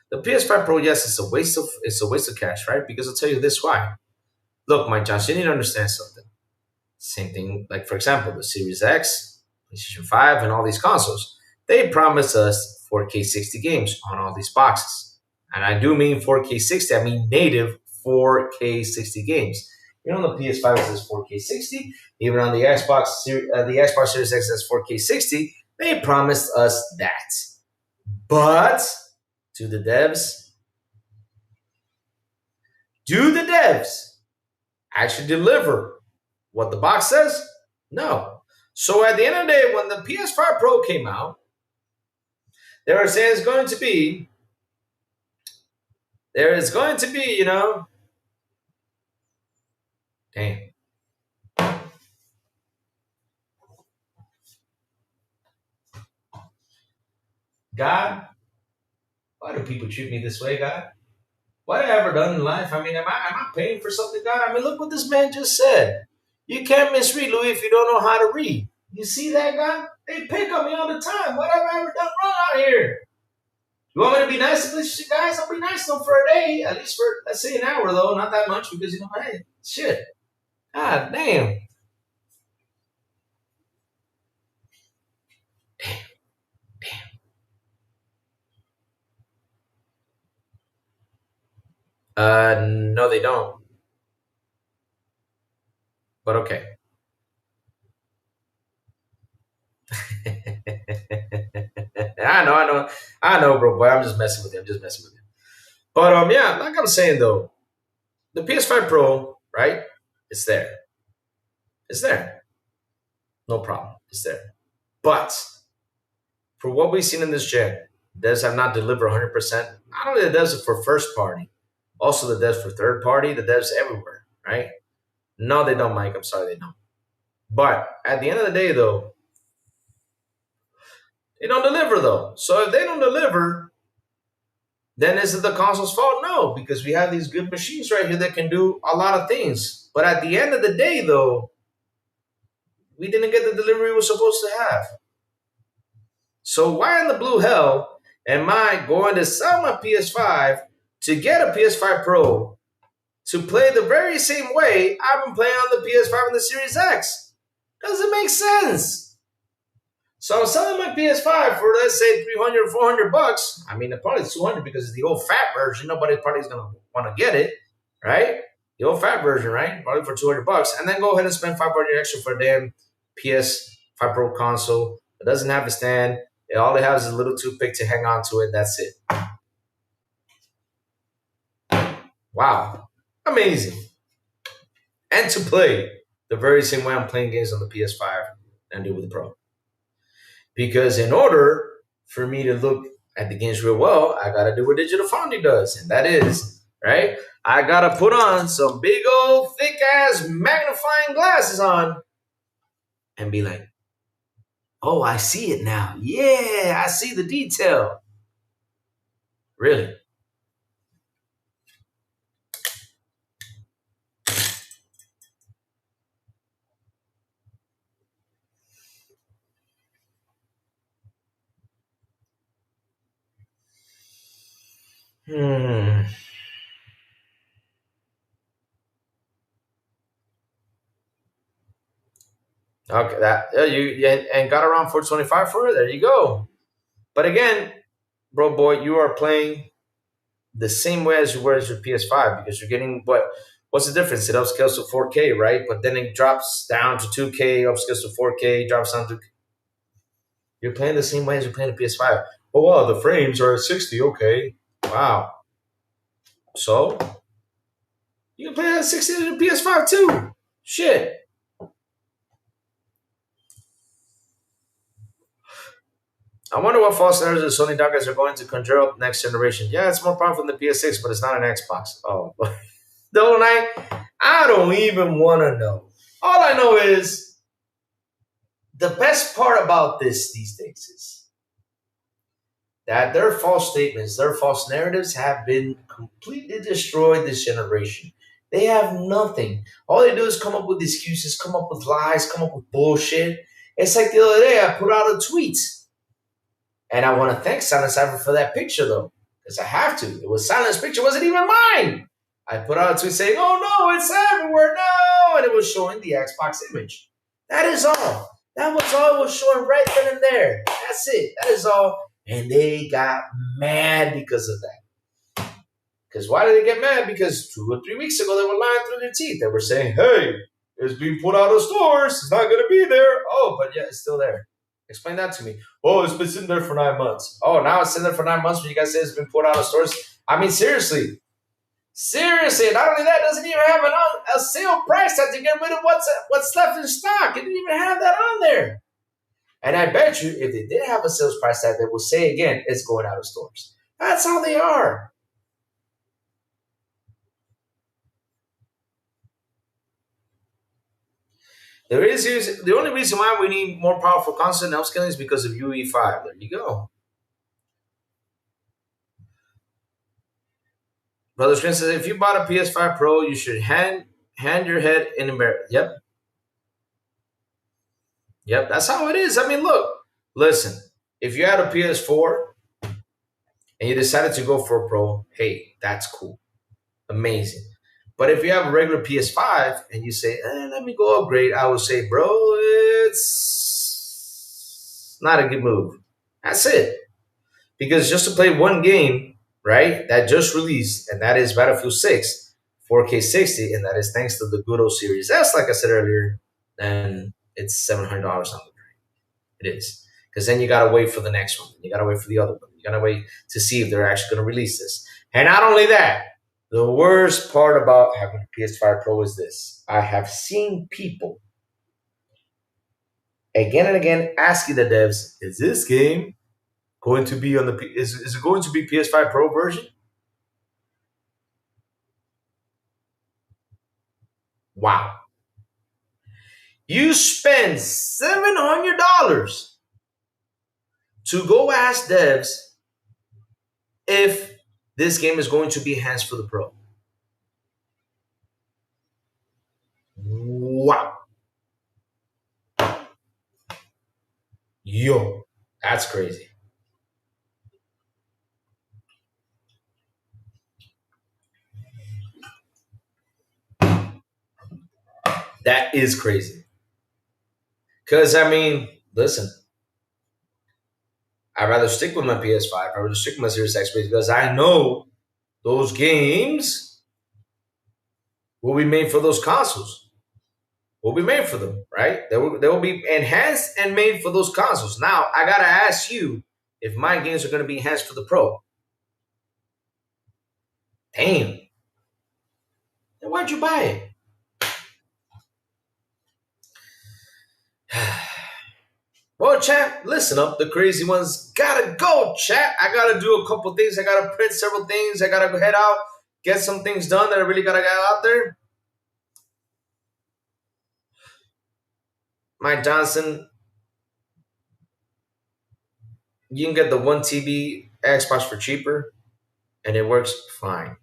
the PS5 Pro, yes, it's a waste of cash, right? Because I'll tell you this why. Look, Mike Josh, you need to understand something. Same thing, like, for example, the Series X, PlayStation 5, and all these consoles. They promise us 4K 60 games on all these boxes. And I do mean 4K 60. I mean native 4K 60 games. You know, on the PS5 it says 4K 60. Even on the Xbox Series X says 4K 60. They promised us that. But to the devs, do the devs actually deliver what the box says? No. So at the end of the day, when the PS5 Pro came out, they were saying it's going to be, there is going to be, you know, damn. God, why do people treat me this way, God? What have I ever done in life? I mean, am I paying for something, God? I mean, look what this man just said. You can't misread, Louis, if you don't know how to read. You see that, God? They pick on me all the time. What have I ever done wrong out here? You want me to be nice to these guys? I'll be nice to them for a day, at least for, let's say, an hour, though. Not that much because, you know, hey, shit. God damn. No, they don't. But okay. I know, bro. But I'm just messing with him. But yeah, like I'm saying though, the PS5 Pro, right? It's there. It's there. No problem. It's there. But for what we've seen in this gen, devs have not delivered 100%. Not only the devs for first party, also the devs for third party, the devs everywhere, right? No, they don't, Mike. I'm sorry, they don't. But at the end of the day, though, they don't deliver, though. So if they don't deliver, then is it the console's fault? No, because we have these good machines right here that can do a lot of things. But at the end of the day, though, we didn't get the delivery we were supposed to have. So why in the blue hell am I going to sell my PS5 to get a PS5 Pro to play the very same way I've been playing on the PS5 and the Series X? Doesn't make sense. So I'm selling my PS5 for, let's say, 300, 400 bucks. I mean, probably 200 because it's the old fat version. Nobody probably is going to want to get it, right? The old fat version, right? Probably for 200 bucks. And then go ahead and spend 500 extra for a damn PS5 Pro console. It doesn't have a stand. All it has is a little toothpick to hang on to it. That's it. Wow. Amazing. And to play the very same way I'm playing games on the PS5 and do with the Pro. Because in order for me to look at the games real well, I got to do what Digital Foundry does. And that is, right? I got to put on some big old thick-ass magnifying glasses on and be like, oh, I see it now. Yeah, I see the detail. Really? Okay, that you and got around 425 for it. There you go. But again, bro, boy, you are playing the same way as you were as your PS5 because you're getting what's the difference? It upscales to 4K, right? But then it drops down to 2K, upscales to 4K, drops down to. You're playing the same way as you're playing the PS5. Oh well, the frames are at 60. Okay, wow. So you can play at 60 on your PS5 too. Shit. I wonder what false narratives the Sony dockers are going to conjure up next generation. Yeah, it's more powerful than the PS6, but it's not an Xbox. Oh, don't I don't even want to know. All I know is the best part about these days is that their false statements, their false narratives have been completely destroyed this generation. They have nothing. All they do is come up with excuses, come up with lies, come up with bullshit. It's like the other day I put out a tweet. And I want to thank Silent Cypher for that picture, though, because I have to. It was Silent's picture. It wasn't even mine. I put out a tweet saying, oh, no, it's everywhere. No. And it was showing the Xbox image. That is all. That was all it was showing right then and there. That's it. That is all. And they got mad because of that. Because why did they get mad? Because 2 or 3 weeks ago they were lying through their teeth. They were saying, "Hey, it's being put out of stores. It's not going to be there." Oh, but yeah, it's still there. Explain that to me. Oh, it's been sitting there for 9 months. Oh, now it's sitting there for 9 months when you guys say it's been put out of stores. I mean, seriously. Seriously, not only that, it doesn't even have a sale price tag to get rid of what's left in stock. It didn't even have that on there. And I bet you, if they did have a sales price tag, they will say again, it's going out of stores. That's how they are. The only reason why we need more powerful console and upscaling is because of UE5. There you go. Brother Screen says, if you bought a PS5 Pro, you should hand your head in embarrassment. Yep. Yep, that's how it is. I mean, look, listen, if you had a PS4 and you decided to go for a Pro, hey, that's cool. Amazing. But if you have a regular PS5 and you say, let me go upgrade, I would say, bro, it's not a good move. That's it. Because just to play one game, right, that just released, and that is Battlefield 6, 4K 60, and that is thanks to the good old Series S, like I said earlier, then it's $700 on the brain. It is. Because then you got to wait for the next one. You got to wait for the other one. You got to wait to see if they're actually going to release this. And not only that, the worst part about having a PS5 Pro is this. I have seen people again and again asking the devs, is this game going to be on the is it going to be PS5 Pro version? Wow. You spend $700 to go ask devs if this game is going to be enhanced for the Pro. Wow. Yo, that's crazy. That is crazy. Because, I mean, listen, I'd rather stick with my PS5. I'd rather stick with my Series X because I know those games will be made for those consoles. Will be made for them, right? They will be enhanced and made for those consoles. Now, I got to ask you if my games are going to be enhanced for the Pro. Damn. Then why'd you buy it? Well, chat, listen up. The crazy ones gotta go, chat. I gotta do a couple things. I gotta print several things. I gotta head out, get some things done that I really gotta get out there. Mike Johnson, you can get the 1 TB Xbox for cheaper, and it works fine.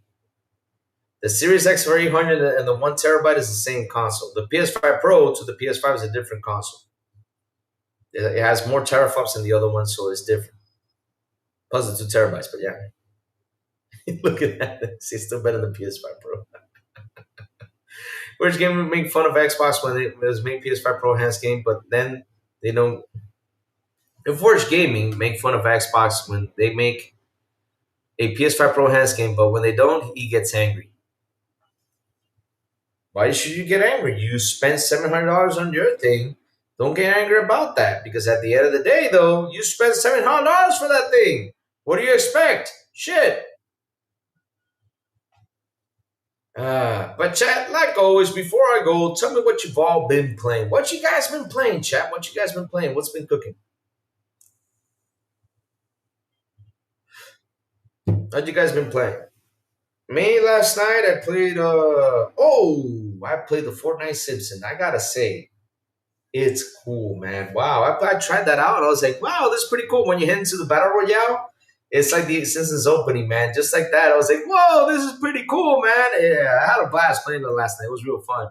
The Series X for 800 and the 1 terabyte is the same console. The PS5 Pro to the PS5 is a different console. It has more teraflops than the other one, so it's different. Plus the 2 terabytes, but yeah. Look at that. It's still better than PS5 Pro. Which game would make fun of Xbox when it was made PS5 Pro enhanced game, but then they don't. The Forge Gaming make fun of Xbox when they make a PS5 Pro enhanced game, but when they don't, he gets angry. Why should you get angry? You spent $700 on your thing. Don't get angry about that because at the end of the day, though, you spent $700 for that thing. What do you expect? Shit. But chat, like always, before I go, tell me what you've all been playing. What you guys been playing, chat? What you guys been playing? What's been cooking? What you guys been playing? Me last night, I played. I played the Fortnite Simpson. I gotta say, it's cool, man. Wow, I tried that out. I was like, wow, this is pretty cool. When you head into the battle royale, it's like the Simpsons opening, man. Just like that, I was like, whoa, this is pretty cool, man. Yeah, I had a blast playing it last night. It was real fun.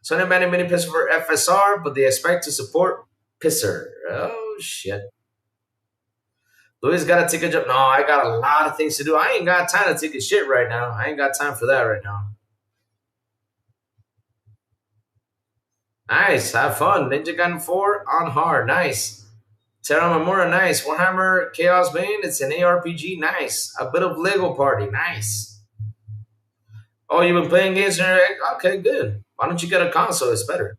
Sony banning many pisser for FSR, but they expect to support pisser. Oh shit. Louis got to take a job. No, I got a lot of things to do. I ain't got time to take a shit right now. I ain't got time for that right now. Nice. Have fun. Ninja Gaiden 4 on hard. Nice. Terra Memora, nice. Warhammer Chaos Bane, it's an ARPG, nice. A bit of Lego Party, nice. Oh, you've been playing games? Okay, good. Why don't you get a console? It's better.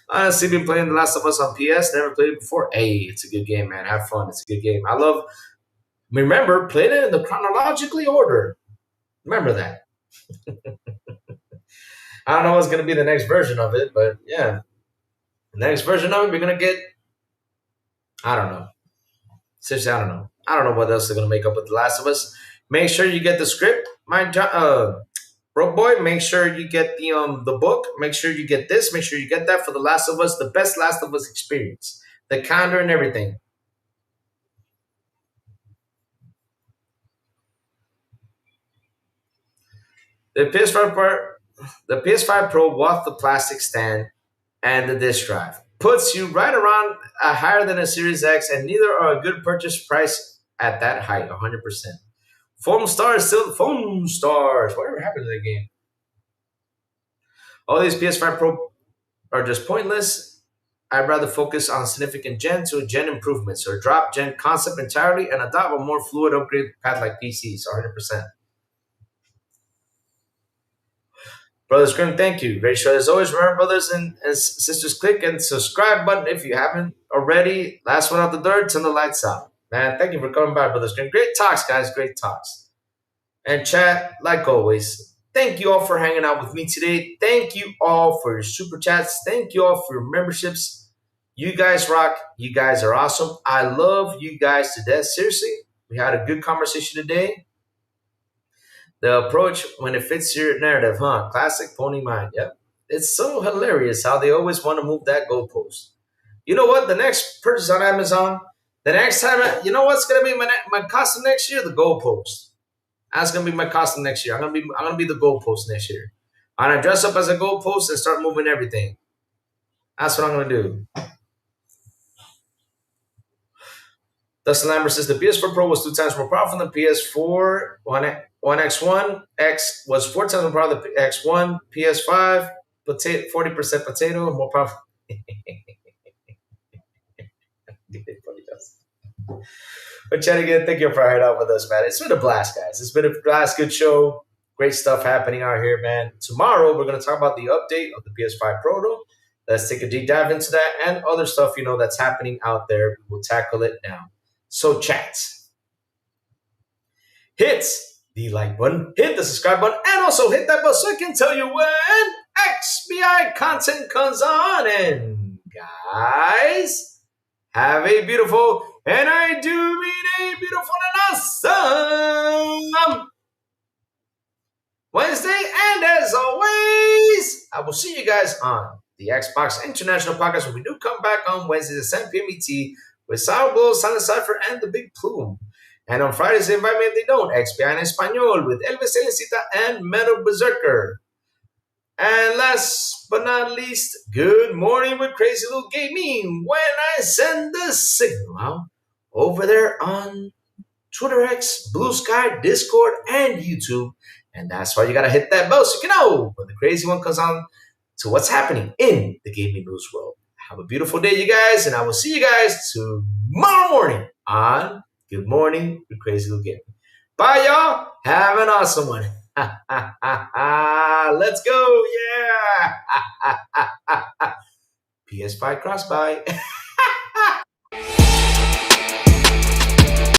Honestly, been playing The Last of Us on PS. Never played it before. Hey, it's a good game, man. Have fun. It's a good game. I love. Remember, played it in the chronologically order. Remember that. I don't know what's gonna be the next version of it, but yeah, the next version of it, we're gonna get. I don't know. Seriously, I don't know. I don't know what else they're gonna make up with The Last of Us. Make sure you get the script, Broke boy. Make sure you get the book. Make sure you get this. Make sure you get that for The Last of Us, the best Last of Us experience, the calendar and everything. The PS5 Pro with the plastic stand and the disc drive puts you right around higher than a Series X, and neither are a good purchase price at that height, 100%. Foam stars, whatever happened to that game? All these PS5 Pro are just pointless. I'd rather focus on significant gen to gen improvements or drop gen concept entirely and adopt a more fluid upgrade path like PCs, 100%. Brothers Grim, thank you. Great show as always. Remember, brothers and sisters, click and subscribe button if you haven't already. Last one out the door, turn the lights out. Man, thank you for coming by, Brothers Grim. Great talks, guys. Great talks. And chat, like always, thank you all for hanging out with me today. Thank you all for your super chats. Thank you all for your memberships. You guys rock. You guys are awesome. I love you guys to death. Seriously, we had a good conversation today. The approach when it fits your narrative, huh? Classic pony mind. Yep. It's so hilarious how they always want to move that goalpost. You know what? The next purchase on Amazon, the next time, you know what's gonna be my costume next year? The goalpost. That's gonna be my costume next year. I'm gonna be the goalpost next year. I'm gonna dress up as a goalpost and start moving everything. That's what I'm gonna do. Dustin Lambert says the PS4 Pro was 2 times more powerful than PS4 One X1. X was 4 times more powerful than X1. PS5, 40% potato, more powerful. But chat again, thank you for hanging out with us, man. It's been a blast, guys. It's been a blast, good show. Great stuff happening out here, man. Tomorrow, we're going to talk about the update of the PS5 Pro. Let's take a deep dive into that and other stuff, that's happening out there. We'll tackle it now. So, chats, hit the like button, hit the subscribe button, and also hit that bell so I can tell you when XBI content comes on. And guys, have a beautiful, and I do mean a beautiful and awesome Wednesday. And as always, I will see you guys on the Xbox International Podcast when we do come back on Wednesdays at 7 p.m. ET with Sour Blow, Silent Cypher, and the Big Plume. And on Fridays, invite me if they don't, XPI en Español with Elvis Elecita and Metal Berserker. And last but not least, good morning with Crazy Little Gaming when I send the signal out over there on Twitter X, Blue Sky, Discord, and YouTube. And that's why you got to hit that bell so you can know when the crazy one comes on to what's happening in the gaming news world. Have a beautiful day, you guys, and I will see you guys tomorrow morning on Good Morning with Crazy Little Gaming. Bye, y'all. Have an awesome one. Let's go. Yeah. PS5 CrossBuy.